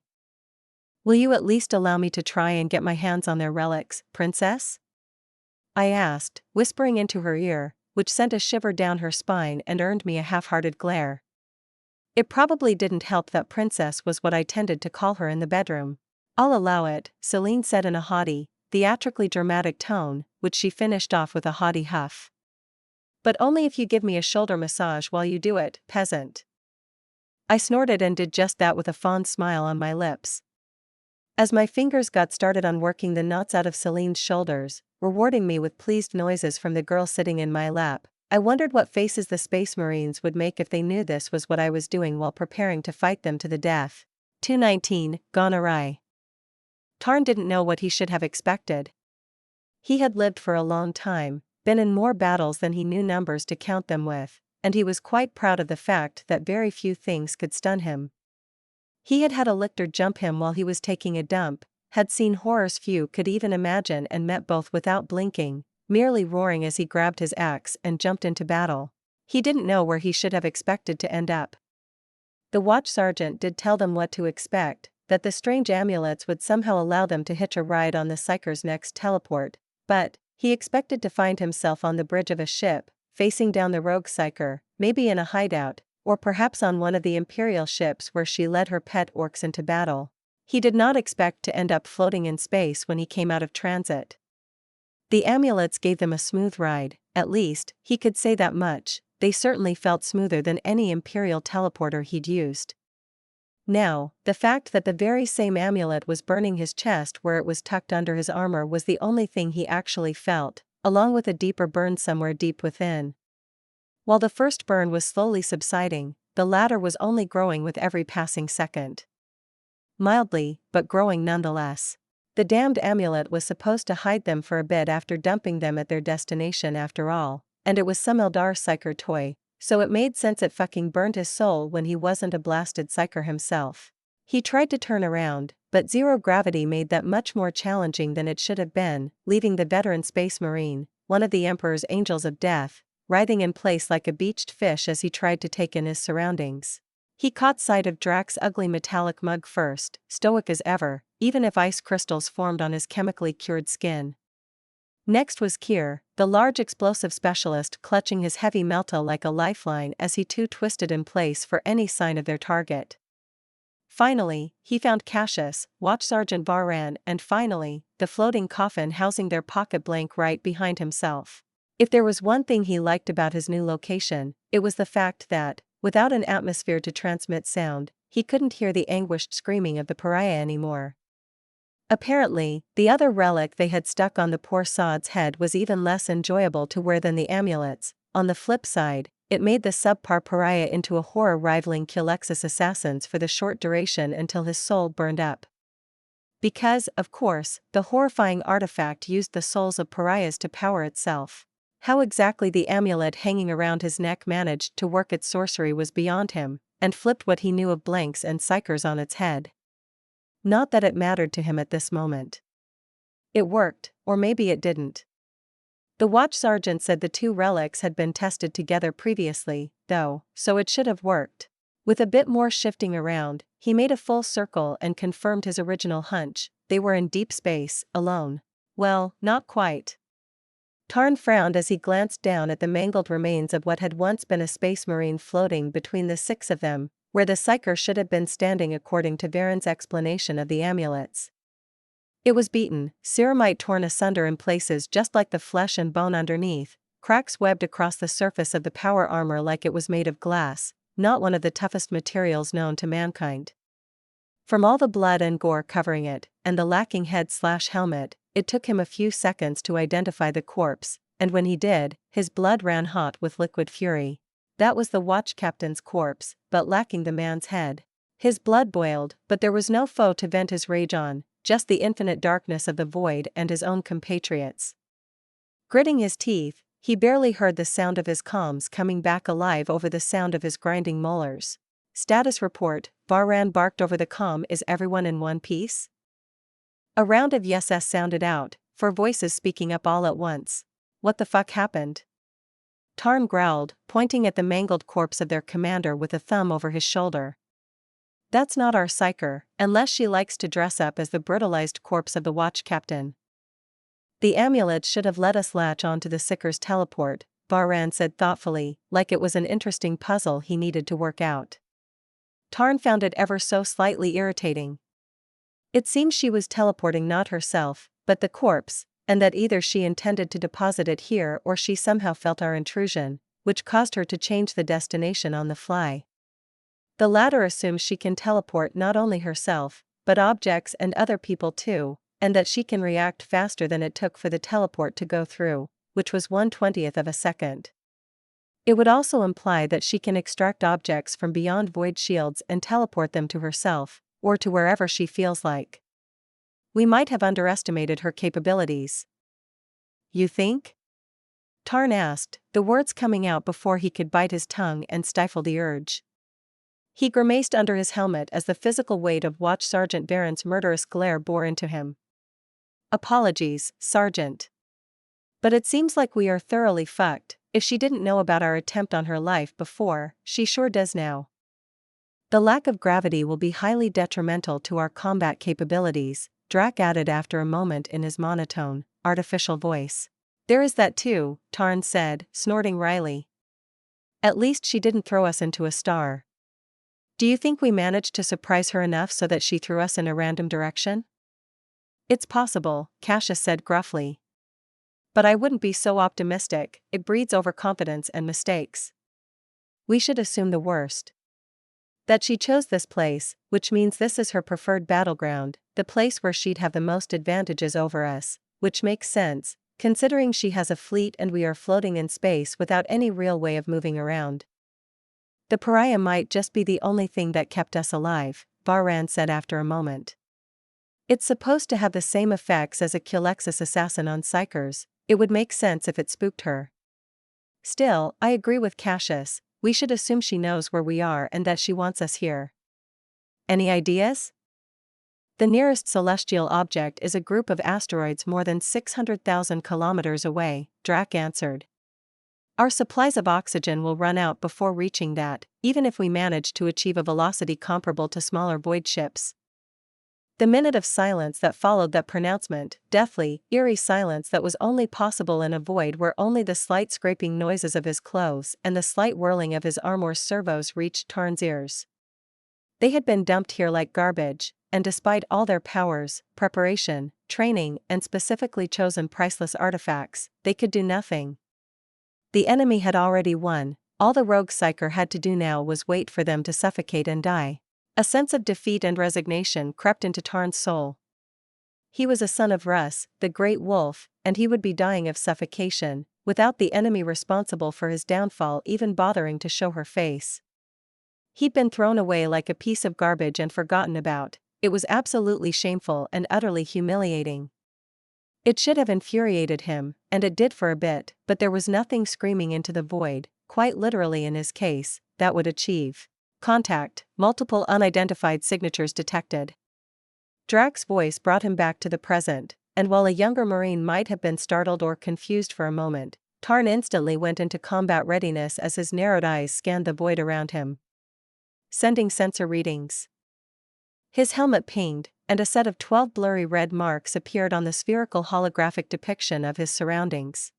Will you at least allow me to try and get my hands on their relics, Princess? I asked, whispering into her ear, which sent a shiver down her spine and earned me a half-hearted glare. It probably didn't help that Princess was what I tended to call her in the bedroom. I'll allow it, Celine said in a haughty, theatrically dramatic tone, which she finished off with a haughty huff. But only if you give me a shoulder massage while you do it, peasant. I snorted and did just that with a fond smile on my lips. As my fingers got started on working the knots out of Celine's shoulders, rewarding me with pleased noises from the girl sitting in my lap, I wondered what faces the Space Marines would make if they knew this was what I was doing while preparing to fight them to the death. 219, gone awry. Tarn didn't know what he should have expected. He had lived for a long time, been in more battles than he knew numbers to count them with, and he was quite proud of the fact that very few things could stun him. He had had a lictor jump him while he was taking a dump, had seen horrors few could even imagine and met both without blinking, merely roaring as he grabbed his axe and jumped into battle. He didn't know where he should have expected to end up. The watch sergeant did tell them what to expect, that the strange amulets would somehow allow them to hitch a ride on the Psyker's next teleport, but he expected to find himself on the bridge of a ship, facing down the rogue Psyker, maybe in a hideout, or perhaps on one of the Imperial ships where she led her pet orcs into battle. He did not expect to end up floating in space when he came out of transit. The amulets gave them a smooth ride, at least, he could say that much. They certainly felt smoother than any Imperial teleporter he'd used. Now, the fact that the very same amulet was burning his chest where it was tucked under his armor was the only thing he actually felt, along with a deeper burn somewhere deep within. While the first burn was slowly subsiding, the latter was only growing with every passing second. Mildly, but growing nonetheless. The damned amulet was supposed to hide them for a bit after dumping them at their destination after all, and it was some Eldar Psyker toy, so it made sense it fucking burned his soul when he wasn't a blasted Psyker himself. He tried to turn around, but zero gravity made that much more challenging than it should have been, leaving the veteran Space Marine, one of the Emperor's angels of death, writhing in place like a beached fish as he tried to take in his surroundings. He caught sight of Drax's ugly metallic mug first, stoic as ever, even if ice crystals formed on his chemically cured skin. Next was Kier, the large explosive specialist clutching his heavy melta like a lifeline as he too twisted in place for any sign of their target. Finally, he found Cassius, Watch Sergeant Varran, and finally, the floating coffin housing their pocket blank right behind himself. If there was one thing he liked about his new location, it was the fact that, without an atmosphere to transmit sound, he couldn't hear the anguished screaming of the pariah anymore. Apparently, the other relic they had stuck on the poor sod's head was even less enjoyable to wear than the amulets. On the flip side, it made the subpar pariah into a horror rivaling Kilexis assassins for the short duration until his soul burned up. Because, of course, the horrifying artifact used the souls of pariahs to power itself. How exactly the amulet hanging around his neck managed to work its sorcery was beyond him, and flipped what he knew of blanks and psychers on its head. Not that it mattered to him at this moment. It worked, or maybe it didn't. The watch sergeant said the two relics had been tested together previously, though, so it should have worked. With a bit more shifting around, he made a full circle and confirmed his original hunch: they were in deep space, alone. Well, not quite. Tarn frowned as he glanced down at the mangled remains of what had once been a space marine floating between the six of them, where the Psyker should have been standing according to Varen's explanation of the amulets. It was beaten, ceramite torn asunder in places just like the flesh and bone underneath, cracks webbed across the surface of the power armor like it was made of glass, not one of the toughest materials known to mankind. From all the blood and gore covering it, and the lacking head/helmet, it took him a few seconds to identify the corpse, and when he did, his blood ran hot with liquid fury. That was the watch captain's corpse, but lacking the man's head. His blood boiled, but there was no foe to vent his rage on, just the infinite darkness of the void and his own compatriots. Gritting his teeth, he barely heard the sound of his comms coming back alive over the sound of his grinding molars. Status report, Varran barked over the comm. Is everyone in one piece? A round of yeses sounded out, 4 voices speaking up all at once. What the fuck happened? Tarn growled, pointing at the mangled corpse of their commander with a thumb over his shoulder. That's not our psyker, unless she likes to dress up as the brutalized corpse of the watch captain. The amulet should have let us latch onto the Seeker's teleport, Varran said thoughtfully, like it was an interesting puzzle he needed to work out. Tarn found it ever so slightly irritating. It seems she was teleporting not herself, but the corpse, and that either she intended to deposit it here or she somehow felt our intrusion, which caused her to change the destination on the fly. The latter assumes she can teleport not only herself, but objects and other people too, and that she can react faster than it took for the teleport to go through, which was 1/20th of a second. It would also imply that she can extract objects from beyond void shields and teleport them to herself, or to wherever she feels like. We might have underestimated her capabilities. You think? Tarn asked, the words coming out before he could bite his tongue and stifle the urge. He grimaced under his helmet as the physical weight of Watch Sergeant Barron's murderous glare bore into him. Apologies, Sergeant. But it seems like we are thoroughly fucked. If she didn't know about our attempt on her life before, she sure does now. The lack of gravity will be highly detrimental to our combat capabilities, Drac added after a moment in his monotone, artificial voice. There is that too, Tarn said, snorting wryly. At least she didn't throw us into a star. Do you think we managed to surprise her enough so that she threw us in a random direction? It's possible, Cassius said gruffly. But I wouldn't be so optimistic, it breeds overconfidence and mistakes. We should assume the worst. That she chose this place, which means this is her preferred battleground, the place where she'd have the most advantages over us, which makes sense, considering she has a fleet and we are floating in space without any real way of moving around. The pariah might just be the only thing that kept us alive, Varran said after a moment. It's supposed to have the same effects as a Culexus assassin on psychers. It would make sense if it spooked her. Still, I agree with Cassius, we should assume she knows where we are and that she wants us here. Any ideas? The nearest celestial object is a group of asteroids more than 600,000 kilometers away, Drac answered. Our supplies of oxygen will run out before reaching that, even if we manage to achieve a velocity comparable to smaller void ships. The minute of silence that followed that pronouncement, deathly, eerie silence that was only possible in a void where only the slight scraping noises of his clothes and the slight whirling of his armor's servos reached Tarn's ears. They had been dumped here like garbage, and despite all their powers, preparation, training, and specifically chosen priceless artifacts, they could do nothing. The enemy had already won, all the rogue psyker had to do now was wait for them to suffocate and die. A sense of defeat and resignation crept into Tarn's soul. He was a son of Russ, the great wolf, and he would be dying of suffocation, without the enemy responsible for his downfall even bothering to show her face. He'd been thrown away like a piece of garbage and forgotten about. It was absolutely shameful and utterly humiliating. It should have infuriated him, and it did for a bit, but there was nothing screaming into the void, quite literally in his case, that would achieve. Contact, multiple unidentified signatures detected. Drac's voice brought him back to the present, and while a younger Marine might have been startled or confused for a moment, Tarn instantly went into combat readiness as his narrowed eyes scanned the void around him. Sending sensor readings. His helmet pinged, and a set of 12 blurry red marks appeared on the spherical holographic depiction of his surroundings.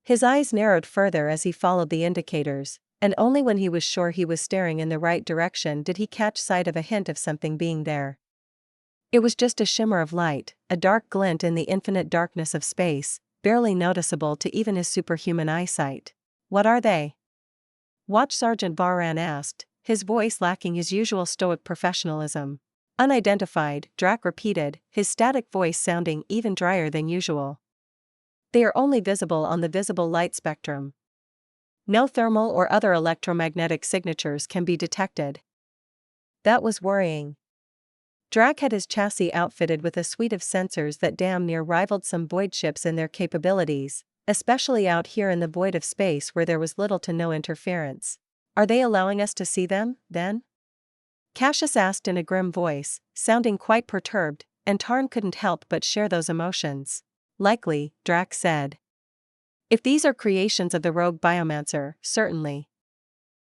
His eyes narrowed further as he followed the indicators, and only when he was sure he was staring in the right direction did he catch sight of a hint of something being there. It was just a shimmer of light, a dark glint in the infinite darkness of space, barely noticeable to even his superhuman eyesight. What are they? Watch Sergeant Varran asked, his voice lacking his usual stoic professionalism. Unidentified, Drac repeated, his static voice sounding even drier than usual. They are only visible on the visible light spectrum. No thermal or other electromagnetic signatures can be detected. That was worrying. Drac had his chassis outfitted with a suite of sensors that damn near rivaled some void ships in their capabilities, especially out here in the void of space where there was little to no interference. Are they allowing us to see them, then? Cassius asked in a grim voice, sounding quite perturbed, and Tarn couldn't help but share those emotions. Likely, Drax said. If these are creations of the rogue biomancer, certainly.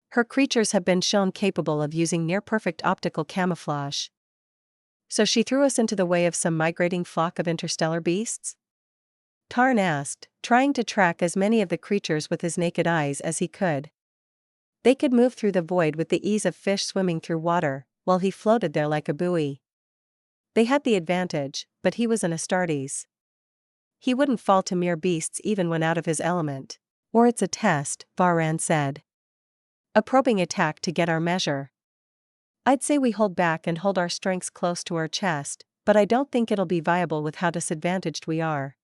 Her creatures have been shown capable of using near-perfect optical camouflage. So she threw us into the way of some migrating flock of interstellar beasts? Tarn asked, trying to track as many of the creatures with his naked eyes as he could. They could move through the void with the ease of fish swimming through water, while he floated there like a buoy. They had the advantage, but he was an Astartes. He wouldn't fall to mere beasts even when out of his element. Or it's a test, Varan said. A probing attack to get our measure. I'd say we hold back and hold our strengths close to our chest, but I don't think it'll be viable with how disadvantaged we are.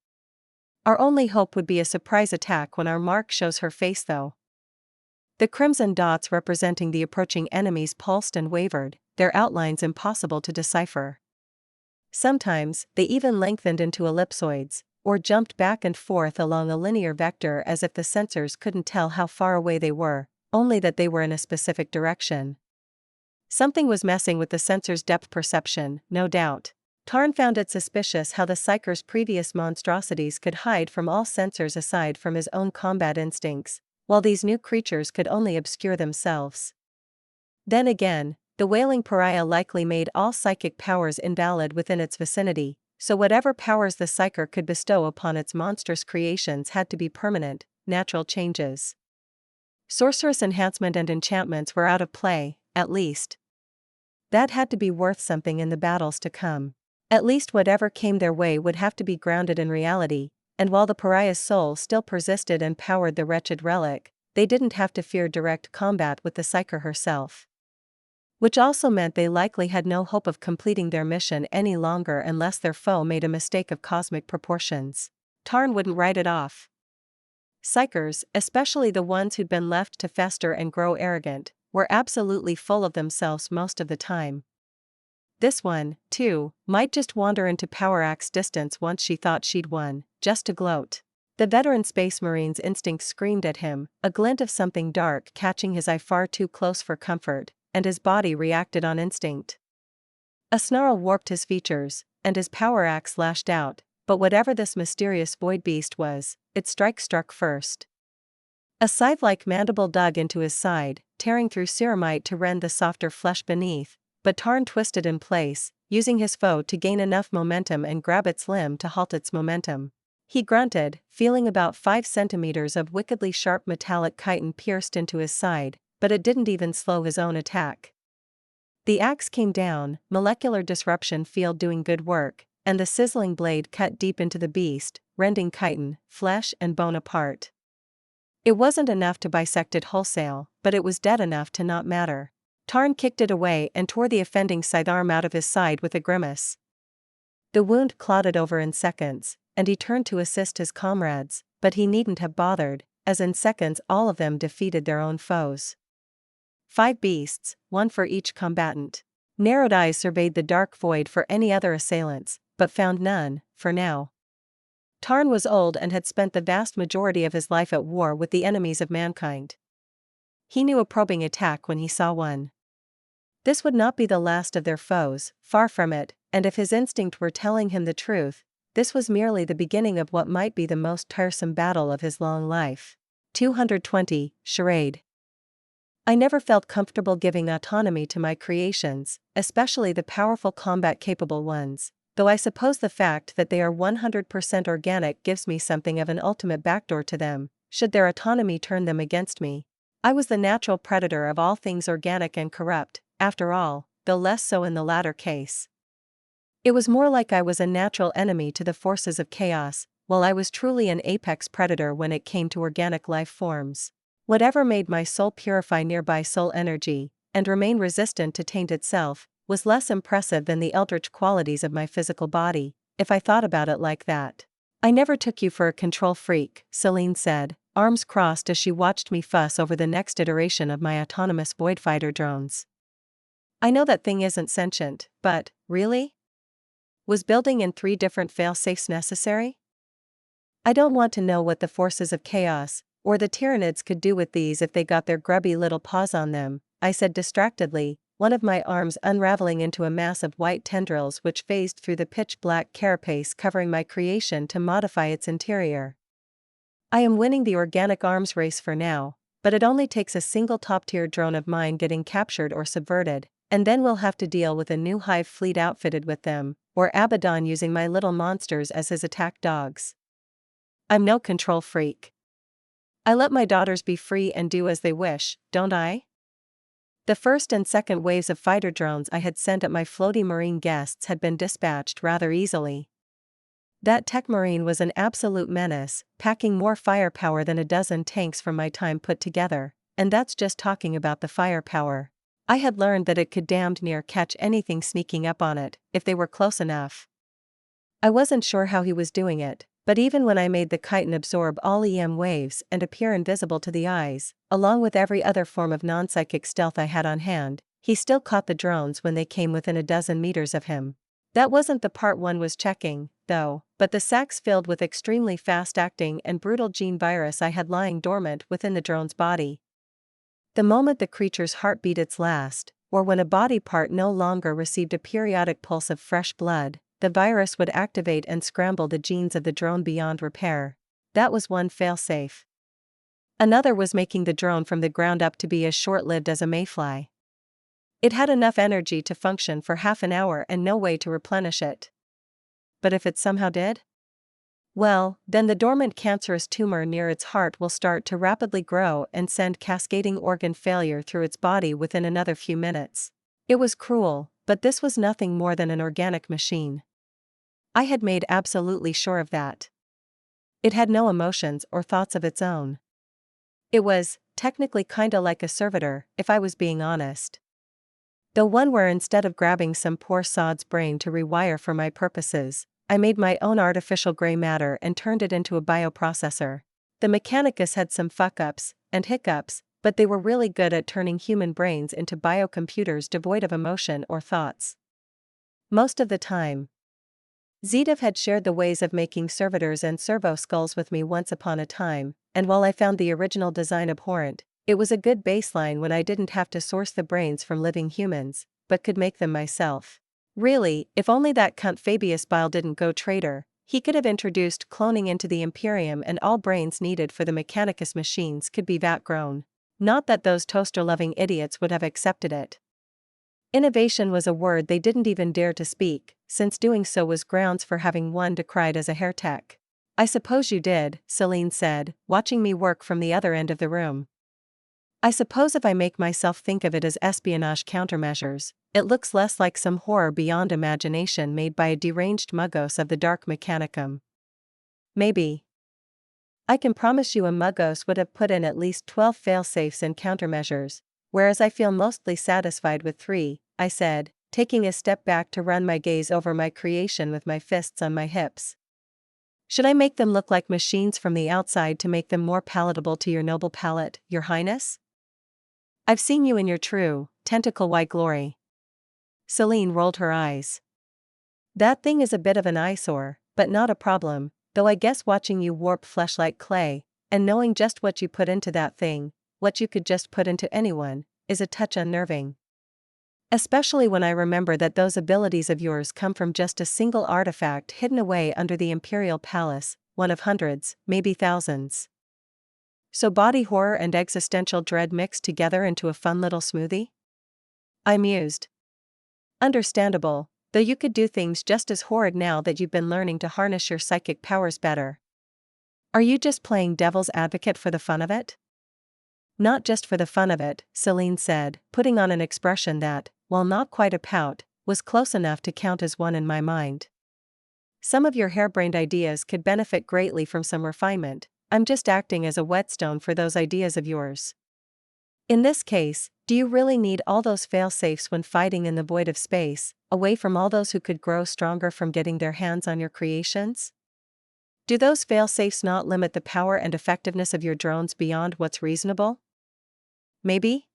Our only hope would be a surprise attack when our mark shows her face though. The crimson dots representing the approaching enemies pulsed and wavered, their outlines impossible to decipher. Sometimes, they even lengthened into ellipsoids, or jumped back and forth along a linear vector as if the sensors couldn't tell how far away they were, only that they were in a specific direction. Something was messing with the sensor's depth perception, no doubt. Tarn found it suspicious how the Psyker's previous monstrosities could hide from all sensors aside from his own combat instincts, while these new creatures could only obscure themselves. Then again, the wailing pariah likely made all psychic powers invalid within its vicinity, so whatever powers the Psyker could bestow upon its monstrous creations had to be permanent, natural changes. Sorceress enhancement and enchantments were out of play, at least. That had to be worth something in the battles to come. At least whatever came their way would have to be grounded in reality, and while the pariah's soul still persisted and powered the wretched relic, they didn't have to fear direct combat with the Psyker herself. Which also meant they likely had no hope of completing their mission any longer unless their foe made a mistake of cosmic proportions. Tarn wouldn't write it off. Psykers, especially the ones who'd been left to fester and grow arrogant, were absolutely full of themselves most of the time. This one, too, might just wander into Power Axe distance once she thought she'd won, just to gloat. The veteran Space Marine's instinct screamed at him, a glint of something dark catching his eye far too close for comfort, and his body reacted on instinct. A snarl warped his features, and his Power Axe lashed out, but whatever this mysterious void beast was, its strike struck first. A scythe-like mandible dug into his side, tearing through ceramite to rend the softer flesh beneath, but Tarn twisted in place, using his foe to gain enough momentum and grab its limb to halt its momentum. He grunted, feeling about 5 centimeters of wickedly sharp metallic chitin pierced into his side, but it didn't even slow his own attack. The axe came down, molecular disruption field doing good work, and the sizzling blade cut deep into the beast, rending chitin, flesh and bone apart. It wasn't enough to bisect it wholesale, but it was dead enough to not matter. Tarn kicked it away and tore the offending scythe arm out of his side with a grimace. The wound clotted over in seconds, and he turned to assist his comrades, but he needn't have bothered, as in seconds all of them defeated their own foes. 5 beasts, one for each combatant. Narrowed eyes surveyed the dark void for any other assailants, but found none, for now. Tarn was old and had spent the vast majority of his life at war with the enemies of mankind. He knew a probing attack when he saw one. This would not be the last of their foes, far from it, and if his instinct were telling him the truth, this was merely the beginning of what might be the most tiresome battle of his long life. 220, Charade. I never felt comfortable giving autonomy to my creations, especially the powerful combat-capable ones, though I suppose the fact that they are 100% organic gives me something of an ultimate backdoor to them, should their autonomy turn them against me. I was the natural predator of all things organic and corrupt, after all, though less so in the latter case. It was more like I was a natural enemy to the forces of chaos, while I was truly an apex predator when it came to organic life forms. Whatever made my soul purify nearby soul energy, and remain resistant to taint itself, was less impressive than the eldritch qualities of my physical body, if I thought about it like that. I never took you for a control freak, Celine said, arms crossed as she watched me fuss over the next iteration of my autonomous void fighter drones. I know that thing isn't sentient, but, really? Was building in 3 different fail-safes necessary? I don't want to know what the forces of chaos, Or the Tyranids could do with these if they got their grubby little paws on them, I said distractedly, one of my arms unraveling into a mass of white tendrils which phased through the pitch-black carapace covering my creation to modify its interior. I am winning the organic arms race for now, but it only takes a single top-tier drone of mine getting captured or subverted, and then we'll have to deal with a new hive fleet outfitted with them, or Abaddon using my little monsters as his attack dogs. I'm no control freak. I let my daughters be free and do as they wish, don't I? The first and second waves of fighter drones I had sent at my floaty marine guests had been dispatched rather easily. That tech marine was an absolute menace, packing more firepower than a dozen tanks from my time put together, and that's just talking about the firepower. I had learned that it could damned near catch anything sneaking up on it, if they were close enough. I wasn't sure how he was doing it, but even when I made the chitin absorb all EM waves and appear invisible to the eyes, along with every other form of non-psychic stealth I had on hand, he still caught the drones when they came within a dozen meters of him. That wasn't the part one was checking, though, but the sacks filled with extremely fast-acting and brutal gene virus I had lying dormant within the drone's body. The moment the creature's heart beat its last, or when a body part no longer received a periodic pulse of fresh blood, the virus would activate and scramble the genes of the drone beyond repair. That was one failsafe. Another was making the drone from the ground up to be as short-lived as a mayfly. It had enough energy to function for half an hour and no way to replenish it. But if it somehow did? Well, then the dormant cancerous tumor near its heart will start to rapidly grow and send cascading organ failure through its body within another few minutes. It was cruel, but this was nothing more than an organic machine. I had made absolutely sure of that. It had no emotions or thoughts of its own. It was, technically kinda like a servitor, if I was being honest. Though one where instead of grabbing some poor sod's brain to rewire for my purposes, I made my own artificial gray matter and turned it into a bioprocessor. The Mechanicus had some fuck-ups and hiccups, but they were really good at turning human brains into biocomputers devoid of emotion or thoughts. Most of the time. Zedov had shared the ways of making servitors and servo skulls with me once upon a time, and while I found the original design abhorrent, it was a good baseline when I didn't have to source the brains from living humans, but could make them myself. Really, if only that cunt Fabius Bile didn't go traitor, he could have introduced cloning into the Imperium and all brains needed for the Mechanicus machines could be vat-grown. Not that those toaster-loving idiots would have accepted it. Innovation was a word they didn't even dare to speak, since doing so was grounds for having one decried as a heretic. I suppose you did, Celine said, watching me work from the other end of the room. I suppose if I make myself think of it as espionage countermeasures, it looks less like some horror beyond imagination made by a deranged muggos of the dark mechanicum. Maybe. I can promise you a muggos would have put in at least 12 failsafes and countermeasures, whereas I feel mostly satisfied with 3, I said, taking a step back to run my gaze over my creation with my fists on my hips. Should I make them look like machines from the outside to make them more palatable to your noble palate, Your Highness? I've seen you in your true, tentacle-white glory. Celine rolled her eyes. That thing is a bit of an eyesore, but not a problem, though I guess watching you warp flesh like clay, and knowing just what you put into that thing, what you could just put into anyone, is a touch unnerving. Especially when I remember that those abilities of yours come from just a single artifact hidden away under the Imperial Palace, one of hundreds, maybe thousands. So body horror and existential dread mixed together into a fun little smoothie? I mused. Understandable, though you could do things just as horrid now that you've been learning to harness your psychic powers better. Are you just playing devil's advocate for the fun of it? Not just for the fun of it, Celine said, putting on an expression that, while not quite a pout, was close enough to count as one in my mind. Some of your harebrained ideas could benefit greatly from some refinement. I'm just acting as a whetstone for those ideas of yours. In this case, do you really need all those fail-safes when fighting in the void of space, away from all those who could grow stronger from getting their hands on your creations? Do those fail-safes not limit the power and effectiveness of your drones beyond what's reasonable? Maybe?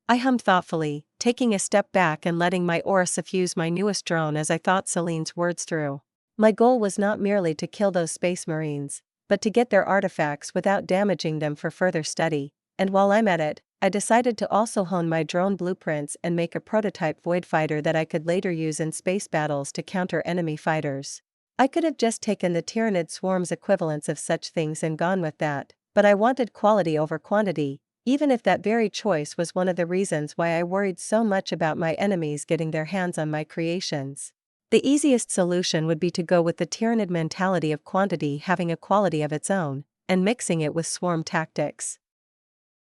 I hummed thoughtfully, taking a step back and letting my aura suffuse my newest drone as I thought Celine's words through. My goal was not merely to kill those space marines, but to get their artifacts without damaging them for further study. And while I'm at it, I decided to also hone my drone blueprints and make a prototype void fighter that I could later use in space battles to counter enemy fighters. I could have just taken the Tyranid swarm's equivalents of such things and gone with that, but I wanted quality over quantity, even if that very choice was one of the reasons why I worried so much about my enemies getting their hands on my creations. The easiest solution would be to go with the Tyranid mentality of quantity having a quality of its own, and mixing it with swarm tactics.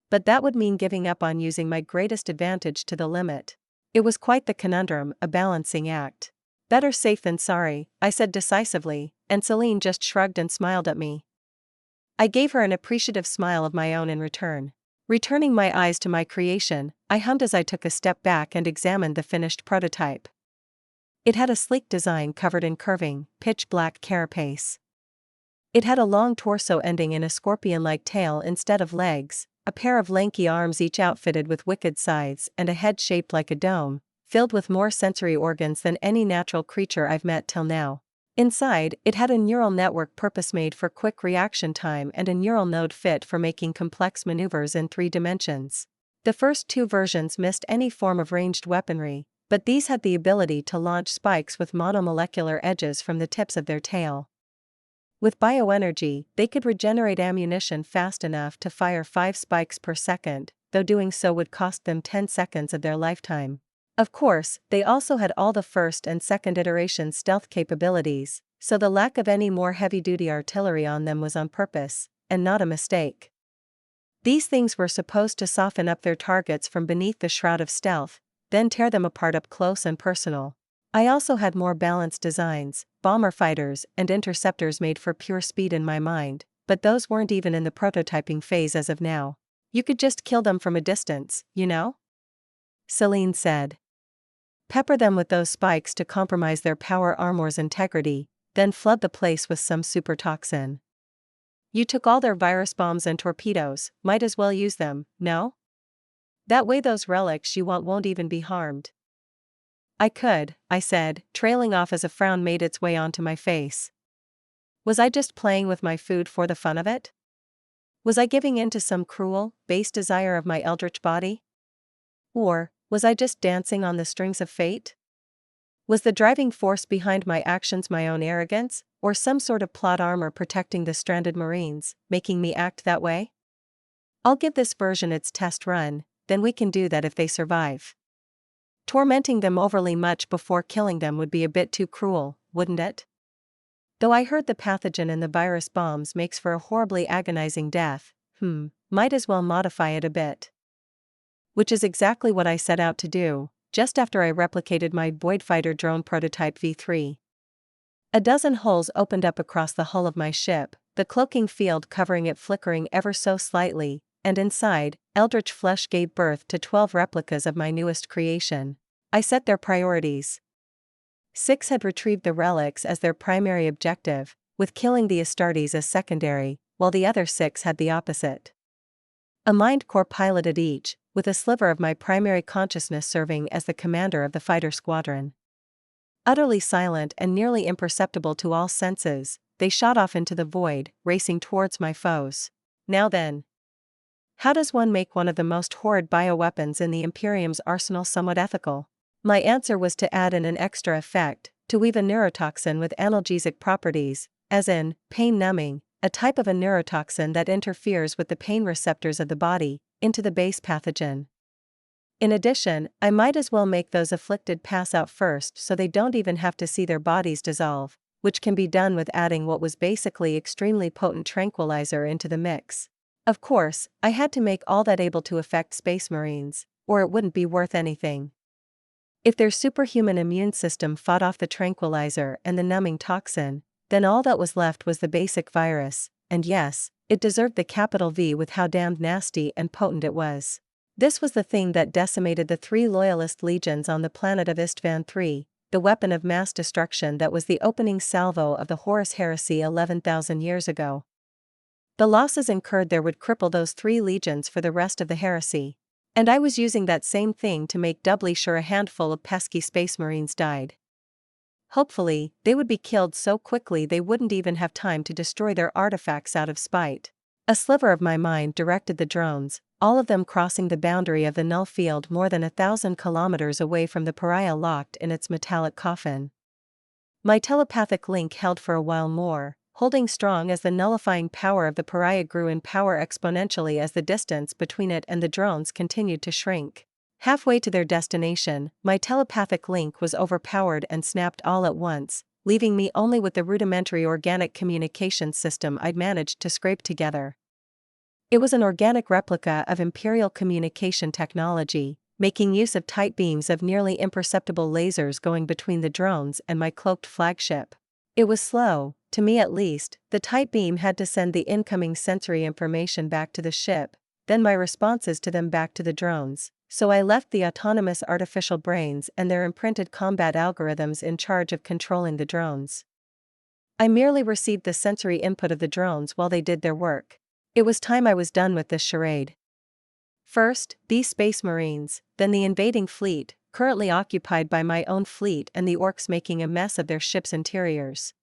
But that would mean giving up on using my greatest advantage to the limit. It was quite the conundrum, a balancing act. Better safe than sorry, I said decisively, and Celine just shrugged and smiled at me. I gave her an appreciative smile of my own in return. Returning my eyes to my creation, I hummed as I took a step back and examined the finished prototype. It had a sleek design covered in curving, pitch-black carapace. It had a long torso ending in a scorpion-like tail instead of legs, a pair of lanky arms each outfitted with wicked scythes and a head shaped like a dome, filled with more sensory organs than any natural creature I've met till now. Inside, it had a neural network purpose-made for quick reaction time and a neural node fit for making complex maneuvers in 3 dimensions. The first 2 versions missed any form of ranged weaponry, but these had the ability to launch spikes with monomolecular edges from the tips of their tail. With bioenergy, they could regenerate ammunition fast enough to fire 5 spikes per second, though doing so would cost them 10 seconds of their lifetime. Of course, they also had all the first and second iteration stealth capabilities, so the lack of any more heavy-duty artillery on them was on purpose, and not a mistake. These things were supposed to soften up their targets from beneath the shroud of stealth, then tear them apart up close and personal. I also had more balanced designs, bomber fighters and interceptors made for pure speed in my mind, but those weren't even in the prototyping phase as of now. You could just kill them from a distance, you know? Celine said. Pepper them with those spikes to compromise their power armor's integrity, then flood the place with some super toxin. You took all their virus bombs and torpedoes, might as well use them, no? That way those relics you want won't even be harmed. I could, I said, trailing off as a frown made its way onto my face. Was I just playing with my food for the fun of it? Was I giving in to some cruel, base desire of my eldritch body? Or, was I just dancing on the strings of fate? Was the driving force behind my actions my own arrogance, or some sort of plot armor protecting the stranded Marines, making me act that way? I'll give this version its test run, then we can do that if they survive. Tormenting them overly much before killing them would be a bit too cruel, wouldn't it? Though I heard the pathogen in the virus bombs makes for a horribly agonizing death, might as well modify it a bit. Which is exactly what I set out to do, just after I replicated my Void Fighter drone prototype V3. A dozen holes opened up across the hull of my ship, the cloaking field covering it flickering ever so slightly, and inside, eldritch flesh gave birth to 12 replicas of my newest creation. I set their priorities. 6 had retrieved the relics as their primary objective, with killing the Astartes as secondary, while the other 6 had the opposite. A mind core piloted each, with a sliver of my primary consciousness serving as the commander of the fighter squadron. Utterly silent and nearly imperceptible to all senses, they shot off into the void, racing towards my foes. Now then. How does one make one of the most horrid bioweapons in the Imperium's arsenal somewhat ethical? My answer was to add in an extra effect, to weave a neurotoxin with analgesic properties, as in, pain-numbing, a type of a neurotoxin that interferes with the pain receptors of the body, into the base pathogen. In addition, I might as well make those afflicted pass out first so they don't even have to see their bodies dissolve, which can be done with adding what was basically extremely potent tranquilizer into the mix. Of course, I had to make all that able to affect Space Marines, or it wouldn't be worth anything. If their superhuman immune system fought off the tranquilizer and the numbing toxin, then all that was left was the basic virus, and yes, it deserved the capital V with how damned nasty and potent it was. This was the thing that decimated the 3 loyalist legions on the planet of Istvan III, the weapon of mass destruction that was the opening salvo of the Horus heresy 11,000 years ago. The losses incurred there would cripple those 3 legions for the rest of the heresy. And I was using that same thing to make doubly sure a handful of pesky space marines died. Hopefully, they would be killed so quickly they wouldn't even have time to destroy their artifacts out of spite. A sliver of my mind directed the drones, all of them crossing the boundary of the null field more than 1,000 kilometers away from the pariah locked in its metallic coffin. My telepathic link held for a while more, holding strong as the nullifying power of the pariah grew in power exponentially as the distance between it and the drones continued to shrink. Halfway to their destination, my telepathic link was overpowered and snapped all at once, leaving me only with the rudimentary organic communication system I'd managed to scrape together. It was an organic replica of Imperial communication technology, making use of tight beams of nearly imperceptible lasers going between the drones and my cloaked flagship. It was slow, to me at least. The tight beam had to send the incoming sensory information back to the ship, then my responses to them back to the drones, so I left the autonomous artificial brains and their imprinted combat algorithms in charge of controlling the drones. I merely received the sensory input of the drones while they did their work. It was time I was done with this charade. First, these space marines, then the invading fleet, currently occupied by my own fleet and the orcs making a mess of their ships' interiors.